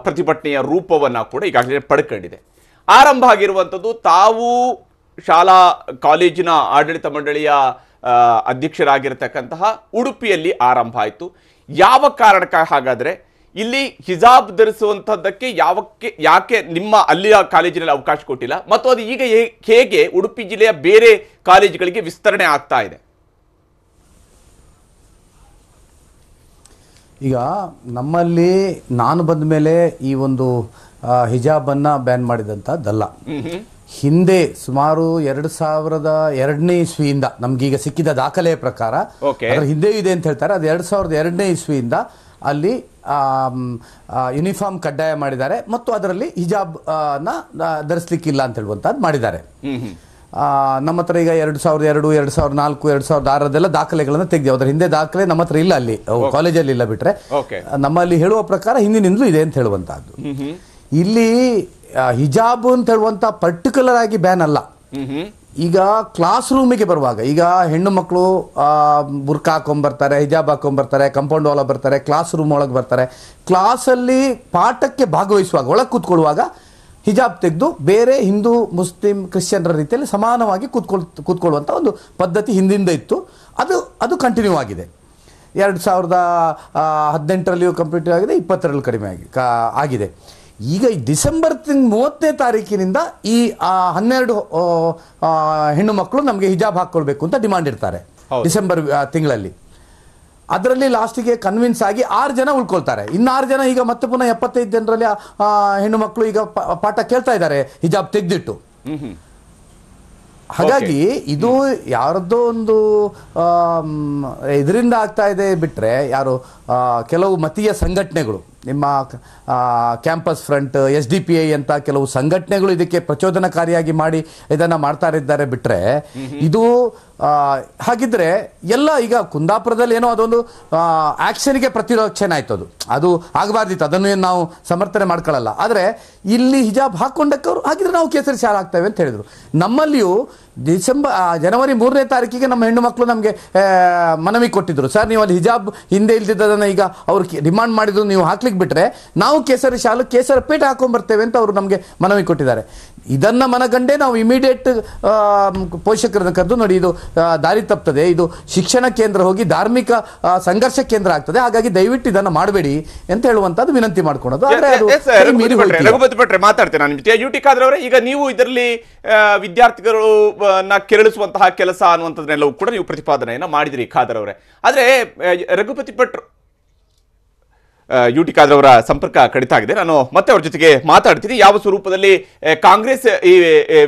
ಪ್ರತಿಭಟನೆಯ ರೂಪವನ್ನು ಕೂಡ ಈಗಾಗಲೇ ಪಡ್ಕೊಂಡಿದೆ. ಆರಂಭ ಆಗಿರುವಂಥದ್ದು ತಾವು ಶಾಲಾ ಕಾಲೇಜಿನ ಆಡಳಿತ ಮಂಡಳಿಯ ಅಧ್ಯಕ್ಷರಾಗಿರ್ತಕ್ಕಂತಹ ಉಡುಪಿಯಲ್ಲಿ ಆರಂಭ ಆಯಿತು. ಯಾವ ಕಾರಣಕ್ಕೆ ಹಾಗಾದರೆ ಇಲ್ಲಿ ಹಿಜಾಬ್ ಧರಿಸುವಂತಹದ್ದಕ್ಕೆ ಯಾಕೆ ನಿಮ್ಮ ಅಲ್ಲಿಯ ಕಾಲೇಜಿನಲ್ಲಿ ಅವಕಾಶ ಕೊಟ್ಟಿಲ್ಲ, ಮತ್ತು ಅದು ಈಗ ಹೇಗೆ ಉಡುಪಿ ಜಿಲ್ಲೆಯ ಬೇರೆ ಕಾಲೇಜುಗಳಿಗೆ ವಿಸ್ತರಣೆ ಆಗ್ತಾ ಇದೆ? ಈಗ ನಮ್ಮಲ್ಲಿ ನಾನು ಬಂದ ಮೇಲೆ ಈ ಒಂದು ಹಿಜಾಬನ್ನು ಬ್ಯಾನ್ ಮಾಡಿದಂಥದ್ದಲ್ಲ. ಹಿಂದೆ ಸುಮಾರು 2002ನೇ ಇಸ್ವಿಯಿಂದ ನಮ್ಗೀಗ ಸಿಕ್ಕಿದ ದಾಖಲೆಯ ಪ್ರಕಾರ ಅದರ ಹಿಂದೆ ಇದೆ ಅಂತ ಹೇಳ್ತಾರೆ. ಅದು 2002ನೇ ಇಸ್ವಿಯಿಂದ ಅಲ್ಲಿ ಯೂನಿಫಾರ್ಮ್ ಕಡ್ಡಾಯ ಮಾಡಿದ್ದಾರೆ ಮತ್ತು ಅದರಲ್ಲಿ ಹಿಜಾಬ್ ನ ಧರಿಸ್ಲಿಕ್ಕಿಲ್ಲ ಅಂತ ಹೇಳುವಂಥದ್ದು ಮಾಡಿದ್ದಾರೆ. ನಮ್ಮ ಹತ್ರ ಈಗ 2002, 2004, 2006 ದಾಖಲೆಗಳನ್ನು ತೆಗೆದಿವೆ. ಅದರ ಹಿಂದೆ ದಾಖಲೆ ನಮ್ಮ ಹತ್ರ ಇಲ್ಲ, ಅಲ್ಲಿ ಕಾಲೇಜಲ್ಲಿ ಇಲ್ಲ ಬಿಟ್ರೆ ನಮ್ಮಲ್ಲಿ ಹೇಳುವ ಪ್ರಕಾರ ಹಿಂದಿನಿಂದಲೂ ಇದೆ ಅಂತ ಹೇಳುವಂತಹದ್ದು. ಇಲ್ಲಿ ಹಿಜಾಬ್ ಅಂತ ಹೇಳುವಂತ ಪರ್ಟಿಕ್ಯುಲರ್ ಆಗಿ ಬ್ಯಾನ್ ಅಲ್ಲ. ಈಗ ಕ್ಲಾಸ್ ರೂಮಿಗೆ ಬರುವಾಗ ಈಗ ಹೆಣ್ಣು ಮಕ್ಕಳು ಬುರ್ಕಾ ಹಾಕೊಂಡ್ಬರ್ತಾರೆ, ಹಿಜಾಬ್ ಹಾಕೊಂಡ್ಬರ್ತಾರೆ, ಕಂಪೌಂಡ್ ವಾಲ ಬರ್ತಾರೆ, ಕ್ಲಾಸ್ ರೂಮ್ ಒಳಗೆ ಬರ್ತಾರೆ. ಕ್ಲಾಸಲ್ಲಿ ಪಾಠಕ್ಕೆ ಭಾಗವಹಿಸುವಾಗ ಒಳಗೆ ಕೂತ್ಕೊಳ್ಳುವಾಗ ಹಿಜಾಬ್ ತೆಗೆದು ಬೇರೆ ಹಿಂದೂ ಮುಸ್ಲಿಂ ಕ್ರಿಶ್ಚಿಯನ್ರ ರೀತಿಯಲ್ಲಿ ಸಮಾನವಾಗಿ ಕೂತ್ಕೊಳ್ಳುವಂಥ ಒಂದು ಪದ್ಧತಿ ಹಿಂದಿಂದ ಇತ್ತು. ಅದು ಕಂಟಿನ್ಯೂ ಆಗಿದೆ. 2018ರಲ್ಲಿಯೂ ಕಂಪ್ಲೀಟ್ ಆಗಿದೆ, 20ರಲ್ಲಿ ಕಡಿಮೆ ಆಗಿದೆ. ಈಗ ಈ ಡಿಸೆಂಬರ್ 30ನೇ ತಾರೀಕಿನಿಂದ ಈ 12 ಹೆಣ್ಣು ಮಕ್ಕಳು ನಮಗೆ ಹಿಜಾಬ್ ಹಾಕ್ಕೊಳ್ಬೇಕು ಅಂತ ಡಿಮಾಂಡ್ ಇರ್ತಾರೆ ಡಿಸೆಂಬರ್ ತಿಂಗಳಲ್ಲಿ. ಅದರಲ್ಲಿ ಲಾಸ್ಟಿಗೆ ಕನ್ವಿನ್ಸ್ ಆಗಿ 6 ಜನ ಉಳ್ಕೊಳ್ತಾರೆ. ಇನ್ನು 6 ಜನ ಈಗ ಮತ್ತೆ ಪುನಃ 75 ಜನರಲ್ಲಿ ಹೆಣ್ಣು ಮಕ್ಕಳು ಈಗ ಪಾಠ ಕೇಳ್ತಾ ಇದ್ದಾರೆ ಹಿಜಾಬ್ ತೆಗೆದಿಟ್ಟು. ಹಾಗಾಗಿ ಇದು ಯಾರದ್ದೋ ಒಂದು ಇದರಿಂದ ಆಗ್ತಾ ಇದೆ ಬಿಟ್ಟರೆ ಯಾರು ಕೆಲವು ಮತೀಯ ಸಂಘಟನೆಗಳು, ನಿಮ್ಮ ಕ್ಯಾಂಪಸ್ ಫ್ರಂಟ್, SDPI ಅಂತ ಕೆಲವು ಸಂಘಟನೆಗಳು ಇದಕ್ಕೆ ಪ್ರಚೋದನಕಾರಿಯಾಗಿ ಮಾಡಿ ಇದನ್ನು ಮಾಡ್ತಾ ಇದ್ದಾರೆ ಬಿಟ್ಟರೆ ಇದು ಹಾಗಿದ್ರೆ ಎಲ್ಲ ಈಗ ಕುಂದಾಪುರದಲ್ಲಿ ಏನೋ ಅದೊಂದು ಆಕ್ಷನ್ಗೆ ಪ್ರತಿರಕ್ಷಣೆ ಆಯ್ತು. ಅದು ಆಗಬಾರ್ದಿತ್ತು, ಅದನ್ನು ಏನು ನಾವು ಸಮರ್ಥನೆ ಮಾಡ್ಕೊಳ್ಳಲ್ಲ. ಆದರೆ ಇಲ್ಲಿ ಹಿಜಾಬ್ ಹಾಕೊಂಡಕ್ಕವರು ಹಾಗಿದ್ರೆ ನಾವು ಕೇಸರಿ ಶಾಲೆ ಆಗ್ತೇವೆ ಅಂತ ಹೇಳಿದರು. ನಮ್ಮಲ್ಲಿಯೂ ಜನವರಿ 3ನೇ ತಾರೀಕಿಗೆ ನಮ್ಮ ಹೆಣ್ಣು ಮಕ್ಕಳು ನಮಗೆ ಮನವಿ ಕೊಟ್ಟಿದ್ರು, ಸರ್ ನೀವು ಅಲ್ಲಿ ಹಿಜಾಬ್ ಹಿಂದೆ ಇಲ್ದಿದ್ದದನ್ನು ಈಗ ಅವ್ರು ಡಿಮಾಂಡ್ ಮಾಡಿದ್ರು, ನೀವು ಹಾಕ್ಲಿಕ್ಕೆ ಬಿಟ್ಟರೆ ನಾವು ಕೇಸರಿ ಶಾಲೆ ಕೇಸರ ಪೇಟೆ ಹಾಕೊಂಡ್ಬರ್ತೇವೆ ಅಂತ ಅವರು ನಮಗೆ ಮನವಿ ಕೊಟ್ಟಿದ್ದಾರೆ. ಇದನ್ನು ಮನಗಂಡೇ ನಾವು ಇಮಿಡಿಯೇಟ್ ಪೋಷಕರನ್ನು ಕರೆದು, ನೋಡಿ ಇದು ದಾರಿ ತಪ್ತದೆ, ಇದು ಶಿಕ್ಷಣ ಕೇಂದ್ರ ಹೋಗಿ ಧಾರ್ಮಿಕ ಸಂಘರ್ಷ ಕೇಂದ್ರ ಆಗ್ತದೆ, ಹಾಗಾಗಿ ದಯವಿಟ್ಟು ಇದನ್ನು ಮಾಡಬೇಡಿ ಅಂತ ಹೇಳುವಂತದ್ದು ವಿನಂತಿ ಮಾಡ್ಕೊಳೋದು. ರಘುಪತಿ ಭಟ್ರೆ ಮಾತಾಡ್ತೇನೆ ನಾನು ಜೊತೆ. UT ಖಾದರ್ ಅವರೇ, ಈಗ ನೀವು ಇದರಲ್ಲಿ ವಿದ್ಯಾರ್ಥಿಗಳು ಕೆರಳಿಸುವಂತಹ ಕೆಲಸ ಅನ್ನುವಂಥದ್ದನ್ನೆಲ್ಲವೂ ಕೂಡ ನೀವು ಪ್ರತಿಪಾದನೆಯನ್ನ ಮಾಡಿದ್ರಿ ಖಾದರ್ ಅವರೇ. ಆದ್ರೆ ರಘುಪತಿ ಭಟ್ರು UT ಖಾದರ್ ಅವರ ಸಂಪರ್ಕ ಕಡಿತ ಆಗಿದೆ. ನಾನು ಮತ್ತೆ ಅವ್ರ ಜೊತೆಗೆ ಮಾತಾಡ್ತೀನಿ. ಯಾವ ಸ್ವರೂಪದಲ್ಲಿ ಕಾಂಗ್ರೆಸ್ ಈ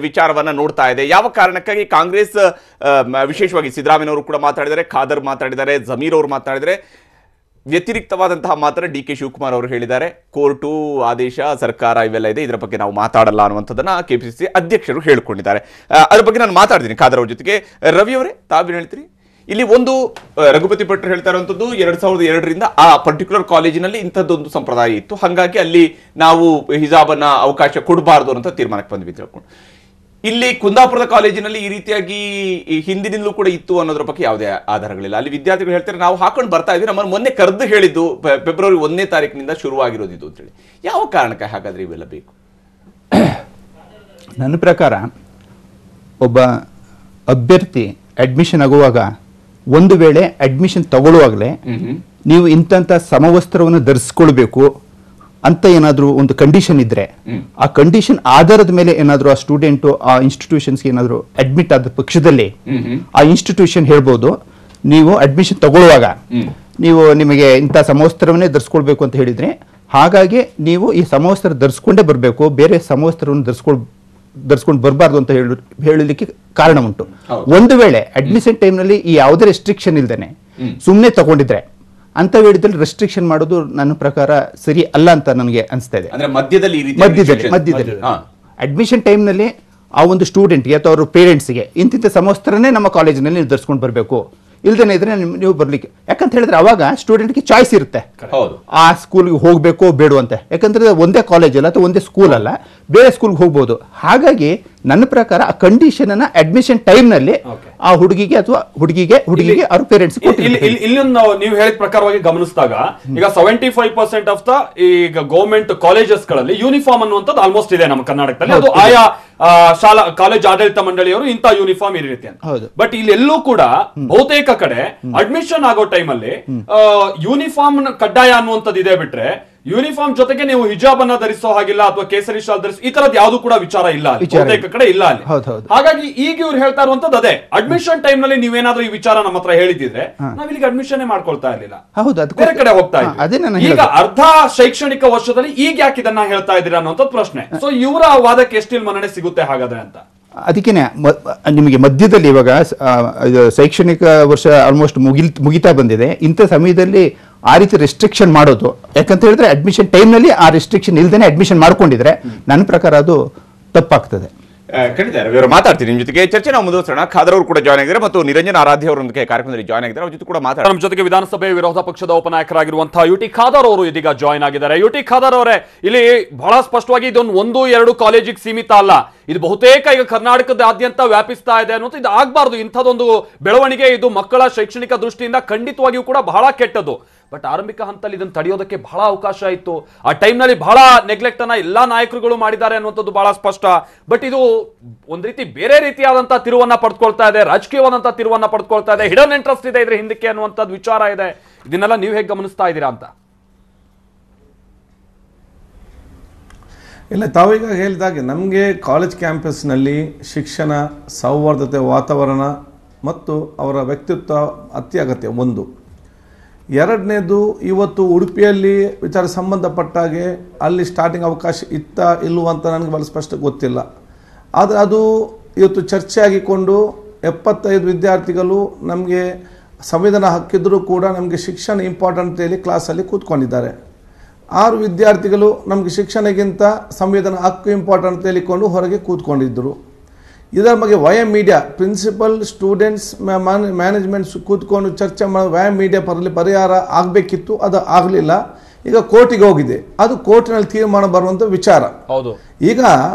ವಿಚಾರವನ್ನ ನೋಡ್ತಾ ಇದೆ, ಯಾವ ಕಾರಣಕ್ಕಾಗಿ ಕಾಂಗ್ರೆಸ್, ವಿಶೇಷವಾಗಿ ಸಿದ್ದರಾಮಯ್ಯನವರು ಕೂಡ ಮಾತಾಡಿದ್ದಾರೆ, ಖಾದರ್ ಮಾತಾಡಿದ್ದಾರೆ, ಜಮೀರ್ ಅವರು ಮಾತಾಡಿದರೆ, ವ್ಯತಿರಿಕ್ತವಾದಂತಹ ಮಾತ್ರ DK ಶಿವಕುಮಾರ್ ಅವರು ಹೇಳಿದ್ದಾರೆ. ಕೋರ್ಟು ಆದೇಶ, ಸರ್ಕಾರ ಇವೆಲ್ಲ ಇದೆ, ಇದರ ಬಗ್ಗೆ ನಾವು ಮಾತಾಡಲ್ಲ ಅನ್ನುವಂಥದ್ದನ್ನ KPCC ಅಧ್ಯಕ್ಷರು ಹೇಳಿಕೊಂಡಿದ್ದಾರೆ. ಅದ್ರ ಬಗ್ಗೆ ನಾನು ಮಾತಾಡ್ತೀನಿ ಖಾದರ್ ಅವ್ರ ಜೊತೆಗೆ. ರವಿ ಅವರೇ, ತಾವೇನು ಹೇಳ್ತೀರಿ? ಇಲ್ಲಿ ಒಂದು ರಘುಪತಿ ಭಟ್ರು ಹೇಳ್ತಾ ಇರುವಂಥದ್ದು 2002ರಿಂದ ಆ ಪರ್ಟಿಕ್ಯುಲರ್ ಕಾಲೇಜಿನಲ್ಲಿ ಇಂಥದ್ದೊಂದು ಸಂಪ್ರದಾಯ ಇತ್ತು, ಹಾಗಾಗಿ ಅಲ್ಲಿ ನಾವು ಹಿಜಾಬನ್ನ ಅವಕಾಶ ಕೊಡಬಾರ್ದು ಅಂತ ತೀರ್ಮಾನಕ್ಕೆ ಬಂದ್ವಿ ತಿಳ್ಕೊಂಡು. ಇಲ್ಲಿ ಕುಂದಾಪುರದ ಕಾಲೇಜಿನಲ್ಲಿ ಈ ರೀತಿಯಾಗಿ ಹಿಂದಿನಿಂದಲೂ ಕೂಡ ಇತ್ತು ಅನ್ನೋದ್ರ ಬಗ್ಗೆ ಯಾವುದೇ ಆಧಾರಗಳಿಲ್ಲ. ಅಲ್ಲಿ ವಿದ್ಯಾರ್ಥಿಗಳು ಹೇಳ್ತಾರೆ, ನಾವು ಹಾಕೊಂಡು ಬರ್ತಾ ಇದ್ವಿ, ನಮ್ಮನ್ನು ಮೊನ್ನೆ ಕರೆದು ಹೇಳಿದ್ದು ಫೆಬ್ರವರಿ 1ನೇ ತಾರೀಕಿನಿಂದ ಶುರುವಾಗಿರೋದು ಇದು ಅಂತೇಳಿ. ಯಾವ ಕಾರಣಕ್ಕೆ ಹಾಗಾದ್ರೆ ಇವೆಲ್ಲ ಬೇಕು? ನನ್ನ ಪ್ರಕಾರ ಒಬ್ಬ ಅಭ್ಯರ್ಥಿ ಅಡ್ಮಿಷನ್ ಆಗುವಾಗ, ಒಂದು ವೇಳೆ ಅಡ್ಮಿಷನ್ ತಗೊಳ್ಳುವಾಗಲೇ ನೀವು ಇಂಥ ಸಮವಸ್ತ್ರವನ್ನು ಧರಿಸ್ಕೊಳ್ಬೇಕು ಅಂತ ಏನಾದರೂ ಒಂದು ಕಂಡೀಷನ್ ಇದ್ರೆ, ಆ ಕಂಡೀಷನ್ ಆಧಾರದ ಮೇಲೆ ಏನಾದರೂ ಆ ಸ್ಟೂಡೆಂಟ್ ಆ ಇನ್ಸ್ಟಿಟ್ಯೂಷನ್ಸ್ಗೆ ಏನಾದರೂ ಅಡ್ಮಿಟ್ ಆದ ಪಕ್ಷದಲ್ಲಿ ಆ ಇನ್ಸ್ಟಿಟ್ಯೂಷನ್ ಹೇಳ್ಬೋದು, ನೀವು ಅಡ್ಮಿಷನ್ ತಗೊಳ್ಳುವಾಗ ನೀವು ನಿಮಗೆ ಇಂಥ ಸಮವಸ್ತ್ರವನ್ನೇ ಧರಿಸ್ಕೊಳ್ಬೇಕು ಅಂತ ಹೇಳಿದ್ರೆ, ಹಾಗಾಗಿ ನೀವು ಈ ಸಮವಸ್ತ್ರ ಧರಿಸ್ಕೊಂಡೇ ಬರಬೇಕು, ಬೇರೆ ಸಮವಸ್ತ್ರವನ್ನು ಧರಿಸ್ಕೊಂಡು ಬರಬಾರ್ದು ಅಂತ ಹೇಳಲಿಕ್ಕೆ ಕಾರಣ ಉಂಟು. ಒಂದು ವೇಳೆ ಅಡ್ಮಿಷನ್ ಟೈಮ್ನಲ್ಲಿ ಈ ಯಾವುದೇ ರೆಸ್ಟ್ರಿಕ್ಷನ್ ಇಲ್ದೇನೆ ಸುಮ್ಮನೆ ತಗೊಂಡಿದ್ರೆ ಅಂತ ವೇಳದಲ್ಲಿ ರೆಸ್ಟ್ರಿಕ್ಷನ್ ಮಾಡೋದು ನನ್ನ ಪ್ರಕಾರ ಸರಿ ಅಲ್ಲ ಅಂತ ನನಗೆ ಅನಿಸ್ತಾ ಇದೆ. ಮಧ್ಯದಲ್ಲಿ ಅಡ್ಮಿಷನ್ ಟೈಮ್ನಲ್ಲಿ ಆ ಒಂದು ಸ್ಟೂಡೆಂಟ್ಗೆ ಅಥವಾ ಅವ್ರ ಪೇರೆಂಟ್ಸ್ಗೆ ಇಂತಿಂಥ ಸಮವಸ್ತ್ರನೇ ನಮ್ಮ ಕಾಲೇಜಿನಲ್ಲಿ ನೀವು ಧರಿಸ್ಕೊಂಡು ಬರಬೇಕು, ಇಲ್ದೇನೆ ಇದ್ರೆ ನೀವು ಬರ್ಲಿಕ್ಕೆ, ಯಾಕಂತ ಹೇಳಿದ್ರೆ ಅವಾಗ ಸ್ಟೂಡೆಂಟ್ಗೆ ಚಾಯ್ಸ್ ಇರುತ್ತೆ ಆ ಸ್ಕೂಲ್ಗೆ ಹೋಗ್ಬೇಕೋ ಬೇಡ ಅಂತ. ಯಾಕಂದ್ರೆ ಒಂದೇ ಕಾಲೇಜ್ ಅಲ್ಲ ಅಥವಾ ಒಂದೇ ಸ್ಕೂಲ್ ಅಲ್ಲ, ಬೇರೆ ಸ್ಕೂಲ್ಗೆ ಹೋಗ್ಬೋದು. ಹಾಗಾಗಿ ನನ್ನ ಪ್ರಕಾರ ಆ ಕಂಡೀಷನ್ ಅನ್ನ ಅಡ್ಮಿಷನ್ ಟೈಮ್ ನಲ್ಲಿ ಆ ಹುಡುಗಿಗೆ ಅಥವಾ ಹುಡುಗಿಗೆ ಅವ್ರ ಪೇರೆಂಟ್ಸ್ ಇಲ್ಲೊಂದು ನೀವು ಹೇಳಿದ ಪ್ರಕಾರವಾಗಿ ಗಮನಿಸಿದಾಗ ಈಗ 75% ಆಫ್ ದ ಈಗ ಗವರ್ಮೆಂಟ್ ಕಾಲೇಜಸ್ ಗಳಲ್ಲಿ ಯೂನಿಫಾರ್ಮ್ ಅನ್ನುವಂಥದ್ದು ಆಲ್ಮೋಸ್ಟ್ ಇದೆ ನಮ್ಮ ಕರ್ನಾಟಕದಲ್ಲಿ. ಅದು ಆಯಾ ಶಾಲಾ ಕಾಲೇಜ್ ಆಡಳಿತ ಮಂಡಳಿಯವರು ಇಂಥ ಯೂನಿಫಾರ್ಮ್ ಇರುತ್ತೆ ಅಂತ. ಬಟ್ ಇಲ್ಲೆಲ್ಲೂ ಕೂಡ ಬಹುತೇಕ ಕಡೆ ಅಡ್ಮಿಷನ್ ಆಗೋ ಟೈಮ್ ಅಲ್ಲಿ ಯೂನಿಫಾರ್ಮ್ ಕಡ್ಡಾಯ ಅನ್ನುವಂಥದ್ದು ಇದೆ ಬಿಟ್ರೆ ಯೂನಿಫಾರ್ಮ್ ಜೊತೆಗೆ ನೀವು ಹಿಜಾಬ್ ಅನ್ನ ಧರಿಸೋ ಹಾಗಿಲ್ಲ ಅಥವಾ ಕೇಸರಿ ಶಾಲ್ ಧರಿಸೋ ಈ ತರದ್ ಯಾವ್ದು ಕೂಡ ವಿಚಾರ ಇಲ್ಲ ಅಲ್ಲಿ. ಬಹುತೇಕ ಕಡೆ ಇಲ್ಲ ಅಲ್ಲಿ. ಹಾಗಾಗಿ ಈಗ ಇವ್ರು ಹೇಳ್ತಾ ಇರುವಂತದ್ದು ಅದೇ, ಅಡ್ಮಿಷನ್ ಟೈಮ್ ನಲ್ಲಿ ನೀವೇನಾದ್ರೂ ಈ ವಿಚಾರ ನಮ್ಮ ಹತ್ರ ಹೇಳಿದ್ರೆ ನಾವ್ ಇಲ್ಲಿಗೆ ಅಡ್ಮಿಷನ್ ಮಾಡ್ಕೊಳ್ತಾ ಇರ್ಲಿಲ್ಲ, ಬೇರೆ ಕಡೆ ಹೋಗ್ತಾ ಇದ್ವಿ. ಈಗ ಅರ್ಧ ಶೈಕ್ಷಣಿಕ ವರ್ಷದಲ್ಲಿ ಈಗ ಯಾಕೆ ಇದನ್ನ ಹೇಳ್ತಾ ಇದ್ದೀರಾ ಅನ್ನೋಂಥ ಪ್ರಶ್ನೆ. ಸೊ ಇವರ ವಾದಕ್ಕೆ ಎಷ್ಟಿಲ್ ಮನ್ನಣೆ ಸಿಗುತ್ತೆ ಹಾಗಾದ್ರೆ ಅಂತ. ಅದಕ್ಕೇನೆ ನಿಮಗೆ ಮಧ್ಯದಲ್ಲಿ ಇವಾಗ ಶೈಕ್ಷಣಿಕ ವರ್ಷ ಆಲ್ಮೋಸ್ಟ್ ಮುಗಿತಾ ಬಂದಿದೆ. ಇಂಥ ಸಮಯದಲ್ಲಿ ಆ ರೀತಿ ರೆಸ್ಟ್ರಿಕ್ಷನ್ ಮಾಡೋದು, ಯಾಕಂತ ಹೇಳಿದ್ರೆ ಅಡ್ಮಿಷನ್ ಟೈಮ್ನಲ್ಲಿ ಆ ರೆಸ್ಟ್ರಿಕ್ಷನ್ ಇಲ್ದೇನೆ ಅಡ್ಮಿಷನ್ ಮಾಡ್ಕೊಂಡಿದ್ರೆ ನನ್ನ ಪ್ರಕಾರ ಅದು ತಪ್ಪಾಗ್ತದೆ. ಖಂಡಿತ ರವಿಯವರು ಮಾತಾಡ್ತೀನಿ ನಿಮ್ಮ ಜೊತೆಗೆ ಚರ್ಚೆ ನಾವು ಮುಂದುವರಿಸೋಣ. ಖಾದರ್ ಅವರು ಕೂಡ ಜಾಯ್ನ್ ಆಗಿದ್ದಾರೆ ಮತ್ತು ನಿರಂಜನ್ ಆರಾಧ್ಯ ಅವರೊಂದಿಗೆ ಕಾರ್ಯಕ್ರಮದಲ್ಲಿ ಜಾಯ್ನ್ ಆಗಿದ್ದಾರೆ. ಅವ್ರ ಜೊತೆ ಕೂಡ ಮಾತಾಡ ನಮ್ಮ ಜೊತೆಗೆ ವಿಧಾನಸಭೆ ವಿರೋಧ ಪಕ್ಷದ ಉಪನಾಯಕರಾಗಿರುವಂತಹ ಯುಟಿ ಖಾದರ್ ಅವರು ಇದೀಗ ಜಾಯ್ನ್ ಆಗಿದ್ದಾರೆ. ಯುಟಿ ಖಾದರ್ ಅವರೇ, ಇಲ್ಲಿ ಬಹಳ ಸ್ಪಷ್ಟವಾಗಿ ಇದೊಂದು 1-2 ಕಾಲೇಜಿಗೆ ಸೀಮಿತ ಅಲ್ಲ, ಇದು ಬಹುತೇಕ ಈಗ ಕರ್ನಾಟಕದಾದ್ಯಂತ ವ್ಯಾಪಿಸ್ತಾ ಇದೆ ಅನ್ನೋದು. ಇದು ಆಗ್ಬಾರ್ದು, ಇಂಥದೊಂದು ಬೆಳವಣಿಗೆ ಇದು ಮಕ್ಕಳ ಶೈಕ್ಷಣಿಕ ದೃಷ್ಟಿಯಿಂದ ಖಂಡಿತವಾಗಿಯೂ ಕೂಡ ಬಹಳ ಕೆಟ್ಟದ್ದು. ಬಟ್ ಆರಂಭಿಕ ಹಂತದಲ್ಲಿ ಇದನ್ನು ತಡೆಯೋದಕ್ಕೆ ಬಹಳ ಅವಕಾಶ ಇತ್ತು. ಆ ಟೈಮ್ನಲ್ಲಿ ಬಹಳ ನೆಗ್ಲೆಕ್ಟ್ ಅನ್ನ ಎಲ್ಲಾ ನಾಯಕರುಗಳು ಮಾಡಿದ್ದಾರೆ ಅನ್ನುವಂಥದ್ದು ಬಹಳ ಸ್ಪಷ್ಟ. ಬಟ್ ಇದು ಒಂದ್ ರೀತಿ ಬೇರೆ ರೀತಿಯಾದಂತಹ ತಿರುವನ್ನ ಪಡ್ಕೊಳ್ತಾ ಇದೆ, ರಾಜಕೀಯವಾದಂತಹ ತಿರುವನ್ನ ಪಡ್ಕೊಳ್ತಾ ಇದೆ, ಹಿಡನ್ ಇಂಟ್ರೆಸ್ಟ್ ಇದೆ ಇದ್ರ ಹಿಂದಕ್ಕೆ ಅನ್ನುವಂಥದ್ದು ವಿಚಾರ ಇದೆ. ಇದನ್ನೆಲ್ಲ ನೀವು ಹೇಗೆ ಗಮನಿಸ್ತಾ ಇದ್ದೀರಾ ಅಂತ? ಇಲ್ಲ, ತಾವೀಗ ಹೇಳಿದಾಗೆ ನಮಗೆ ಕಾಲೇಜ್ ಕ್ಯಾಂಪಸ್ನಲ್ಲಿ ಶಿಕ್ಷಣ, ಸೌಹಾರ್ದತೆ ವಾತಾವರಣ ಮತ್ತು ಅವರ ವ್ಯಕ್ತಿತ್ವ ಅತಿ ಅಗತ್ಯ ಒಂದು. ಎರಡನೇದು, ಇವತ್ತು ಉಡುಪಿಯಲ್ಲಿ ವಿಚಾರ ಸಂಬಂಧಪಟ್ಟಾಗೆ ಅಲ್ಲಿ ಸ್ಟಾರ್ಟಿಂಗ್ ಅವಕಾಶ ಇಲ್ವ ಅಂತ ನನಗೆ ಭಾಳ ಸ್ಪಷ್ಟ ಗೊತ್ತಿಲ್ಲ. ಆದರೆ ಅದು ಇವತ್ತು ಚರ್ಚೆ ಆಗಿಕೊಂಡು 75 ವಿದ್ಯಾರ್ಥಿಗಳು ನಮಗೆ ಸಂವಿಧಾನ ಹಕ್ಕಿದ್ರೂ ಕೂಡ ನಮಗೆ ಶಿಕ್ಷಣ ಇಂಪಾರ್ಟೆಂಟ್ ಹೇಳಿ ಕ್ಲಾಸಲ್ಲಿ ಕೂತ್ಕೊಂಡಿದ್ದಾರೆ. 6 ವಿದ್ಯಾರ್ಥಿಗಳು ನಮಗೆ ಶಿಕ್ಷಣಕ್ಕಿಂತ ಸಂವಿಧಾನ ಹಕ್ಕು ಇಂಪಾರ್ಟೆಂಟ್ ಹೇಳಿಕೊಂಡು ಹೊರಗೆ ಕೂತ್ಕೊಂಡಿದ್ದರು. ಇದರ ಬಗ್ಗೆ ವಯಂ ಮೀಡಿಯಾ ಪ್ರಿನ್ಸಿಪಲ್ ಸ್ಟೂಡೆಂಟ್ಸ್ ಮ್ಯಾನೇಜ್ಮೆಂಟ್ಸ್ ಕೂತ್ಕೊಂಡು ಚರ್ಚೆ ಮಾಡಿ ವಯಂ ಮೀಡಿಯಾ ಪರಿಹಾರ ಆಗಬೇಕಿತ್ತು, ಅದು ಆಗಲಿಲ್ಲ. ಈಗ ಕೋರ್ಟಿಗೆ ಹೋಗಿದೆ, ಅದು ಕೋರ್ಟಿನಲ್ಲಿ ತೀರ್ಮಾನ ಬರುವಂಥ ವಿಚಾರ. ಹೌದು. ಈಗ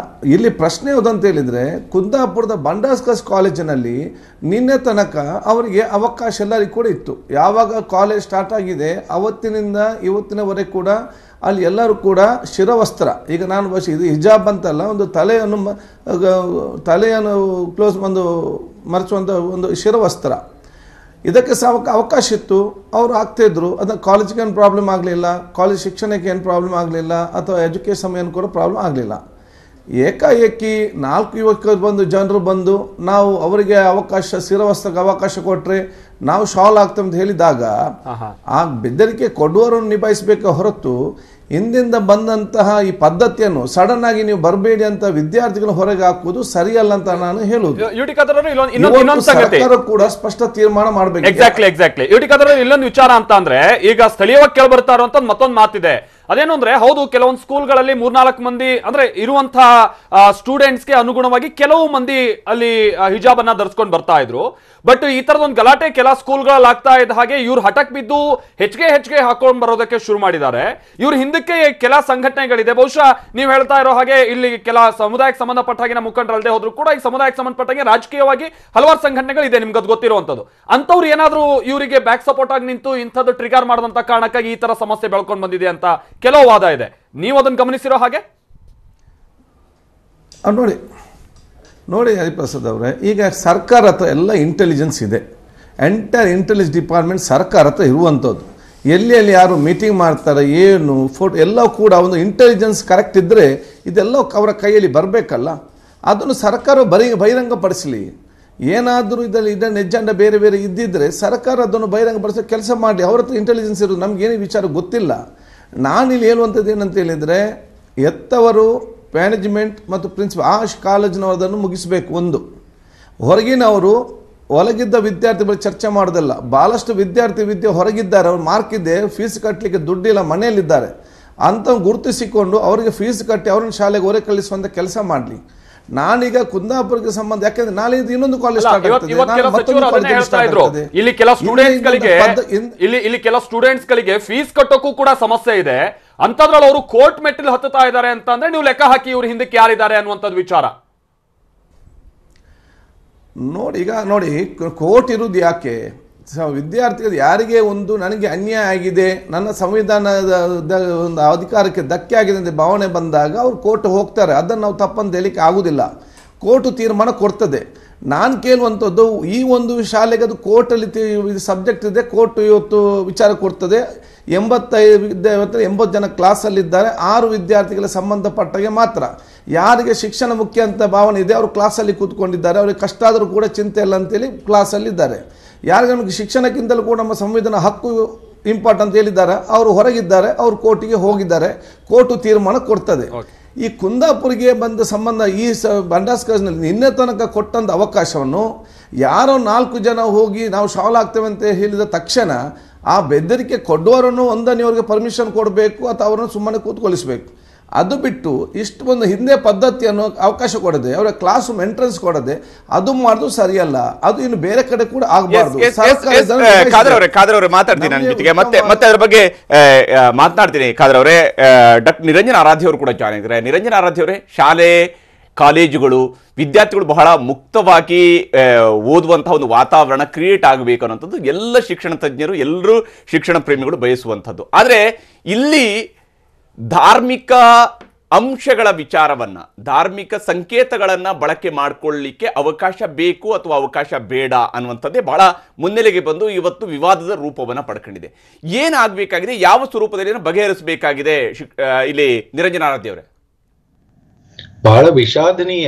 ಇಲ್ಲಿ ಪ್ರಶ್ನೆ ಯಾವುದಂತ ಹೇಳಿದರೆ, ಕುಂದಾಪುರದ ಬಂಡಾಸ್ಕಸ್ ಕಾಲೇಜಿನಲ್ಲಿ ನಿನ್ನೆ ತನಕ ಅವರಿಗೆ ಅವಕಾಶ ಎಲ್ಲರಿಗೂ ಕೂಡ ಇತ್ತು. ಯಾವಾಗ ಕಾಲೇಜ್ ಸ್ಟಾರ್ಟ್ ಆಗಿದೆ ಅವತ್ತಿನಿಂದ ಇವತ್ತಿನವರೆಗೆ ಕೂಡ ಅಲ್ಲಿ ಎಲ್ಲರೂ ಕೂಡ ಶಿರವಸ್ತ್ರ, ಈಗ ನಾನು ಇದು ಹಿಜಾಬ್ ಅಂತಲ್ಲ, ಒಂದು ತಲೆಯನ್ನು ಕ್ಲೋಸ್ ಒಂದು ಮರೆಸುವಂಥ ಒಂದು ಶಿರವಸ್ತ್ರ, ಇದಕ್ಕೆ ಅವಕಾಶ ಇತ್ತು. ಅವರು ಆಗ್ತಾಯಿದ್ರು. ಅದನ್ನು ಕಾಲೇಜಿಗೆ ಏನು ಪ್ರಾಬ್ಲಮ್ ಆಗಲಿಲ್ಲ, ಕಾಲೇಜ್ ಶಿಕ್ಷಣಕ್ಕೆ ಏನು ಪ್ರಾಬ್ಲಮ್ ಆಗಲಿಲ್ಲ, ಅಥವಾ ಎಜುಕೇಷನ್ ಏನು ಕೂಡ ಪ್ರಾಬ್ಲಮ್ ಆಗಲಿಲ್ಲ. ಏಕಾಏಕಿ 4 ಯುವಕರು ಜನರು ಬಂದು ನಾವು ಅವರಿಗೆ ಶಿರವಸ್ತ್ರಕ್ಕೆ ಅವಕಾಶ ಕೊಟ್ಟರೆ ನಾವು ಶಾಲ್ ಆಗ್ತೇವೆ ಅಂತ ಹೇಳಿದಾಗ ಆ ಬೆದರಿಕೆ ಕೊಡುವವರನ್ನು ನಿಭಾಯಿಸಬೇಕೆ ಹೊರತು ಹಿಂದಿಂದ ಬಂದಂತಹ ಈ ಪದ್ಧತಿಯನ್ನು ಸಡನ್ ಆಗಿ ನೀವು ಬರಬೇಡಿ ಅಂತ ವಿದ್ಯಾರ್ಥಿಗಳು ಹೊರಗೆ ಹಾಕುವುದು ಸರಿಯಲ್ಲ ಅಂತ ನಾನು ಹೇಳುವುದು. ಸರ್ಕಾರ ಕೂಡ ಸ್ಪಷ್ಟ ತೀರ್ಮಾನ ಮಾಡಬೇಕು. ಎಕ್ಸಾಕ್ಟ್ಲಿ ಇಲ್ಲೊಂದು ವಿಚಾರ ಅಂತ ಅಂದ್ರೆ, ಈಗ ಸ್ಥಳೀಯವಾಗಿ ಕೇಳಿ ಬರ್ತಾ ಇರುವಂತ ಮತ್ತೊಂದು ಮಾತಿದೆ. ಅದೇನು ಅಂದ್ರೆ, ಹೌದು, ಕೆಲವೊಂದು ಸ್ಕೂಲ್ಗಳಲ್ಲಿ 3-4 ಮಂದಿ ಅಂದ್ರೆ ಇರುವಂತಹ ಸ್ಟೂಡೆಂಟ್ಸ್ಗೆ ಅನುಗುಣವಾಗಿ ಕೆಲವು ಮಂದಿ ಅಲ್ಲಿ ಹಿಜಾಬ್ ಅನ್ನ ಧರಿಸ್ಕೊಂಡು ಬರ್ತಾ ಇದ್ರು. ಬಟ್ ಈ ತರದೊಂದು ಗಲಾಟೆ ಕೆಲ ಸ್ಕೂಲ್ಗಳಲ್ಲಿ ಆಗ್ತಾ ಇದ್ದ ಹಾಗೆ ಇವ್ರು ಹಠಕ್ ಬಿದ್ದು ಹೆಚ್ಚಿಗೆ ಹಾಕೊಂಡು ಬರೋದಕ್ಕೆ ಶುರು ಮಾಡಿದ್ದಾರೆ. ಇವ್ರ ಹಿಂದಕ್ಕೆ ಕೆಲ ಸಂಘಟನೆಗಳಿದೆ. ಬಹುಶಃ ನೀವು ಹೇಳ್ತಾ ಇರೋ ಹಾಗೆ ಇಲ್ಲಿ ಕೆಲ ಸಮುದಾಯಕ್ಕೆ ಸಂಬಂಧಪಟ್ಟ ಹಾಗೆ ಮುಖಂಡರಲ್ಲದೆ ಹೋದ್ರು ಕೂಡ ಈ ಸಮುದಾಯಕ್ಕೆ ಸಂಬಂಧಪಟ್ಟ ಹಾಗೆ ರಾಜಕೀಯವಾಗಿ ಹಲವಾರು ಸಂಘಟನೆಗಳಿದೆ, ನಿಮ್ಗೆ ಅದು ಗೊತ್ತಿರುವಂತದ್ದು. ಅಂತವ್ರು ಏನಾದ್ರೂ ಇವರಿಗೆ ಬ್ಯಾಕ್ ಸಪೋರ್ಟ್ ಆಗಿ ನಿಂತು ಇಂಥದ್ದು ಟ್ರಿಗರ್ ಮಾಡದಂತ ಕಾರಣಕ್ಕಾಗಿ ಈ ತರ ಸಮಸ್ಯೆ ಬೆಳ್ಕೊಂಡು ಬಂದಿದೆ ಅಂತ ಕೆಲವು ವಾದ ಇದೆ. ನೀವು ಅದನ್ನು ಗಮನಿಸಿರೋ ಹಾಗೆ? ನೋಡಿ ಹರಿಪ್ರಸಾದ್ ಅವರೇ, ಈಗ ಸರ್ಕಾರ ಹತ್ರ ಎಲ್ಲ ಇಂಟೆಲಿಜೆನ್ಸ್ ಇದೆ. ಎಂಟೈರ್ ಇಂಟೆಲಿಜೆನ್ಸ್ ಡಿಪಾರ್ಟ್ಮೆಂಟ್ ಸರ್ಕಾರ ಹತ್ರ ಇರುವಂಥದ್ದು. ಎಲ್ಲಿ ಯಾರು ಮೀಟಿಂಗ್ ಮಾಡ್ತಾರೆ, ಏನು ಫೋಟೋ ಎಲ್ಲ ಕೂಡ ಒಂದು ಇಂಟೆಲಿಜೆನ್ಸ್ ಕರೆಕ್ಟ್ ಇದ್ದರೆ ಇದೆಲ್ಲ ಅವರ ಕೈಯಲ್ಲಿ ಬರಬೇಕಲ್ಲ. ಅದನ್ನು ಸರ್ಕಾರ ಬಹಿರಂಗಪಡಿಸಲಿ. ಏನಾದರೂ ಇದನ್ನು ಎಜೆಂಡ ಬೇರೆ ಇದ್ದಿದ್ದರೆ ಸರ್ಕಾರ ಅದನ್ನು ಬಹಿರಂಗಪಡಿಸೋ ಕೆಲಸ ಮಾಡಿ. ಅವ್ರ ಹತ್ರ ಇಂಟೆಲಿಜೆನ್ಸ್ ಇರೋದು ನಮಗೇನು ವಿಚಾರ ಗೊತ್ತಿಲ್ಲ. ನಾನಿಲ್ಲಿ ಹೇಳುವಂಥದ್ದು ಏನಂತ ಹೇಳಿದರೆ, ಎತ್ತವರು ಮ್ಯಾನೇಜ್ಮೆಂಟ್ ಮತ್ತು ಪ್ರಿನ್ಸಿಪಲ್ ಆ ಕಾಲೇಜಿನವರದನ್ನು ಮುಗಿಸಬೇಕು. ಒಂದು, ಹೊರಗಿನವರು ಒಳಗಿದ್ದ ವಿದ್ಯಾರ್ಥಿಗಳು ಚರ್ಚೆ ಮಾಡೋದಲ್ಲ. ಭಾಳಷ್ಟು ವಿದ್ಯೆ ಹೊರಗಿದ್ದಾರೆ, ಅವ್ರು ಮಾರ್ಕ್ ಇದೆ, ಫೀಸ್ ಕಟ್ಟಲಿಕ್ಕೆ ದುಡ್ಡಿಲ್ಲ, ಮನೆಯಲ್ಲಿದ್ದಾರೆ ಅಂತ ಗುರುತಿಸಿಕೊಂಡು ಅವರಿಗೆ ಫೀಸ್ ಕಟ್ಟಿ ಅವ್ರನ್ನ ಶಾಲೆಗೆ ಹೊರ ಕಳಿಸುವಂಥ ಕೆಲಸ ಮಾಡಲಿ. ನಾನೀಗ ಕುಂದಾಪುರಕ್ಕೆ ಸಂಬಂಧ, ಯಾಕಂದ್ರೆ ನಾಳೆ ಇನ್ನೊಂದು ಕಾಲೇಜ್ ಇಲ್ಲಿ ಕೆಲ ಸ್ಟೂಡೆಂಟ್ಸ್ ಗಳಿಗೆ ಫೀಸ್ ಕಟ್ಟೋಕ್ಕೂ ಕೂಡ ಸಮಸ್ಯೆ ಇದೆ. ಅಂತದ್ರಲ್ಲಿ ಅವರು ಕೋರ್ಟ್ ಮೆಟ್ಟಿಲು ಹತ್ತುತ್ತಾ ಇದ್ದಾರೆ ಅಂತ ಅಂದ್ರೆ ನೀವು ಲೆಕ್ಕ ಹಾಕಿ ಇವ್ರ ಹಿಂದಕ್ಕೆ ಯಾರಿದ್ದಾರೆ ಅನ್ನುವಂಥದ್ದು ವಿಚಾರ ನೋಡಿ. ಕೋರ್ಟ್ ಇರುವುದು ಯಾಕೆ? ವಿದ್ಯಾರ್ಥಿಗಳು ಯಾರಿಗೆ ಒಂದು ನನಗೆ ಅನ್ಯಾಯ ಆಗಿದೆ, ನನ್ನ ಸಂವಿಧಾನದ ಒಂದು ಅಧಿಕಾರಕ್ಕೆ ಧಕ್ಕೆ ಆಗಿದೆ ಅಂತ ಭಾವನೆ ಬಂದಾಗ ಅವ್ರು ಕೋರ್ಟ್ ಹೋಗ್ತಾರೆ. ಅದನ್ನು ನಾವು ತಪ್ಪಂತ ಹೇಳಿಕ್ಕೆ ಆಗುವುದಿಲ್ಲ. ಕೋರ್ಟು ತೀರ್ಮಾನ ಕೊಡ್ತದೆ. ನಾನು ಕೇಳುವಂಥದ್ದು, ಈ ಒಂದು ಶಾಲೆಗೆ ಅದು ಕೋರ್ಟಲ್ಲಿ ಸಬ್ಜೆಕ್ಟ್ ಇದೆ, ಕೋರ್ಟ್ ಇವತ್ತು ವಿಚಾರ ಕೊಡ್ತದೆ. 80 ಜನ ಕ್ಲಾಸಲ್ಲಿದ್ದಾರೆ, 6 ವಿದ್ಯಾರ್ಥಿಗಳ ಸಂಬಂಧಪಟ್ಟಾಗೆ ಮಾತ್ರ. ಯಾರಿಗೆ ಶಿಕ್ಷಣ ಮುಖ್ಯ ಅಂತ ಭಾವನೆ ಇದೆ ಅವರು ಕ್ಲಾಸಲ್ಲಿ ಕೂತ್ಕೊಂಡಿದ್ದಾರೆ, ಅವರಿಗೆ ಕಷ್ಟ ಆದರೂ ಕೂಡ ಚಿಂತೆ ಇಲ್ಲ ಅಂತೇಳಿ ಕ್ಲಾಸಲ್ಲಿದ್ದಾರೆ. ಯಾರಿಗೆ ನಮಗೆ ಶಿಕ್ಷಣಕ್ಕಿಂತಲೂ ಕೂಡ ನಮ್ಮ ಸಂವಿಧಾನ ಹಕ್ಕು ಇಂಪಾರ್ಟೆಂಟ್ ಹೇಳಿದ್ದಾರೆ ಅವರು ಹೊರಗಿದ್ದಾರೆ, ಅವರು ಕೋರ್ಟಿಗೆ ಹೋಗಿದ್ದಾರೆ, ಕೋರ್ಟು ತೀರ್ಮಾನ ಕೊಡ್ತದೆ. ಈ ಕುಂದಾಪುರಿಗೆ ಬಂದ ಸಂಬಂಧ ಈ ಬಂಡಾಸ್ಕರ್ನಲ್ಲಿ ನಿನ್ನೆ ತನಕ ಕೊಟ್ಟಂಥ ಅವಕಾಶವನ್ನು ಯಾರೋ 4 ಜನ ಹೋಗಿ ನಾವು ಶಾಲ್ ಆಗ್ತೇವೆ ಅಂತ ಹೇಳಿದ ತಕ್ಷಣ ಆ ಬೆದರಿಕೆ ಕೊಡುವವರನ್ನು ಒಂದನೇ ಅವರಿಗೆ ಪರ್ಮಿಷನ್ ಕೊಡಬೇಕು ಅಥವಾ ಅವರನ್ನು ಸುಮ್ಮನೆ ಕೂತ್ಕೊಳಿಸಬೇಕು. ಅದು ಬಿಟ್ಟು ಇಷ್ಟು ಒಂದು ಹಿಂದೆ ಪದ್ಧತಿಯನ್ನು ಅವಕಾಶ ಕೊಡದೆ ಅವರ ಕ್ಲಾಸ್ ರೂಮ್ ಎಂಟ್ರೆನ್ಸ್ ಕೊಡದೆ ಅದು ಮಾಡೋದು ಸರಿಯಲ್ಲ. ಅದು ಇನ್ನು ಬೇರೆ ಕಡೆ ಕೂಡ ಆಗಬಾರ್ದು. ಖಾದರ್ ಮಾತಾಡ್ತೀನಿ ನನ್ನ ಜೊತೆಗೆ, ಮತ್ತೆ ಅದ್ರ ಬಗ್ಗೆ ಮಾತನಾಡ್ತೀನಿ. ಖಾದರ್ ಅವರೇ, ಡಾಕ್ಟರ್ ನಿರಂಜನ್ ಆರಾಧ್ಯ ಅವರು ಕೂಡ ಜಾಯ್ನ್ ಆಗಿದ್ದಾರೆ. ನಿರಂಜನ್ ಆರಾಧ್ಯ ಅವರೇ, ಶಾಲೆ ಕಾಲೇಜುಗಳು ವಿದ್ಯಾರ್ಥಿಗಳು ಬಹಳ ಮುಕ್ತವಾಗಿ ಓದುವಂತಹ ಒಂದು ವಾತಾವರಣ ಕ್ರಿಯೇಟ್ ಆಗಬೇಕು ಅನ್ನೋಂಥದ್ದು ಎಲ್ಲ ಶಿಕ್ಷಣ ತಜ್ಞರು, ಎಲ್ಲರೂ ಶಿಕ್ಷಣ ಪ್ರೇಮಿಗಳು ಬಯಸುವಂಥದ್ದು. ಆದರೆ ಇಲ್ಲಿ ಧಾರ್ಮಿಕ ಅಂಶಗಳ ವಿಚಾರವನ್ನ, ಧಾರ್ಮಿಕ ಸಂಕೇತಗಳನ್ನ ಬಳಕೆ ಮಾಡಿಕೊಳ್ಳಲಿಕ್ಕೆ ಅವಕಾಶ ಬೇಕು ಅಥವಾ ಅವಕಾಶ ಬೇಡ ಅನ್ನುವಂಥದ್ದೇ ಬಹಳ ಮುನ್ನೆಲೆಗೆ ಬಂದು ಇವತ್ತು ವಿವಾದದ ರೂಪವನ್ನು ಪಡ್ಕೊಂಡಿದೆ. ಏನಾಗಬೇಕಾಗಿದೆ, ಯಾವ ಸ್ವರೂಪದಲ್ಲಿ ಬಗೆಹರಿಸಬೇಕಾಗಿದೆ ಇಲ್ಲಿ ನಿರಂಜನ್ ಆರಾಧ್ಯ ಅವರೇ? ಬಹಳ ವಿಷಾದನೀಯ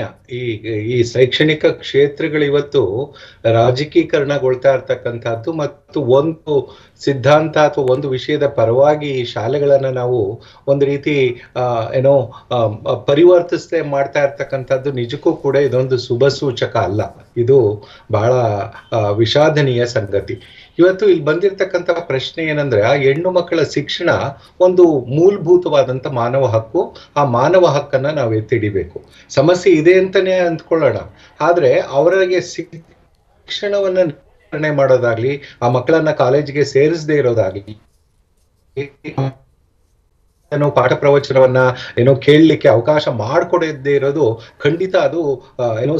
ಈ ಶೈಕ್ಷಣಿಕ ಕ್ಷೇತ್ರಗಳು ಇವತ್ತು ರಾಜಕೀಕರಣಗೊಳ್ತಾ ಇರ್ತಕ್ಕಂಥದ್ದು ಮತ್ತು ಒಂದು ಸಿದ್ಧಾಂತ ಅಥವಾ ಒಂದು ವಿಷಯದ ಪರವಾಗಿ ಈ ಶಾಲೆಗಳನ್ನ ನಾವು ಒಂದು ರೀತಿ ಪರಿವರ್ತಿಸದೆ ಮಾಡ್ತಾ ಇರ್ತಕ್ಕಂಥದ್ದು ನಿಜಕ್ಕೂ ಕೂಡ ಇದೊಂದು ಶುಭ ಸೂಚಕ ಅಲ್ಲ. ಇದು ಬಹಳ ವಿಷಾದನೀಯ ಸಂಗತಿ. ಇವತ್ತು ಇಲ್ಲಿ ಬಂದಿರತಕ್ಕಂಥ ಪ್ರಶ್ನೆ ಏನಂದ್ರೆ, ಆ ಹೆಣ್ಣು ಮಕ್ಕಳ ಶಿಕ್ಷಣ ಒಂದು ಮೂಲಭೂತವಾದಂತ ಮಾನವ ಹಕ್ಕು. ಆ ಮಾನವ ಹಕ್ಕನ್ನ ನಾವು ಎತ್ತಿಡಿಬೇಕು. ಸಮಸ್ಯೆ ಇದೆ ಅಂತಾನೆ ಅಂದ್ಕೊಳ್ಳೋಣ, ಆದ್ರೆ ಅವರಿಗೆ ಶಿಕ್ಷಣವನ್ನ ನಿರ್ಣಯ ಮಾಡೋದಾಗ್ಲಿ, ಆ ಮಕ್ಕಳನ್ನ ಕಾಲೇಜಿಗೆ ಸೇರಿಸದೇ ಇರೋದಾಗ್ಲಿ, ಪಾಠ ಪ್ರವಚನವನ್ನ ಕೇಳಲಿಕ್ಕೆ ಅವಕಾಶ ಮಾಡಿಕೊಡದೇ ಇರೋದು ಖಂಡಿತ ಅದು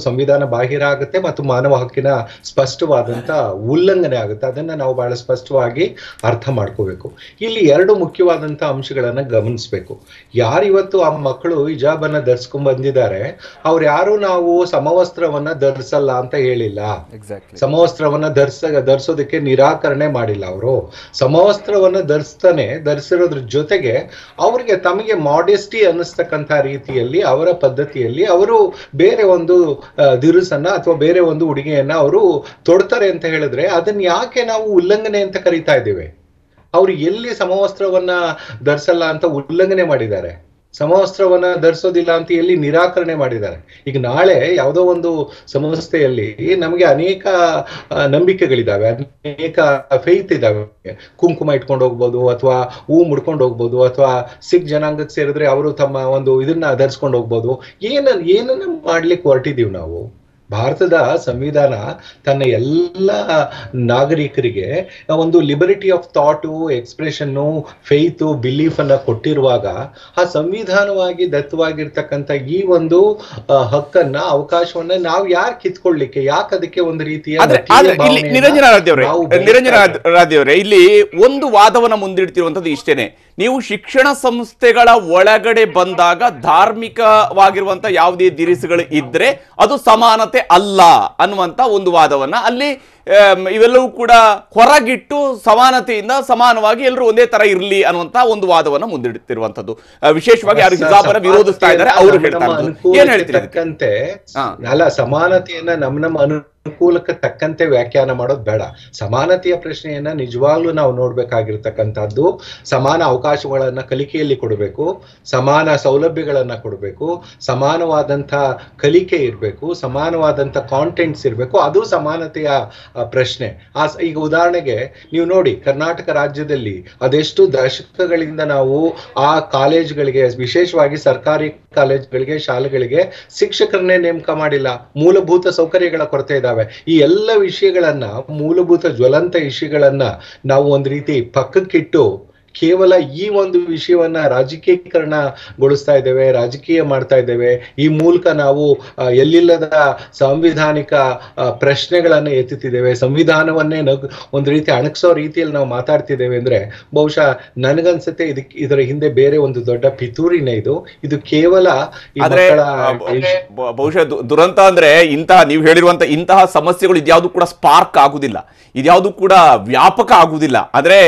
ಸಂವಿಧಾನ ಬಾಹಿರ ಆಗುತ್ತೆ ಮತ್ತು ಮಾನವ ಹಕ್ಕಿನ ಸ್ಪಷ್ಟವಾದಂತ ಉಲ್ಲಂಘನೆ ಆಗುತ್ತೆ. ಅದನ್ನ ನಾವು ಬಹಳ ಸ್ಪಷ್ಟವಾಗಿ ಅರ್ಥ ಮಾಡ್ಕೋಬೇಕು. ಇಲ್ಲಿ 2 ಮುಖ್ಯವಾದಂತ ಅಂಶಗಳನ್ನ ಗಮನಿಸ್ಬೇಕು. ಯಾರಿವತ್ತು ಆ ಮಕ್ಕಳು ಹಿಜಾಬನ್ನ ಧರಿಸ್ಕೊಂಡ್ ಬಂದಿದ್ದಾರೆ, ಅವ್ರು ಯಾರು ನಾವು ಸಮವಸ್ತ್ರವನ್ನ ಧರಿಸಲ್ಲ ಅಂತ ಹೇಳಿಲ್ಲ. ಸಮವಸ್ತ್ರವನ್ನ ಧರಿಸೋದಕ್ಕೆ ನಿರಾಕರಣೆ ಮಾಡಿಲ್ಲ. ಅವರು ಸಮವಸ್ತ್ರವನ್ನ ಧರಿಸಿರೋದ್ರ ಜೊತೆಗೆ ಅವರಿಗೆ ತಮಗೆ ಮಾಡೆಸ್ಟಿ ಅನ್ನಿಸ್ತಕ್ಕಂಥ ರೀತಿಯಲ್ಲಿ ಅವರ ಪದ್ಧತಿಯಲ್ಲಿ ಅವರು ಬೇರೆ ಒಂದು ದಿರುಸನ್ನ ಅಥವಾ ಬೇರೆ ಒಂದು ಉಡುಗೆಯನ್ನ ಅವರು ತೊಡ್ತಾರೆ ಅಂತ ಹೇಳಿದ್ರೆ ಅದನ್ನ ಯಾಕೆ ನಾವು ಉಲ್ಲಂಘನೆ ಅಂತ ಕರೀತಾ ಇದ್ದೇವೆ? ಅವ್ರು ಎಲ್ಲಿ ಸಮವಸ್ತ್ರವನ್ನ ಧರಿಸಲ್ಲ ಅಂತ ಉಲ್ಲಂಘನೆ ಮಾಡಿದ್ದಾರೆ? ಸಮವಸ್ತ್ರವನ್ನ ಧರಿಸೋದಿಲ್ಲ ಅಂತ ಎಲ್ಲಿ ನಿರಾಕರಣೆ ಮಾಡಿದ್ದಾರೆ? ಈಗ ನಾಳೆ ಯಾವುದೋ ಒಂದು ಸಂಸ್ಥೆಯಲ್ಲಿ ನಮಗೆ ಅನೇಕ ನಂಬಿಕೆಗಳಿದಾವೆ, ಅನೇಕ ಫೇತ್ ಇದಾವೆ. ಕುಂಕುಮ ಇಟ್ಕೊಂಡು ಹೋಗ್ಬೋದು, ಅಥವಾ ಹೂ ಮುಡ್ಕೊಂಡು ಹೋಗ್ಬೋದು, ಅಥವಾ ಸಿಖ್ ಜನಾಂಗಕ್ಕೆ ಸೇರಿದ್ರೆ ಅವರು ತಮ್ಮ ಒಂದು ಇದನ್ನ ಧರಿಸ್ಕೊಂಡು ಹೋಗ್ಬೋದು. ಏನನ್ನ ಮಾಡ್ಲಿಕ್ಕೆ ಹೊರಟಿದೀವಿ ನಾವು? ಭಾರತದ ಸಂವಿಧಾನ ತನ್ನ ಎಲ್ಲ ನಾಗರಿಕರಿಗೆ ಒಂದು liberty of thought, expression, faith, belief ಅನ್ನ ಕೊಟ್ಟಿರುವಾಗ ಆ ಸಂವಿಧಾನವಾಗಿ ದತ್ತವಾಗಿರ್ತಕ್ಕಂಥ ಈ ಒಂದು ಹಕ್ಕನ್ನ, ಅವಕಾಶವನ್ನ ನಾವು ಯಾರು ಕಿತ್ಕೊಳ್ಳಿಕ್ಕೆ, ಯಾಕೆ ಅದಕ್ಕೆ ಒಂದು ರೀತಿಯ ನಿರಂಜನ ಆರಾಧ್ಯ ಅವರೇ, ಇಲ್ಲಿ ಒಂದು ವಾದವನ್ನ ಮುಂದಿಡ್ತಿರುವಂತದ್ದು ಇಷ್ಟೇನೆ. ನೀವು ಶಿಕ್ಷಣ ಸಂಸ್ಥೆಗಳ ಒಳಗಡೆ ಬಂದಾಗ ಧಾರ್ಮಿಕವಾಗಿರುವಂತ ಯಾವುದೇ ದಿರಿಸುಗಳು ಇದ್ರೆ ಅದು ಸಮಾನತೆ ಅಲ್ಲ ಅನ್ನುವಂತ ಒಂದು ವಾದವನ್ನ ಅಲ್ಲಿ ಇವೆಲ್ಲವೂ ಕೂಡ ಹೊರಗಿಟ್ಟು ಸಮಾನತೆಯಿಂದ ಸಮಾನವಾಗಿ ಎಲ್ಲರೂ ಒಂದೇ ತರ ಇರಲಿ ಅನ್ನುವಂತ ಒಂದು ವಾದವನ್ನ ಮುಂದಿಡುತ್ತಿರುವಂತದ್ದು. ವಿಶೇಷವಾಗಿ ಯಾರು ಹಿಜಾಬನ್ನ ವಿರೋಧಿಸ್ತಾ ಇದ್ದಾರೆ ಅವರು ಹೇಳ್ತಾರೆ. ಏನ್ ಹೇಳ್ತೀರಿ? ಅಲ್ಲ, ಸಮಾನತೆಯನ್ನ ನಮ್ಮ ಅನುಕೂಲಕ್ಕೆ ತಕ್ಕಂತೆ ವ್ಯಾಖ್ಯಾನ ಮಾಡೋದು ಬೇಡ. ಸಮಾನತೆಯ ಪ್ರಶ್ನೆಯನ್ನ ನಿಜವಾಗ್ಲೂ ನಾವು ನೋಡ್ಬೇಕಾಗಿರ್ತಕ್ಕಂಥದ್ದು. ಸಮಾನ ಅವಕಾಶಗಳನ್ನ ಕಲಿಕೆಯಲ್ಲಿ ಕೊಡಬೇಕು, ಸಮಾನ ಸೌಲಭ್ಯಗಳನ್ನ ಕೊಡಬೇಕು, ಸಮಾನವಾದಂಥ ಕಲಿಕೆ ಇರಬೇಕು, ಸಮಾನವಾದಂಥ ಕಾಂಟೆಂಟ್ಸ್ ಇರಬೇಕು. ಅದು ಸಮಾನತೆಯ ಪ್ರಶ್ನೆ. ಈಗ ಉದಾಹರಣೆಗೆ ನೀವು ನೋಡಿ, ಕರ್ನಾಟಕ ರಾಜ್ಯದಲ್ಲಿ ಅದೆಷ್ಟು ದಶಕಗಳಿಂದ ನಾವು ಆ ಕಾಲೇಜ್ಗಳಿಗೆ, ವಿಶೇಷವಾಗಿ ಸರ್ಕಾರಿ ಕಾಲೇಜ್ಗಳಿಗೆ, ಶಾಲೆಗಳಿಗೆ ಶಿಕ್ಷಕರನ್ನೇ ನೇಮಕ ಮಾಡಿಲ್ಲ. ಮೂಲಭೂತ ಸೌಕರ್ಯಗಳ ಕೊರತೆ ಇದ್ದಾವೆ. ಈ ಎಲ್ಲ ವಿಷಯಗಳನ್ನ, ಮೂಲಭೂತ ಜ್ವಲಂತ ವಿಷಯಗಳನ್ನ ನಾವು ಒಂದು ರೀತಿ ಪಕ್ಕಕ್ಕಿಟ್ಟು ಕೇವಲ ಈ ಒಂದು ವಿಷಯವನ್ನ ರಾಜಕೀಕರಣಗೊಳಿಸ್ತಾ ಇದ್ದೇವೆ, ರಾಜಕೀಯ ಮಾಡ್ತಾ ಇದ್ದೇವೆ. ಈ ಮೂಲಕ ನಾವು ಎಲ್ಲಿಲ್ಲದ ಸಾಂವಿಧಾನಿಕ ಪ್ರಶ್ನೆಗಳನ್ನ ಎತ್ತುತ್ತಿದ್ದೇವೆ, ಸಂವಿಧಾನವನ್ನೇ ಒಂದು ರೀತಿ ಅಣಗಿಸೋ ರೀತಿಯಲ್ಲಿ ನಾವು ಮಾತಾಡ್ತಿದ್ದೇವೆ ಅಂದ್ರೆ ಬಹುಶಃ ನನಗನ್ಸುತ್ತೆ ಇದರ ಹಿಂದೆ ಬೇರೆ ಒಂದು ದೊಡ್ಡ ಪಿತೂರಿನೇ ಇದು ಕೇವಲ ಬಹುಶಃ ದುರಂತ ಅಂದ್ರೆ ನೀವು ಹೇಳಿರುವಂತ ಇಂತಹ ಸಮಸ್ಯೆಗಳು ಇದ್ಯಾವುದು ಕೂಡ ಸ್ಪಾರ್ಕ್ ಆಗುದಿಲ್ಲ, ಇದ್ಯಾವುದು ಕೂಡ ವ್ಯಾಪಕ ಆಗುದಿಲ್ಲ. ಆದ್ರೆ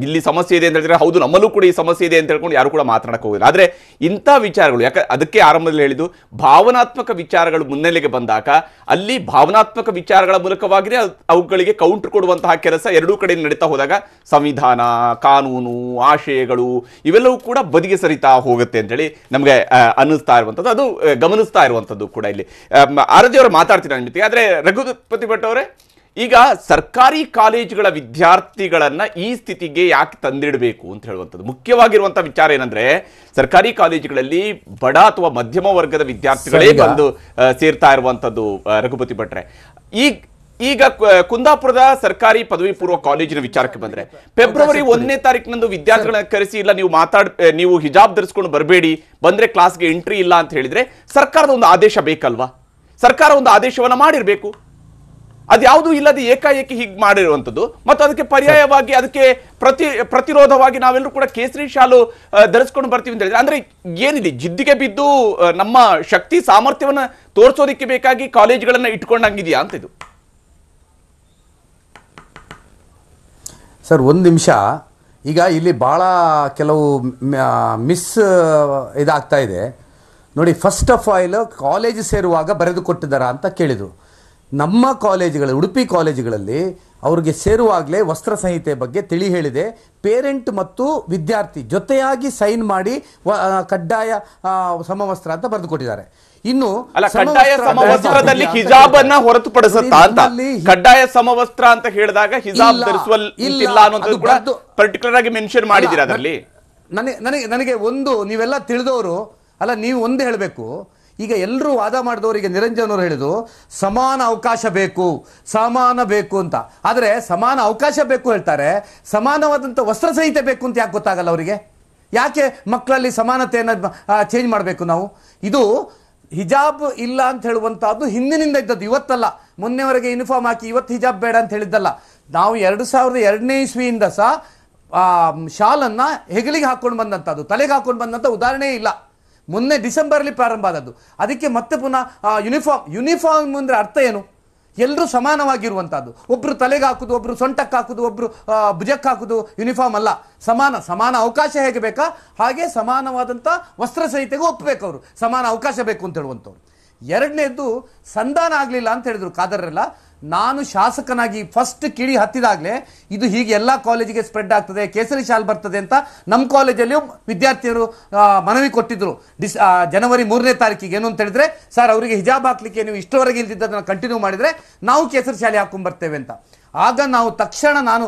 ಇಲ್ಲಿ ಸಮಸ್ಯೆ ಇದೆ ಇದೆ ಅಂತ ಹೇಳಿದ್ರೆ ಹೌದು ನಮ್ಮಲ್ಲೂ ಕೂಡ ಈ ಸಮಸ್ಯೆ ಇದೆ ಅಂತ ಹೇಳ್ಕೊಂಡು ಯಾರು ಕೂಡ ಮಾತನಾಡಕ್ಕೆ ಹೋಗಿಲ್ಲ. ಆದರೆ ಇಂಥ ವಿಚಾರಗಳು ಅದಕ್ಕೆ ಆರಂಭದಲ್ಲಿ ಹೇಳಿದ್ದು ಭಾವನಾತ್ಮಕ ವಿಚಾರಗಳು ಮುನ್ನೆಲೆಗೆ ಬಂದಾಗ ಅಲ್ಲಿ ಭಾವನಾತ್ಮಕ ವಿಚಾರಗಳ ಮೂಲಕವಾಗಿಯೇ ಅವುಗಳಿಗೆ ಕೌಂಟರ್ ಕೊಡುವಂತಹ ಕೆಲಸ ಎರಡೂ ಕಡೆ ನಡೀತಾ ಹೋದಾಗ ಸಂವಿಧಾನ, ಕಾನೂನು, ಆಶಯಗಳು ಇವೆಲ್ಲವೂ ಕೂಡ ಬದಿಗೆ ಸರಿತಾ ಹೋಗುತ್ತೆ ಅಂತೇಳಿ ನಮಗೆ ಅನ್ನಿಸ್ತಾ ಇರುವಂಥದ್ದು, ಅದು ಗಮನಿಸ್ತಾ ಇರುವಂಥದ್ದು ಕೂಡ ಇಲ್ಲಿ. ಆರತಿ ಅವರು ಮಾತಾಡ್ತೀನಿ ನನ್ನ ಜೊತೆಗೆ. ಆದರೆ ರಘುಪತಿ ಭಟ್ ಅವರೇ, ಈಗ ಸರ್ಕಾರಿ ಕಾಲೇಜುಗಳ ವಿದ್ಯಾರ್ಥಿಗಳನ್ನ ಈ ಸ್ಥಿತಿಗೆ ಯಾಕೆ ತಂದಿಡಬೇಕು ಅಂತ ಹೇಳುವಂಥದ್ದು ಮುಖ್ಯವಾಗಿರುವಂತಹ ವಿಚಾರ ಏನಂದ್ರೆ, ಸರ್ಕಾರಿ ಕಾಲೇಜುಗಳಲ್ಲಿ ಬಡ ಅಥವಾ ಮಧ್ಯಮ ವರ್ಗದ ವಿದ್ಯಾರ್ಥಿಗಳೇ ಬಂದು ಸೇರ್ತಾ ಇರುವಂಥದ್ದು. ರಘುಪತಿ ಭಟ್ರೆ, ಈಗ ಕುಂದಾಪುರದ ಸರ್ಕಾರಿ ಪದವಿ ಪೂರ್ವ ಕಾಲೇಜಿನ ವಿಚಾರಕ್ಕೆ ಬಂದ್ರೆ, ಫೆಬ್ರವರಿ 1ನೇ ತಾರೀಕಿನಂದು ವಿದ್ಯಾರ್ಥಿಗಳನ್ನ ಕರೆಸಿ ಇಲ್ಲ ನೀವು ಹಿಜಾಬ್ ಧರಿಸ್ಕೊಂಡು ಬರಬೇಡಿ, ಬಂದ್ರೆ ಕ್ಲಾಸ್ಗೆ ಎಂಟ್ರಿ ಇಲ್ಲ ಅಂತ ಹೇಳಿದ್ರೆ ಸರ್ಕಾರದ ಒಂದು ಆದೇಶ ಬೇಕಲ್ವಾ? ಸರ್ಕಾರ ಒಂದು ಆದೇಶವನ್ನ ಮಾಡಿರ್ಬೇಕು. ಅದ್ಯಾವುದೂ ಇಲ್ಲದೆ ಏಕಾಏಕಿ ಹೀಗೆ ಮಾಡಿರುವಂಥದ್ದು ಮತ್ತು ಅದಕ್ಕೆ ಪರ್ಯಾಯವಾಗಿ ಅದಕ್ಕೆ ಪ್ರತಿರೋಧವಾಗಿ ನಾವೆಲ್ಲರೂ ಕೂಡ ಕೇಸರಿ ಶಾಲು ಧರಿಸ್ಕೊಂಡು ಬರ್ತೀವಿ ಅಂತ ಹೇಳಿದ್ರೆ, ಅಂದ್ರೆ ಏನಿದೆ ಜಿದ್ದಿಗೆ ಬಿದ್ದು ನಮ್ಮ ಶಕ್ತಿ ಸಾಮರ್ಥ್ಯವನ್ನ ತೋರಿಸೋದಕ್ಕೆ ಬೇಕಾಗಿ ಕಾಲೇಜುಗಳನ್ನ ಇಟ್ಕೊಂಡಂಗಿದೆಯಾ ಅಂತ ಇದು? ಸರ್ ಒಂದು ನಿಮಿಷ, ಈಗ ಇಲ್ಲಿ ಭಾಳ ಕೆಲವು ಮಿಸ್ ಇದಾಗ್ತಾ ಇದೆ ನೋಡಿ. ಫಸ್ಟ್ ಆಫ್ ಆಲ್ ಕಾಲೇಜ್ ಸೇರುವಾಗ ಬರೆದು ಕೊಟ್ಟಿದ್ದಾರಾ ಅಂತ ಕೇಳಿದರು. ನಮ್ಮ ಕಾಲೇಜುಗಳು, ಉಡುಪಿ ಕಾಲೇಜುಗಳಲ್ಲಿ ಅವ್ರಿಗೆ ಸೇರುವಾಗಲೇ ವಸ್ತ್ರ ಸಂಹಿತೆ ಬಗ್ಗೆ ತಿಳಿ ಹೇಳಿದೆ. ಪೇರೆಂಟ್ ಮತ್ತು ವಿದ್ಯಾರ್ಥಿ ಜೊತೆಯಾಗಿ ಸೈನ್ ಮಾಡಿ ಕಡ್ಡಾಯ ಸಮವಸ್ತ್ರ ಅಂತ ಬರೆದು ಕೊಟ್ಟಿದ್ದಾರೆ. ಇನ್ನು ಕಡ್ಡಾಯ ಸಮವಸ್ತ್ರದಲ್ಲಿ ಹಿಜಾಬ್ ಅನ್ನ ಹೊರತುಪಡಿಸುತ್ತಾ ಅಂತ, ಕಡ್ಡಾಯ ಸಮವಸ್ತ್ರ ಅಂತ ಹೇಳಿದಾಗ ಹಿಜಾಬ್ ಧರಿಸುವಲ್ಲ ಅನ್ನೋದು ಕೂಡ ಪರ್ಟಿಕ್ಯುಲರ್ ಆಗಿ ಮೆನ್ಷನ್ ಮಾಡಿದ್ದೀರಾ ಅದರಲ್ಲಿ. ನನಗೆ ಒಂದು, ನೀವೆಲ್ಲ ತಿಳಿದವರು ಅಲ್ಲ, ನೀವು ಒಂದು ಹೇಳಬೇಕು. ಈಗ ಎಲ್ಲರೂ ವಾದ ಮಾಡಿದವರಿಗೆ ನಿರಂಜನ್ ಅವರು ಹೇಳಿದ್ರು ಸಮಾನ ಅವಕಾಶ ಬೇಕು, ಸಮಾನ ಬೇಕು ಅಂತ. ಆದರೆ ಸಮಾನ ಅವಕಾಶ ಬೇಕು ಹೇಳ್ತಾರೆ, ಸಮಾನವಾದಂಥ ವಸ್ತ್ರ ಸಂಹಿತೆ ಬೇಕು ಅಂತ ಯಾಕೆ ಗೊತ್ತಾಗಲ್ಲ ಅವರಿಗೆ? ಯಾಕೆ ಮಕ್ಕಳಲ್ಲಿ ಸಮಾನತೆಯನ್ನು ಚೇಂಜ್ ಮಾಡಬೇಕು ನಾವು? ಇದು ಹಿಜಾಬ್ ಇಲ್ಲ ಅಂತ ಹೇಳುವಂಥದ್ದು ಹಿಂದಿನಿಂದ ಇದ್ದದ್ದು, ಇವತ್ತಲ್ಲ. ಮೊನ್ನೆವರೆಗೆ ಯೂನಿಫಾರ್ಮ್ ಹಾಕಿ ಇವತ್ತು ಹಿಜಾಬ್ ಬೇಡ ಅಂತ ಹೇಳಿದ್ದಲ್ಲ. ನಾವು 2002ನೇ ಇಸ್ವಿಯಿಂದ ಸಹ ಶಾಲನ್ನು ಹೆಗಲಿಗೆ ಹಾಕ್ಕೊಂಡು ಬಂದಂಥದ್ದು, ತಲೆಗೆ ಹಾಕ್ಕೊಂಡು ಬಂದಂಥ ಉದಾಹರಣೆ ಇಲ್ಲ. ಮೊನ್ನೆ ಡಿಸೆಂಬರ್ಲಿ ಪ್ರಾರಂಭ ಆದದ್ದು. ಅದಕ್ಕೆ ಮತ್ತೆ ಪುನಃ ಯೂನಿಫಾರ್ಮ್ ಅಂದರೆ ಅರ್ಥ ಏನು? ಎಲ್ಲರೂ ಸಮಾನವಾಗಿರುವಂಥದ್ದು. ಒಬ್ಬರು ತಲೆಗೆ ಹಾಕೋದು, ಒಬ್ಬರು ಸೊಂಟಕ್ಕೆ ಹಾಕೋದು, ಒಬ್ಬರು ಭುಜಕ್ಕೆ ಹಾಕೋದು ಯೂನಿಫಾರ್ಮ್ ಅಲ್ಲ. ಸಮಾನ ಅವಕಾಶ ಹೇಗೆ ಬೇಕಾ ಹಾಗೆ ಸಮಾನವಾದಂಥ ವಸ್ತ್ರ ಸಂಹಿತೆಗೂ ಒಪ್ಪಬೇಕು. ಅವರು ಸಮಾನ ಅವಕಾಶ ಬೇಕು ಅಂತ ಹೇಳುವಂಥವ್ರು. ಎರಡನೇದು ಸಂಧಾನ ಆಗಲಿಲ್ಲ ಅಂತ ಹೇಳಿದ್ರು ಕಾದರ್ರೆಲ್ಲ. ನಾನು ಶಾಸಕನಾಗಿ ಫಸ್ಟ್ ಕಿಡಿ ಹತ್ತಿದಾಗಲೇ ಇದು ಹೀಗೆ ಎಲ್ಲ ಕಾಲೇಜಿಗೆ ಸ್ಪ್ರೆಡ್ ಆಗ್ತದೆ, ಕೇಸರಿ ಶಾಲ್ ಬರ್ತದೆ ಅಂತ ನಮ್ಮ ಕಾಲೇಜಲ್ಲಿಯೂ ವಿದ್ಯಾರ್ಥಿಯರು ಮನವಿ ಕೊಟ್ಟಿದ್ರು. ಜನವರಿ 3ನೇ ತಾರೀಕಿಗೆ. ಏನು ಅಂತ ಹೇಳಿದ್ರೆ, ಸರ್ ಅವರಿಗೆ ಹಿಜಾಬ್ ಹಾಕ್ಲಿಕ್ಕೆ ನೀವು ಇಷ್ಟರವರೆಗೆ ಇಲ್ದಿದ್ದದನ್ನು ಕಂಟಿನ್ಯೂ ಮಾಡಿದರೆ ನಾವು ಕೇಸರಿ ಶಾಲೆ ಹಾಕೊಂಡು ಬರ್ತೇವೆ ಅಂತ. ಆಗ ನಾವು ತಕ್ಷಣ ನಾನು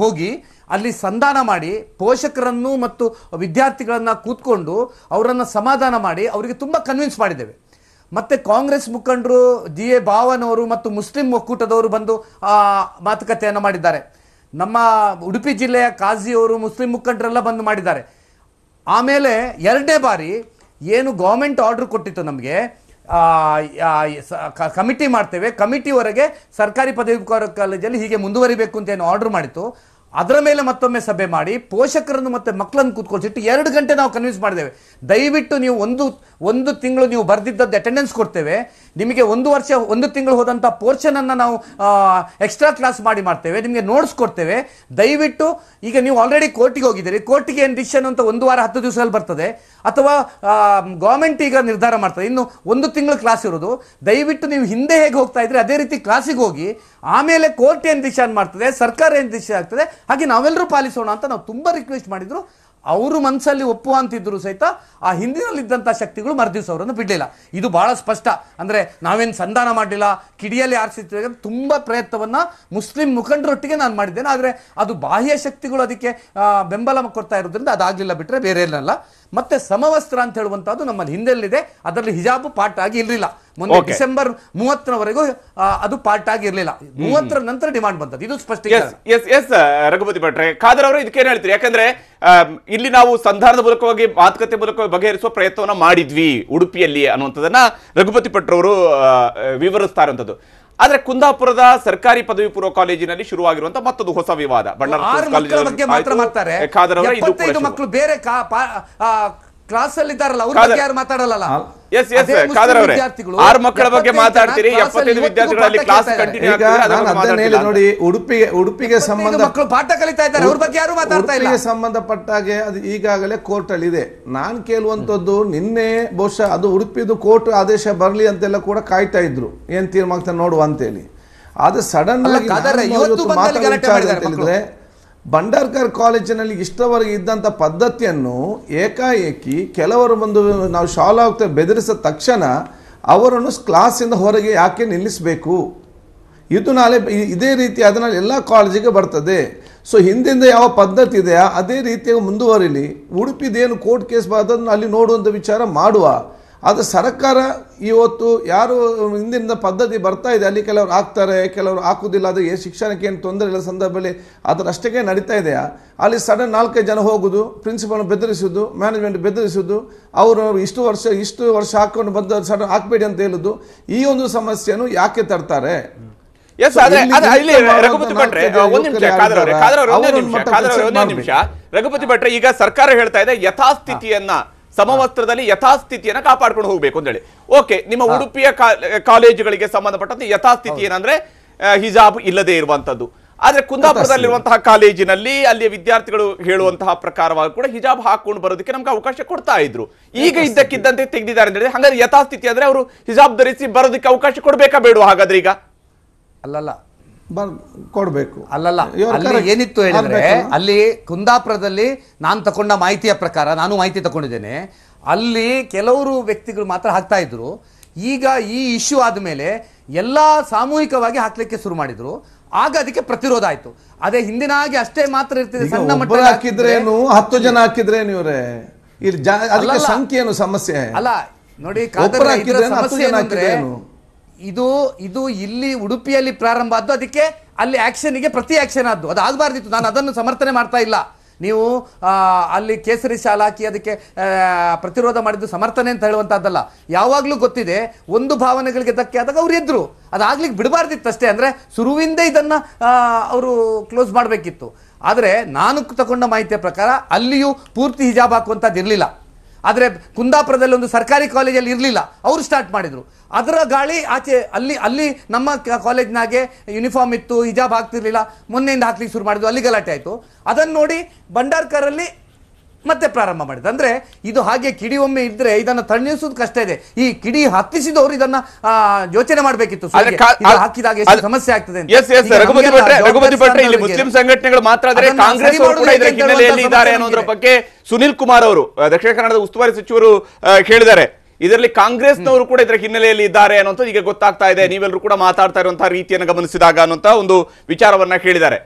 ಹೋಗಿ ಅಲ್ಲಿ ಸಂಧಾನ ಮಾಡಿ ಪೋಷಕರನ್ನು ಮತ್ತು ವಿದ್ಯಾರ್ಥಿಗಳನ್ನು ಕೂತ್ಕೊಂಡು ಅವರನ್ನು ಸಮಾಧಾನ ಮಾಡಿ ಅವರಿಗೆ ತುಂಬ ಕನ್ವಿನ್ಸ್ ಮಾಡಿದ್ದೇವೆ. ಮತ್ತು ಕಾಂಗ್ರೆಸ್ ಮುಖಂಡರು GA ಭಾವನ್ ಅವರು ಮತ್ತು ಮುಸ್ಲಿಂ ಒಕ್ಕೂಟದವರು ಬಂದು ಮಾತುಕತೆಯನ್ನು ಮಾಡಿದ್ದಾರೆ. ನಮ್ಮ ಉಡುಪಿ ಜಿಲ್ಲೆಯ ಕಾಜಿಯವರು, ಮುಸ್ಲಿಂ ಮುಖಂಡರೆಲ್ಲ ಬಂದು ಮಾಡಿದ್ದಾರೆ. ಆಮೇಲೆ 2ನೇ ಬಾರಿ ಏನು ಗೌರ್ಮೆಂಟ್ ಆರ್ಡರ್ ಕೊಟ್ಟಿತ್ತು ನಮಗೆ, ಕಮಿಟಿ ಮಾಡ್ತೇವೆ, ಕಮಿಟಿವರೆಗೆ ಸರ್ಕಾರಿ ಪದವಿ ಪೂರ್ವ ಕಾಲೇಜಲ್ಲಿ ಹೀಗೆ ಮುಂದುವರಿಬೇಕು ಅಂತ ಏನು ಆರ್ಡರ್ ಮಾಡಿತ್ತು, ಅದರ ಮೇಲೆ ಮತ್ತೊಮ್ಮೆ ಸಭೆ ಮಾಡಿ ಪೋಷಕರನ್ನು ಮತ್ತು ಮಕ್ಕಳನ್ನು ಕೂತ್ಕೊಳ್ಸಿಟ್ಟು 2 ಗಂಟೆ ನಾವು ಕನ್ವಿನ್ಸ್ ಮಾಡಿದ್ದೇವೆ. ದಯವಿಟ್ಟು ನೀವು ಒಂದು ತಿಂಗಳು ನೀವು ಬರೆದಿದ್ದದ್ದು ಅಟೆಂಡೆನ್ಸ್ ಕೊಡ್ತೇವೆ, ನಿಮಗೆ 1 ವರ್ಷ 1 ತಿಂಗಳು ಹೋದಂಥ ಪೋರ್ಷನನ್ನು ನಾವು ಎಕ್ಸ್ಟ್ರಾ ಕ್ಲಾಸ್ ಮಾಡ್ತೇವೆ, ನಿಮಗೆ ನೋಟ್ಸ್ ಕೊಡ್ತೇವೆ. ದಯವಿಟ್ಟು ಈಗ ನೀವು ಆಲ್ರೆಡಿ ಕೋರ್ಟಿಗೆ ಹೋಗಿದ್ದೀರಿ, ಕೋರ್ಟಿಗೆ ಏನು ಡಿಸಿಷನ್ ಅಂತ 1 ವಾರ 10 ದಿವಸದಲ್ಲಿ ಬರ್ತದೆ, ಅಥವಾ ಗೌರ್ಮೆಂಟ್ ಈಗ ನಿರ್ಧಾರ ಮಾಡ್ತದೆ. ಇನ್ನು 1 ತಿಂಗಳು ಕ್ಲಾಸ್ ಇರೋದು. ದಯವಿಟ್ಟು ನೀವು ಹಿಂದೆ ಹೇಗೆ ಹೋಗ್ತಾ ಇದ್ರೆ ಅದೇ ರೀತಿ ಕ್ಲಾಸಿಗೆ ಹೋಗಿ, ಆಮೇಲೆ ಕೋರ್ಟ್ ಏನು ಡಿಸಿಷನ್ ಮಾಡ್ತದೆ, ಸರ್ಕಾರ ಏನು ಡಿಸಿಷನ್ ಆಗ್ತದೆ ಹಾಗೆ ನಾವೆಲ್ಲರೂ ಪಾಲಿಸೋಣ ಅಂತ ನಾವು ತುಂಬ ರಿಕ್ವೆಸ್ಟ್ ಮಾಡಿದ್ರು. ಅವರು ಮನಸ್ಸಲ್ಲಿ ಒಪ್ಪುವಂತಿದ್ರು ಸಹಿತ ಆ ಹಿಂದಿನಲ್ಲಿದ್ದಂಥ ಶಕ್ತಿಗಳು ಮರುದಿವಸ ಅವರನ್ನು ಬಿಡಲಿಲ್ಲ. ಇದು ಬಹಳ ಸ್ಪಷ್ಟ. ಅಂದರೆ ನಾವೇನು ಸಂಧಾನ ಮಾಡಲಿಲ್ಲ, ಕಿಡಿಯಲ್ಲಿ ಆರಿಸಿದ್ದೇವೆ. ತುಂಬ ಪ್ರಯತ್ನವನ್ನು ಮುಸ್ಲಿಂ ಮುಖಂಡರೊಟ್ಟಿಗೆ ನಾನು ಮಾಡಿದ್ದೇನೆ. ಆದರೆ ಅದು ಬಾಹ್ಯ ಶಕ್ತಿಗಳು ಅದಕ್ಕೆ ಬೆಂಬಲ ಕೊಡ್ತಾ ಇರೋದ್ರಿಂದ ಅದಾಗಲಿಲ್ಲ, ಬಿಟ್ಟರೆ ಬೇರೆ ಏನಲ್ಲ. ಮತ್ತೆ ಸಮವಸ್ತ್ರ ಅಂತ ಹೇಳುವಂಥದ್ದು ನಮ್ಮಲ್ಲಿ ಹಿಂದೆಲ್ಲಿದೆ, ಅದರಲ್ಲಿ ಹಿಜಾಬ್ ಪಾರ್ಟ್ ಆಗಿ ಇರಲಿಲ್ಲ. ಮೊನ್ನೆ ಡಿಸೆಂಬರ್ 30ರವರೆಗೂ ಅದು ಪಾರ್ಟ್ ಆಗಿ ಇರಲಿಲ್ಲ. 30ರ ನಂತರ ಡಿಮಾಂಡ್ ಬಂದದ್ದು. ಇದು ಸ್ಪಷ್ಟೀಕರಣ. ಎಸ್ ರಘುಪತಿ ಭಟ್ರೆ, ಖಾದರ್ ಅವರು ಇದಕ್ಕೇನು ಹೇಳ್ತೀರಿ? ಯಾಕಂದ್ರೆ ಇಲ್ಲಿ ನಾವು ಸಂಧಾನದ ಮೂಲಕವಾಗಿ ಮಾತುಕತೆ ಮೂಲಕವಾಗಿ ಬಗೆಹರಿಸುವ ಪ್ರಯತ್ನವನ್ನ ಮಾಡಿದ್ವಿ ಉಡುಪಿಯಲ್ಲಿ ಅನ್ನುವಂಥದ್ದನ್ನ ರಘುಪತಿ ಭಟ್ರವರು ವಿವರಿಸ್ತಾ ಇರುವಂಥದ್ದು. ಆದ್ರೆ ಕುಂದಾಪುರದ ಸರ್ಕಾರಿ ಪದವಿ ಪೂರ್ವ ಕಾಲೇಜಿನಲ್ಲಿ ಶುರುವಾಗಿರುವಂತಹ ಮತ್ತೊಂದು ಹೊಸ ವಿವಾದ, ಬಗ್ಗೆ ಮಾತ್ರ ಮಾಡ್ತಾರೆ. 75 ಮಕ್ಕಳು ಬೇರೆ ಕ್ಲಾಸ್ ಅಲ್ಲಿ ಇದ್ದಾರಲ್ಲ ಅವ್ರ ಬಗ್ಗೆ ಯಾರು ಮಾತಾಡಲ್ಲ. ಎಸ್ ಎಸ್ ಖಾದರ್ ಅವರೇ, 6 ಮಕ್ಕಳ ಬಗ್ಗೆ ಮಾತಾಡ್ತೀರಿ, 75 ವಿದ್ಯಾರ್ಥಿಗಳಲ್ಲಿ ಕ್ಲಾಸ್ ಕಂಟಿನ್ಯೂ ಆಗ್ತಿದೆ. ನೋಡಿ ಉಡುಪಿಗೆ ಸಂಬಂಧ ಮಕ್ಕಳು ಪಾಠ ಕಲಿತಾ ಇದ್ದಾರೆ, ಅವ್ರ ಬಗ್ಗೆ ಯಾರು ಮಾತಾಡ್ತಾ ಇಲ್ಲ. ಸಂಬಂಧಪಟ್ಟಾಗೆ ಅದು ಈಗಾಗಲೇ ಕೋರ್ಟ್ ಅಲ್ಲಿ ಇದೆ. ನಾನ್ ಕೇಳುವಂತದ್ದು, ನಿನ್ನೆ ಬಹುಶಃ ಅದು ಉಡುಪಿದು ಕೋರ್ಟ್ ಆದೇಶ ಬರಲಿ ಅಂತೆಲ್ಲ ಕೂಡ ಕಾಯ್ತಾ ಇದ್ರು, ಏನ್ ತೀರ್ಮಾನ ನೋಡುವ ಅಂತೇಳಿ. ಅದು ಸಡನ್ ಆಗಿ ಮಾತಾಡಿದ್ರೆ ಭಂಡಾರ್ಕರ್ ಕಾಲೇಜಿನಲ್ಲಿ ಇಷ್ಟವರೆಗೆ ಇದ್ದಂಥ ಪದ್ಧತಿಯನ್ನು ಏಕಾಏಕಿ ಕೆಲವರು ಬಂದು ನಾವು ಶಾಲಾ ಹೋಗ್ತೇವೆ ಬೆದರಿಸಿದ ತಕ್ಷಣ ಅವರನ್ನು ಕ್ಲಾಸಿಂದ ಹೊರಗೆ ಯಾಕೆ ನಿಲ್ಲಿಸಬೇಕು? ಇದು ನಾಳೆ ಇದೇ ರೀತಿ ಅದರಲ್ಲಿ ಎಲ್ಲ ಕಾಲೇಜಿಗೆ ಬರ್ತದೆ. ಸೊ ಹಿಂದಿಂದ ಯಾವ ಪದ್ಧತಿ ಇದೆಯಾ ಅದೇ ರೀತಿಯಾಗಿ ಮುಂದುವರಿಲಿ. ಉಡುಪಿದೇನು ಕೋರ್ಟ್ ಕೇಸ್ ಬರೋದನ್ನು ಅಲ್ಲಿ ನೋಡುವಂಥ ವಿಚಾರ ಮಾಡುವ. ಆದರೆ ಸರ್ಕಾರ ಇವತ್ತು ಯಾರು ಹಿಂದಿನ ಪದ್ಧತಿ ಬರ್ತಾ ಇದೆ ಅಲ್ಲಿ ಕೆಲವರು ಹಾಕ್ತಾರೆ, ಕೆಲವರು ಹಾಕುವುದಿಲ್ಲ, ಅದು ಶಿಕ್ಷಣಕ್ಕೆ ಏನು ತೊಂದರೆ ಇಲ್ಲ ಸಂದರ್ಭದಲ್ಲಿ ಅದರಷ್ಟಕ್ಕೆ ನಡೀತಾ ಇದೆಯಾ? ಅಲ್ಲಿ ಸಡನ್ 4-5 ಜನ ಹೋಗುದು, ಪ್ರಿನ್ಸಿಪಲ್ ಬೆದರಿಸುವುದು, ಮ್ಯಾನೇಜ್ಮೆಂಟ್ ಬೆದರಿಸುವುದು, ಅವರು ಇಷ್ಟು ವರ್ಷ ಹಾಕೊಂಡು ಬಂದ ಸಡನ್ ಹಾಕಬೇಡಿ ಅಂತ ಹೇಳುದು, ಈ ಒಂದು ಸಮಸ್ಯೆಯನ್ನು ಯಾಕೆ ತರ್ತಾರೆ? ರಘುಪತಿ ಭಟ್ರೆ, ಈಗ ಸರ್ಕಾರ ಹೇಳ್ತಾ ಇದೆ ಯಥಾಸ್ಥಿತಿಯನ್ನ, ಸಮವಸ್ತ್ರದಲ್ಲಿ ಯಥಾಸ್ಥಿತಿಯನ್ನ ಕಾಪಾಡ್ಕೊಂಡು ಹೋಗ್ಬೇಕು ಅಂತ ಹೇಳಿ. ಓಕೆ, ನಿಮ್ಮ ಉಡುಪಿಯ ಕಾಲೇಜುಗಳಿಗೆ ಸಂಬಂಧಪಟ್ಟಂತೆ ಯಥಾಸ್ಥಿತಿ ಏನಂದ್ರೆ ಹಿಜಾಬ್ ಇಲ್ಲದೆ ಇರುವಂತದ್ದು. ಆದ್ರೆ ಕುಂದಾಪುರದಲ್ಲಿರುವಂತಹ ಕಾಲೇಜಿನಲ್ಲಿ ಅಲ್ಲಿಯ ವಿದ್ಯಾರ್ಥಿಗಳು ಹೇಳುವಂತಹ ಪ್ರಕಾರವಾಗಿ ಕೂಡ ಹಿಜಾಬ್ ಹಾಕೊಂಡು ಬರೋದಕ್ಕೆ ನಮ್ಗೆ ಅವಕಾಶ ಕೊಡ್ತಾ ಇದ್ರು. ಈಗ ಇದ್ದಕ್ಕಿದ್ದಂತೆ ತೆಗೆದಿದ್ದಾರೆ ಅಂತ ಹೇಳಿ, ಹಾಗಾದ್ರೆ ಯಥಾಸ್ಥಿತಿ ಅಂದ್ರೆ ಅವರು ಹಿಜಾಬ್ ಧರಿಸಿ ಬರೋದಕ್ಕೆ ಅವಕಾಶ ಕೊಡ್ಬೇಕಾ ಬೇಡುವ? ಹಾಗಾದ್ರೆ ಈಗ ಅಲ್ಲಲ್ಲ ಕೊಡ್ಬೇಕು. ಅಲ್ಲಲ್ಲ, ಅಲ್ಲಿ ಏನಿತ್ತು ಹೇಳಿದ್ರೆ, ಅಲ್ಲಿ ಕುಂದಾಪುರದಲ್ಲಿ ನಾನು ತಕೊಂಡ ಮಾಹಿತಿಯ ಪ್ರಕಾರ, ನಾನು ಮಾಹಿತಿ ತಗೊಂಡಿದ್ದೇನೆ, ಅಲ್ಲಿ ಕೆಲವರು ವ್ಯಕ್ತಿಗಳು ಮಾತ್ರ ಹಾಕ್ತಾ ಇದ್ರು. ಈಗ ಈ ಇಶ್ಯೂ ಆದ್ಮೇಲೆ ಎಲ್ಲಾ ಸಾಮೂಹಿಕವಾಗಿ ಹಾಕ್ಲಿಕ್ಕೆ ಶುರು ಮಾಡಿದ್ರು. ಆಗ ಅದಕ್ಕೆ ಪ್ರತಿರೋಧ ಆಯ್ತು. ಅದೇ ಹಿಂದಿನ ಹಾಗೆ ಅಷ್ಟೇ ಮಾತ್ರ ಇರ್ತಿದೆ. ಸಣ್ಣ ಮಟ್ಟ ಹಾಕಿದ್ರೇನು, 10 ಜನ ಹಾಕಿದ್ರೇನು ಇವರೇ, ಇಲ್ಲಿ ಅದಕ್ಕೆ ಸಂಖ್ಯೆ ಏನು ಸಮಸ್ಯೆ ಅಲ್ಲ. ನೋಡಿ, ಇದು ಇಲ್ಲಿ ಉಡುಪಿಯಲ್ಲಿ ಪ್ರಾರಂಭ ಆದ್ದು, ಅದಕ್ಕೆ ಅಲ್ಲಿ ಆಕ್ಷನ್ಗೆ ಪ್ರತಿ ಆಕ್ಷನ್ ಆದ್ದು. ಅದು ಆಗಬಾರ್ದಿತ್ತು. ನಾನು ಅದನ್ನು ಸಮರ್ಥನೆ ಮಾಡ್ತಾ ಇಲ್ಲ. ನೀವು ಅಲ್ಲಿ ಕೇಸರಿ ಶಾಲೆ ಹಾಕಿ ಅದಕ್ಕೆ ಪ್ರತಿರೋಧ ಮಾಡಿದ್ದು ಸಮರ್ಥನೆ ಅಂತ ಹೇಳುವಂತದ್ದಲ್ಲ. ಯಾವಾಗಲೂ ಗೊತ್ತಿದೆ, ಒಂದು ಭಾವನೆಗಳಿಗೆ ಧಕ್ಕೆ ಆದಾಗ ಅವ್ರು ಎದ್ರು, ಅದಾಗ್ಲಿಕ್ಕೆ ಬಿಡಬಾರ್ದಿತ್ತು ಅಷ್ಟೇ. ಅಂದ್ರೆ ಶುರುವಿಂದ ಇದನ್ನ ಅವರು ಕ್ಲೋಸ್ ಮಾಡಬೇಕಿತ್ತು. ಆದರೆ ನಾನು ತಗೊಂಡ ಮಾಹಿತಿಯ ಪ್ರಕಾರ ಅಲ್ಲಿಯೂ ಪೂರ್ತಿ ಹಿಜಾಬ್ ಹಾಕುವಂಥದ್ದು ಇರಲಿಲ್ಲ. ಆದರೆ ಕುಂದಾಪುರದಲ್ಲಿ ಒಂದು ಸರ್ಕಾರಿ ಕಾಲೇಜಲ್ಲಿ ಇರಲಿಲ್ಲ, ಅವರು ಸ್ಟಾರ್ಟ್ ಮಾಡಿದ್ರು. ಅದರ ಗಾಳಿ ಆಚೆ ಅಲ್ಲಿ ನಮ್ಮ ಕಾಲೇಜ್ನಾಗೆ ಯೂನಿಫಾರ್ಮ್ ಇತ್ತು, ಹಿಜಾಬ್ ಹಾಕ್ತಿರ್ಲಿಲ್ಲ, ಮೊನ್ನೆಯಿಂದ ಹಾಕ್ಲಿಕ್ಕೆ ಶುರು ಮಾಡಿದ್ರು, ಅಲ್ಲಿ ಗಲಾಟೆ ಆಯಿತು. ಅದನ್ನು ನೋಡಿ ಭಂಡಾರ್ಕರಲ್ಲಿ ಮತ್ತೆ ಪ್ರಾರಂಭ ಮಾಡಿದ್ರು. ಅಂದ್ರೆ ಇದು ಹಾಗೆ ಕಿಡಿ ಒಮ್ಮೆ ಇದ್ರೆ ಇದನ್ನು ತಣಿಸೋದು ಕಷ್ಟ ಇದೆ. ಈ ಕಿಡಿ ಹತ್ತಿಸಿದವರು ಇದನ್ನ ಯೋಚನೆ ಮಾಡಬೇಕಿತ್ತು, ಹಾಕಿದಾಗ ಎಷ್ಟು ಸಮಸ್ಯೆ ಆಗ್ತದೆ ಅಂತ. ರಘುಪತಿ ಭಟ್ರೆ, ಇಲ್ಲಿ ಮುಸ್ಲಿಂ ಸಂಘಟನೆಗಳು ಮಾತ್ರ ಆದರೆ ಕಾಂಗ್ರೆಸ್ ಕೂಡ ಇದರ ಹಿನ್ನೆಲೆಯಲ್ಲಿ ಇದ್ದಾರೆ ಅನ್ನೋದ್ರ ಬಗ್ಗೆ ಸುನಿಲ್ ಕುಮಾರ್ ಅವರು, ದಕ್ಷಿಣ ಕನ್ನಡದ ಉಸ್ತುವಾರಿ ಸಚಿವರು ಹೇಳಿದ್ದಾರೆ. ಇದರಲ್ಲಿ ಕಾಂಗ್ರೆಸ್ನವರು ಕೂಡ ಇದರ ಹಿನ್ನೆಲೆಯಲ್ಲಿ ಇದ್ದಾರೆ ಅನ್ನೋಂಥದ್ದು ಈಗ ಗೊತ್ತಾಗ್ತಾ ಇದೆ, ನೀವೆಲ್ಲರೂ ಕೂಡ ಮಾತಾಡ್ತಾ ಇರುವಂತಹ ರೀತಿಯನ್ನು ಗಮನಿಸಿದಾಗ ಅನ್ನುವಂತ ಒಂದು ವಿಚಾರವನ್ನ ಹೇಳಿದ್ದಾರೆ.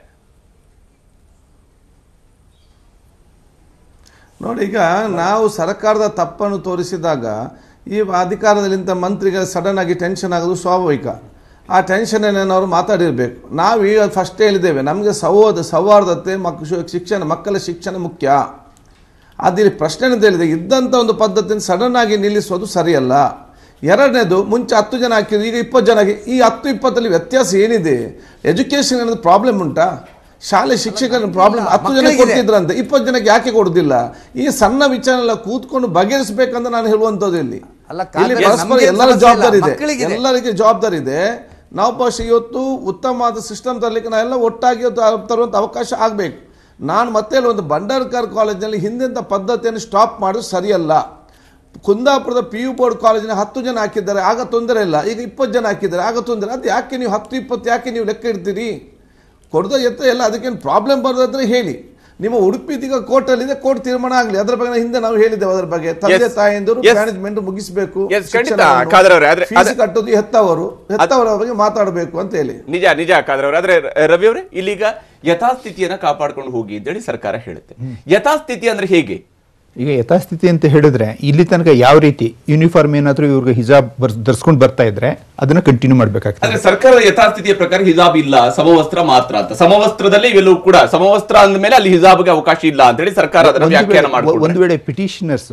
ನೋಡಿ, ಈಗ ನಾವು ಸರ್ಕಾರದ ತಪ್ಪನ್ನು ತೋರಿಸಿದಾಗ ಈ ಅಧಿಕಾರದಲ್ಲಿಂತ ಮಂತ್ರಿಗಳು ಸಡನ್ ಆಗಿ ಟೆನ್ಷನ್ ಆಗೋದು ಸ್ವಾಭಾವಿಕ. ಆ ಟೆನ್ಷನ್ ಅವರು ಮಾತಾಡಿರಬೇಕು. ನಾವು ಈಗ ಫಸ್ಟ್ ಹೇಳಿದ್ದೇವೆ, ನಮಗೆ ಸೌಹಾರ್ದತೆ ಮಕ್ಕಳ ಶಿಕ್ಷಣ ಮುಖ್ಯ. ಅದಿಲ್ಲಿ ಪ್ರಶ್ನೆ ಅಂತ ಹೇಳಿದೆ, ಇದ್ದಂಥ ಒಂದು ಪದ್ಧತಿಯನ್ನು ಸಡನ್ ಆಗಿ ನಿಲ್ಲಿಸೋದು ಸರಿಯಲ್ಲ. ಎರಡನೇದು, ಮುಂಚೆ 10 ಜನ ಹಾಕಿದ್ರು, ಈಗ 20 ಜನ ಹಾಕಿ. ಈ 10-20 ವ್ಯತ್ಯಾಸ ಏನಿದೆ? ಎಜುಕೇಷನ್ ಅನ್ನೋದು ಪ್ರಾಬ್ಲಮ್ ಉಂಟಾ? ಶಾಲೆ ಶಿಕ್ಷಕನ ಪ್ರಾಬ್ಲಮ್ 10 ಜನ ಕೊಡ್ತಿದ್ರಂತೆ, 20 ಜನಕ್ಕೆ ಯಾಕೆ ಕೊಡುದಿಲ್ಲ? ಈ ಸಣ್ಣ ವಿಚಾರ ಎಲ್ಲ ಕೂತ್ಕೊಂಡು ಬಗೆಹರಿಸಬೇಕಂತ ನಾನು ಹೇಳುವಂಥದ್ದು. ಇಲ್ಲಿ ಪರಸ್ಪರ ಎಲ್ಲರ ಜವಾಬ್ದಾರಿ ಇದೆ, ಎಲ್ಲರಿಗೆ ಜವಾಬ್ದಾರಿ ಇದೆ. ನಾವು ಬಹುಶಃ ಇವತ್ತು ಉತ್ತಮವಾದ ಸಿಸ್ಟಮ್ ತರಲಿಕ್ಕೆ ನಾವೆಲ್ಲ ಒಟ್ಟಾಗಿ ತರುವಂಥ ಅವಕಾಶ ಆಗಬೇಕು. ನಾನು ಮತ್ತೆ ಒಂದು ಭಂಡಾರ್ಕರ್ ಕಾಲೇಜಿನಲ್ಲಿ ಹಿಂದಿನ ಪದ್ಧತಿಯನ್ನು ಸ್ಟಾಪ್ ಮಾಡೋದು ಸರಿಯಲ್ಲ. ಕುಂದಾಪುರದ PU ಬೋರ್ಡ್ ಕಾಲೇಜಿನ 10 ಜನ ಹಾಕಿದ್ದಾರೆ, ಆಗ ತೊಂದರೆ ಇಲ್ಲ. ಈಗ 20 ಜನ ಹಾಕಿದ್ದಾರೆ, ಆಗ ತೊಂದರೆ. ಅದು ಯಾಕೆ ನೀವು 10-20 ಯಾಕೆ ನೀವು ಲೆಕ್ಕ ಇಡ್ತೀರಿ? ಕೊಡದ ಎಲ್ಲ ಅದಕ್ಕೇನು ಪ್ರಾಬ್ಲಮ್ ಬರೋದಾದ್ರೆ ಹೇಳಿ. ನಿಮ್ಮ ಉಡುಪಿದೀಗ ಕೋರ್ಟಲ್ಲಿದೆ, ಕೋರ್ಟ್ ತೀರ್ಮಾನ ಆಗಲಿ. ಅದರ ಬಗ್ಗೆ ಹಿಂದೆ ನಾವು ಹೇಳಿದ್ದೇವೆ, ಅದರ ಬಗ್ಗೆ ತಂದೆ ತಾಯಿಯಂದರು ಮ್ಯಾನೇಜ್ಮೆಂಟ್ ಮುಗಿಸಬೇಕು, ಕಟ್ಟೋದು ಹೆತ್ತವರ ಬಗ್ಗೆ ಮಾತಾಡಬೇಕು ಅಂತ ಹೇಳಿ. ನಿಜ ಖಾದರ್ ಅವರೇ. ಆದ್ರೆ ರವಿ ಅವರೇ, ಇಲ್ಲಿಗ ಯಥಾಸ್ಥಿತಿಯನ್ನ ಕಾಪಾಡ್ಕೊಂಡು ಹೋಗಿ ಅಂತೇಳಿ ಸರ್ಕಾರ ಹೇಳುತ್ತೆ. ಯಥಾಸ್ಥಿತಿ ಅಂದ್ರೆ ಹೇಗೆ? ಈಗ ಯಥಾಸ್ಥಿತಿ ಅಂತ ಹೇಳಿದ್ರೆ, ಇಲ್ಲಿ ತನಕ ಯಾವ ರೀತಿ ಯೂನಿಫಾರ್ಮ್ ಏನಾದರೂ ಇವ್ರಿಗೆ ಹಿಜಾಬ್ ಧರಿಸ್ಕೊಂಡು ಬರ್ತಾ ಇದ್ರೆ ಅದನ್ನ ಕಂಟಿನ್ಯೂ ಮಾಡ್ಬೇಕಾಗ್ತದೆ. ಸರ್ಕಾರದ ಯಥಾಸ್ಥಿತಿಯ ಪ್ರಕಾರ ಹಿಜಾಬ್ ಇಲ್ಲ, ಸಮವಸ್ತ್ರ ಮಾತ್ರ ಅಂತ. ಸಮವಸ್ತ್ರದಲ್ಲೇ ಇವೆಲ್ಲವೂ ಕೂಡ, ಸಮವಸ್ತ್ರ ಅಂದ್ಮೇಲೆ ಅಲ್ಲಿ ಹಿಜಾಬ್ಗೆ ಅವಕಾಶ ಇಲ್ಲ ಅಂತ ಹೇಳಿ ಸರ್ಕಾರ ಅದನ್ನು ವ್ಯಾಖ್ಯಾನ ಮಾಡಿಕೊಂಡು, ಒಂದು ವೇಳೆ ಪಿಟಿಷನರ್ಸ್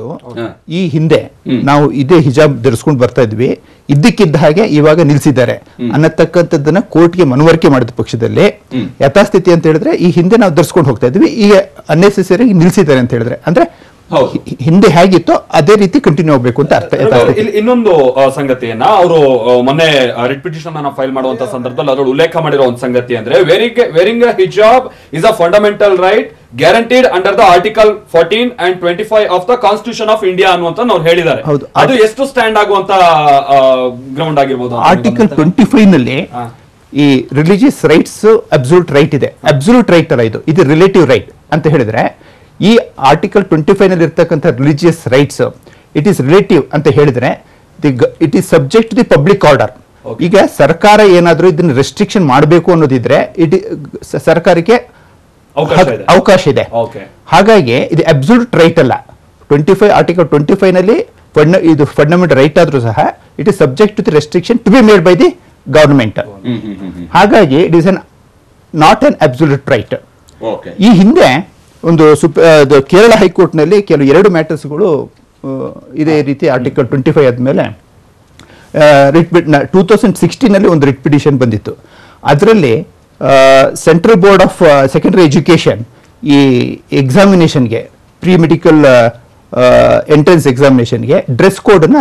ಈ ಹಿಂದೆ ನಾವು ಇದೇ ಹಿಜಾಬ್ ಧರಿಸ್ಕೊಂಡು ಬರ್ತಾ ಇದ್ವಿ, ಇದ್ದಕ್ಕಿದ್ದ ಹಾಗೆ ಇವಾಗ ನಿಲ್ಸಿದ್ದಾರೆ ಅನ್ನತಕ್ಕಂಥದ್ದನ್ನ ಕೋರ್ಟ್ಗೆ ಮನವರಿಕೆ ಮಾಡಿದ ಪಕ್ಷದಲ್ಲಿ ಯಥಾಸ್ಥಿತಿ ಅಂತ ಹೇಳಿದ್ರೆ ಈ ಹಿಂದೆ ನಾವು ಧರಿಸ್ಕೊಂಡು ಹೋಗ್ತಾ ಇದ್ವಿ, ಈಗ ಅನ್ನೆಸೆಸರಿ ನಿಲ್ಸಿದ್ದಾರೆ ಅಂತ ಹೇಳಿದ್ರೆ, ಅಂದ್ರೆ ಹಿಂದೆ ಹೇಗಿತ್ತೋ ಅದೇ ರೀತಿ ಕಂಟಿನ್ಯೂ ಆಗಬೇಕು ಅಂತ ಅರ್ಥ. ಇನ್ನೊಂದು ಸಂಗತಿಯನ್ನ ಅವರು ಮೊನ್ನೆ ರಿಟ್ ಪಿಟಿಷನ್ ಅನ್ನ ಫೈಲ್ ಮಾಡುವಂತ ಸಂದರ್ಭದಲ್ಲಿ ಅದರಲ್ಲಿ ಉಲ್ಲೇಖ ಮಾಡಿರೋ ಒಂದು ಸಂಗತಿ ಅಂದ್ರೆ ವೇರಿಂಗ್ ಅ ಹಿಜಾಬ್ is a fundamental right guaranteed under the article 14 and 25 of the constitution of India ಅನ್ನುವಂತ ಅವ್ರು ಹೇಳಿದ್ದಾರೆ. ಅದು ಎಷ್ಟು ಸ್ಟ್ಯಾಂಡ್ ಆಗುವಂತ ಗ್ರೌಂಡ್ ಆಗಿರ್ಬೋದು? ಆರ್ಟಿಕಲ್ 25 ನಲ್ಲಿ ಈ ರಿಲಿಜಿಯಸ್ ರೈಟ್ಸ್ ಅಬ್ಸಲ್ಯೂಟ್ ರೈಟ್ ಇದೆ. ಅಬ್ಸಲ್ಯೂಟ್ ರೈಟ್ ಅಲ್ಲ, ಇದು ರಿಲೇಟಿವ್ ರೈಟ್ ಅಂತ ಹೇಳಿದ್ರೆ ಈ ಆರ್ಟಿಕಲ್ 25 ನಲ್ಲಿ ಇರ್ತಕ್ಕಂಥ religious rights it is relative ಅಂತ ಹೇಳಿದ್ರೆ it is subject to the public order. ಈಗ ಸರ್ಕಾರ ಏನಾದರೂ ಇದನ್ನ ರೆಸ್ಟ್ರಿಕ್ಷನ್ ಮಾಡಬೇಕು ಅನ್ನೋದಿದ್ರೆ ಸರ್ಕಾರಕ್ಕೆ ಅವಕಾಶ ಇದೆ. ಹಾಗಾಗಿ ಇದು ಅಬ್ಸಲ್ಯೂಟ್ ರೈಟ್ ಅಲ್ಲ. ಆರ್ಟಿಕಲ್ 25 ನಲ್ಲಿ ಇದು ಫಂಡಮೆಂಟಲ್ ರೈಟ್ ಆದ್ರೂ ಸಹ it is subject to the restriction to be made by the government. ಹಾಗಾಗಿ it is not an absolute right. ಈ ಹಿಂದೆ ಒಂದು ಕೇರಳ ಹೈಕೋರ್ಟ್ ನಲ್ಲಿ ಕೆಲವು 2 ಮ್ಯಾಟರ್ಸ್ಗಳು ಇದೇ ರೀತಿ ಆರ್ಟಿಕಲ್ 25 ಆದ್ಮೇಲೆ 2016 ನಲ್ಲಿ ಒಂದು ರಿಟ್ ಪಿಟಿಷನ್ ಬಂದಿತ್ತು. ಅದರಲ್ಲಿ central board of secondary education ಈ ಎಕ್ಸಾಮಿನೇಷನ್ಗೆ ಪ್ರೀ ಮೆಡಿಕಲ್ ಎಂಟ್ರೆನ್ಸ್ ಎಕ್ಸಾಮಿನೇಷನ್ಗೆ ಡ್ರೆಸ್ ಕೋಡ್ ನ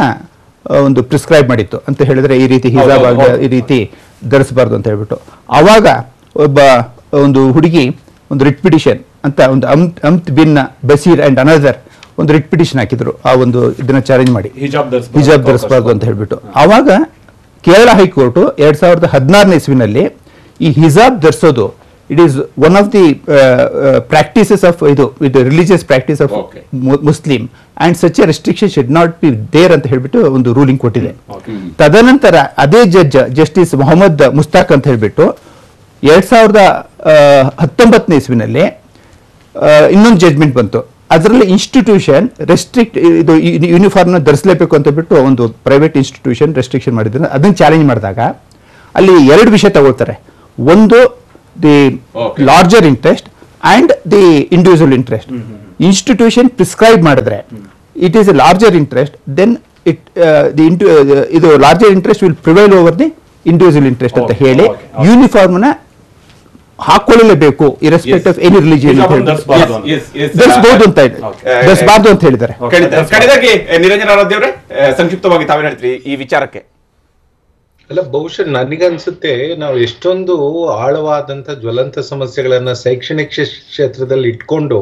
ಒಂದು ಪ್ರಿಸ್ಕ್ರೈಬ್ ಮಾಡಿತ್ತು ಅಂತ ಹೇಳಿದ್ರೆ ಈ ರೀತಿ ಹಿಜಾಬ್ ಈ ರೀತಿ ಧರಿಸಬಾರ್ದು ಅಂತ ಹೇಳ್ಬಿಟ್ಟು. ಆವಾಗ ಒಂದು ಹುಡುಗಿ ಒಂದು ರಿಟ್ ಪಿಟಿಷನ್ ಅಂತ ಒಂದು ಅಮ್ತ್ ಬಿನ್ ಬಸೀರ್ ಅಂಡ್ ಅನದರ್ ಒಂದು ರಿಟ್ ಪಿಟಿಷನ್ ಹಾಕಿದ್ರು ಆ ಒಂದು ಇದನ್ನ ಚಾಲೆಂಜ್ ಮಾಡಿ ಹಿಜಾಬ್ ಧರಿಸಬಾರ್ದು ಅಂತ ಹೇಳ್ಬಿಟ್ಟು. ಆವಾಗ ಕೇರಳ ಹೈಕೋರ್ಟ್ 2016 ಇಸ್ವಿನಲ್ಲಿ ಈ ಹಿಜಾಬ್ ಧರಿಸೋದು it is one of the practices of ಇದು religious practice of Muslim and such a restriction should not be there ಅಂತ ಹೇಳ್ಬಿಟ್ಟು ಒಂದು ರೂಲಿಂಗ್ ಕೊಟ್ಟಿದೆ. ತದನಂತರ ಅದೇ ಜಸ್ಟಿಸ್ ಮೊಹಮ್ಮದ್ ಮುಸ್ತಾಕ್ ಅಂತ ಹೇಳ್ಬಿಟ್ಟು 2019 ಇಸ್ವಿನಲ್ಲಿ ಇನ್ನೊಂದು ಜಡ್ಜ್ಮೆಂಟ್ ಬಂತು. ಅದರಲ್ಲಿ ಇನ್ಸ್ಟಿಟ್ಯೂಷನ್ ರೆಸ್ಟ್ರಿಕ್ಟ್ ಇದು ಯೂನಿಫಾರ್ಮ್ ನ ಧರಿಸಲೇಬೇಕು ಅಂತ ಬಿಟ್ಟು ಒಂದು ಪ್ರೈವೇಟ್ ಇನ್ಸ್ಟಿಟ್ಯೂಷನ್ ರೆಸ್ಟ್ರಿಕ್ಷನ್ ಮಾಡಿದ್ರೆ ಅದನ್ನ ಚಾಲೆಂಜ್ ಮಾಡಿದಾಗ ಅಲ್ಲಿ 2 ವಿಷಯ ತಗೊಳ್ತಾರೆ. ಒಂದು the larger interest and the individual interest. Institution prescribe ಮಾಡಿದ್ರೆ it is a larger interest, then ಇದು larger interest will prevail over the individual interest ಅಂತ ಹೇಳಿ ಯೂನಿಫಾರ್ಮ್ ನ ಹಾಕೊಳ್ಳಲೇಬೇಕು ಇರೆಸ್ಪೆಕ್ಟ್ ಆಫ್ ಎನಿ ರಿಲಿಜಿಯನ್ ಧರಿಸಬಹುದು ಅಂತ ಹೇಳಿದ್ದಾರೆ. ನಿರಂಜನ ಆರಾಧ್ಯ ಅವರೇ, ಸಂಕ್ಷಿಪ್ತವಾಗಿ ತಾವೇನು ಹೇಳ್ತೀರಿ ಈ ವಿಚಾರಕ್ಕೆ? ಅಲ್ಲ, ಬಹುಶಃ ನನಗನ್ಸುತ್ತೆ ನಾವು ಎಷ್ಟೊಂದು ಆಳವಾದಂತ ಜ್ವಲಂತ ಸಮಸ್ಯೆಗಳನ್ನ ಶೈಕ್ಷಣಿಕ ಕ್ಷೇತ್ರದಲ್ಲಿ ಇಟ್ಕೊಂಡು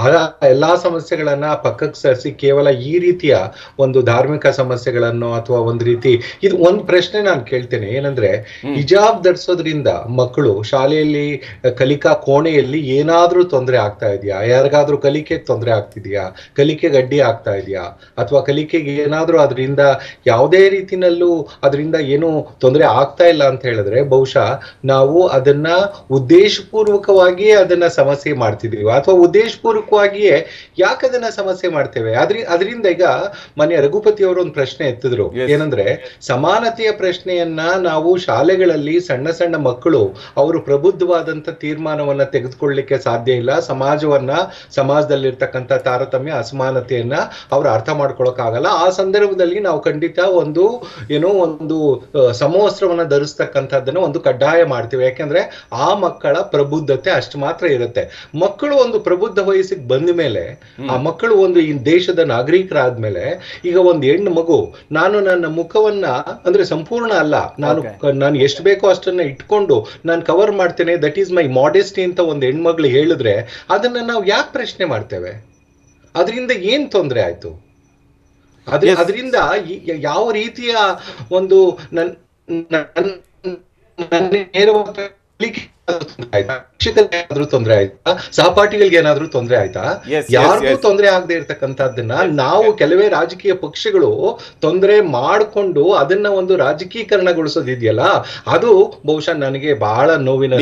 ಆ ಎಲ್ಲಾ ಸಮಸ್ಯೆಗಳನ್ನ ಪಕ್ಕಕ್ಕೆ ಸರಿಸಿ ಕೇವಲ ಈ ರೀತಿಯ ಒಂದು ಧಾರ್ಮಿಕ ಸಮಸ್ಯೆಗಳನ್ನು ಅಥವಾ ಒಂದು ರೀತಿ ಇದು ಒಂದು ಪ್ರಶ್ನೆ ನಾನು ಕೇಳ್ತೇನೆ. ಏನಂದ್ರೆ ಹಿಜಾಬ್ ಧರಿಸೋದ್ರಿಂದ ಮಕ್ಕಳು ಶಾಲೆಯಲ್ಲಿ ಕಲಿಕಾ ಕೋಣೆಯಲ್ಲಿ ಏನಾದ್ರೂ ತೊಂದರೆ ಆಗ್ತಾ ಇದೆಯಾ? ಯಾರಿಗಾದ್ರೂ ಕಲಿಕೆಗೆ ತೊಂದರೆ ಆಗ್ತಿದ್ಯಾ? ಕಲಿಕೆಗೆ ಅಡ್ಡಿ ಆಗ್ತಾ ಇದೆಯಾ? ಅಥವಾ ಕಲಿಕೆಗೆ ಏನಾದ್ರೂ ಅದರಿಂದ ಯಾವುದೇ ರೀತಿನಲ್ಲೂ ಅದರಿಂದ ಏನು ತೊಂದರೆ ಆಗ್ತಾ ಇಲ್ಲ ಅಂತ ಹೇಳಿದ್ರೆ ಬಹುಶಃ ನಾವು ಅದನ್ನ ಉದ್ದೇಶಪೂರ್ವಕವಾಗಿ ಅದನ್ನ ಸಮಸ್ಯೆ ಮಾಡ್ತಿದೀವಿ ಅಥವಾ ಉದ್ದೇಶಪೂರ್ವಕವಾಗಿಯೇ ಯಾಕೆ ಅದನ್ನ ಸಮಸ್ಯೆ ಮಾಡ್ತೇವೆ? ಅದರಿಂದ ಈಗ ಮನೆ ರಘುಪತಿ ಅವರು ಒಂದು ಪ್ರಶ್ನೆ ಎತ್ತಿದ್ರು. ಏನಂದ್ರೆ ಸಮಾನತೆಯ ಪ್ರಶ್ನೆಯನ್ನ ನಾವು ಶಾಲೆಗಳಲ್ಲಿ ಸಣ್ಣ ಸಣ್ಣ ಮಕ್ಕಳು ಅವರು ಪ್ರಬುದ್ಧವಾದಂತ ತೀರ್ಮಾನವನ್ನ ತೆಗೆದುಕೊಳ್ಳಲಿಕ್ಕೆ ಸಾಧ್ಯ ಇಲ್ಲ. ಸಮಾಜದಲ್ಲಿರ್ತಕ್ಕಂಥ ತಾರತಮ್ಯ ಅಸಮಾನತೆಯನ್ನ ಅವ್ರು ಅರ್ಥ ಮಾಡ್ಕೊಳಕ್ ಆಗಲ್ಲ. ಆ ಸಂದರ್ಭದಲ್ಲಿ ನಾವು ಖಂಡಿತ ಒಂದು ಸಮವಸ್ತ್ರವನ್ನ ಧರಿಸ್ತಕ್ಕಂಥದ್ದನ್ನ ಒಂದು ಕಡ್ಡಾಯ ಮಾಡ್ತೀವಿ. ಯಾಕೆಂದ್ರೆ ಆ ಮಕ್ಕಳ ಪ್ರಬುದ್ಧತೆ ಅಷ್ಟು ಮಾತ್ರ ಇರುತ್ತೆ. ಮಕ್ಕಳು ಒಂದು ಪ್ರಬುದ್ಧ ವಯಸ್ಸಿಗೆ ಬಂದ ಮೇಲೆ ಆ ಮಕ್ಕಳು ಒಂದು ಈ ದೇಶದ ನಾಗರಿಕರಾದ್ಮೇಲೆ ಈಗ ಒಂದು ಹೆಣ್ಣು ಮಗು ನಾನು ನನ್ನ ಮುಖವನ್ನ ಅಂದ್ರೆ ಸಂಪೂರ್ಣ ಅಲ್ಲ, ನಾನು ಎಷ್ಟು ಬೇಕೋ ಅಷ್ಟನ್ನ ಇಟ್ಕೊಂಡು ನಾನು ಕವರ್ ಮಾಡ್ತೇನೆ, ದಟ್ ಈಸ್ ಮೈ ಮಾಡೆಸ್ಟಿ ಅಂತ ಒಂದು ಹೆಣ್ಮಗಳು ಹೇಳಿದ್ರೆ ಅದನ್ನ ನಾವು ಯಾಕೆ ಪ್ರಶ್ನೆ ಮಾಡ್ತೇವೆ? ಅದರಿಂದ ಏನ್ ತೊಂದರೆ ಆಯ್ತು? ಅದರಿಂದ ಯಾವ ರೀತಿಯ ಒಂದು ಶಿಕ್ಷಕರಿಗಾದ್ರೂ ತೊಂದರೆ ಆಯ್ತಾ? ಸಹಪಾಠಿಗಳಿಗೆ ಏನಾದ್ರೂ ತೊಂದರೆ ಆಯ್ತಾ? ಯಾರಿಗೂ ತೊಂದರೆ ಆಗದೆ ಇರ್ತಕ್ಕಂಥದ್ದನ್ನ ನಾವು ಕೆಲವೇ ರಾಜಕೀಯ ಪಕ್ಷಗಳು ತೊಂದರೆ ಮಾಡಿಕೊಂಡು ಅದನ್ನ ಒಂದು ರಾಜಕೀಕರಣಗೊಳಿಸೋದಿದೆಯಲ್ಲ, ಅದು ಬಹುಶಃ ನನಗೆ ಬಹಳ ನೋವಿನ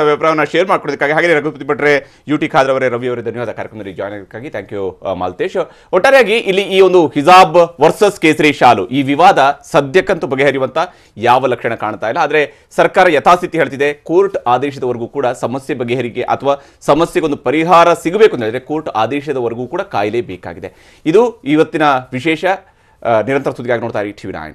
ಅಭಿಪ್ರಾಯವನ್ನು ಶೇರ್ ಮಾಡ್ಕೊಡೋದಕ್ಕಾಗಿ. ಹಾಗೆ ರಘುಪತಿ ಭಟ್ರೆ, UT ಖಾದರ್ ಅವರೇ, ರವಿ ಅವರೇ, ಧನ್ಯವಾದ ಕಾರ್ಯಕ್ರಮದಲ್ಲಿ ಜಾಯ್ನ್ ಆಗೋದಕ್ಕಾಗಿ. Thank you Maltesh. ಒಟ್ಟಾರೆಯಾಗಿ ಇಲ್ಲಿ ಈ ಒಂದು ಹಿಜಾಬ್ ವರ್ಸಸ್ ಕೇಸರಿ ಶಾಲು ಈ ವಿವಾದ ಸದ್ಯಕ್ಕಂತೂ ಬಗೆಹರಿಯುವಂತ ಯಾವ ಲಕ್ಷಣ ಕಾಣ್ತಾ ಇಲ್ಲ. ಆದ್ರೆ ಸರ್ಕಾರ ಯಥಾಸ್ಥಿತಿ ಹೇಳ್ತಿದೆ. ಕೋರ್ಟ್ ಆದೇಶದವರೆಗೂ ಕೂಡ ಸಮಸ್ಯೆ ಬಗೆಹರಿಕೆ ಅಥವಾ ಸಮಸ್ಯೆಗೊಂದು ಪರಿಹಾರ ಸಿಗಬೇಕು ಅಂತ ಹೇಳಿದ್ರೆ ಕೋರ್ಟ್ ಆದೇಶದವರೆಗೂ ಕೂಡ ಕಾಯಲೇಬೇಕಾಗಿದೆ. ಇದು ಇವತ್ತಿನ ವಿಶೇಷ. ನಿರಂತರ ಸುದ್ದಿಗಾಗಿ ನೋಡ್ತಾ ಇರಿ TV9.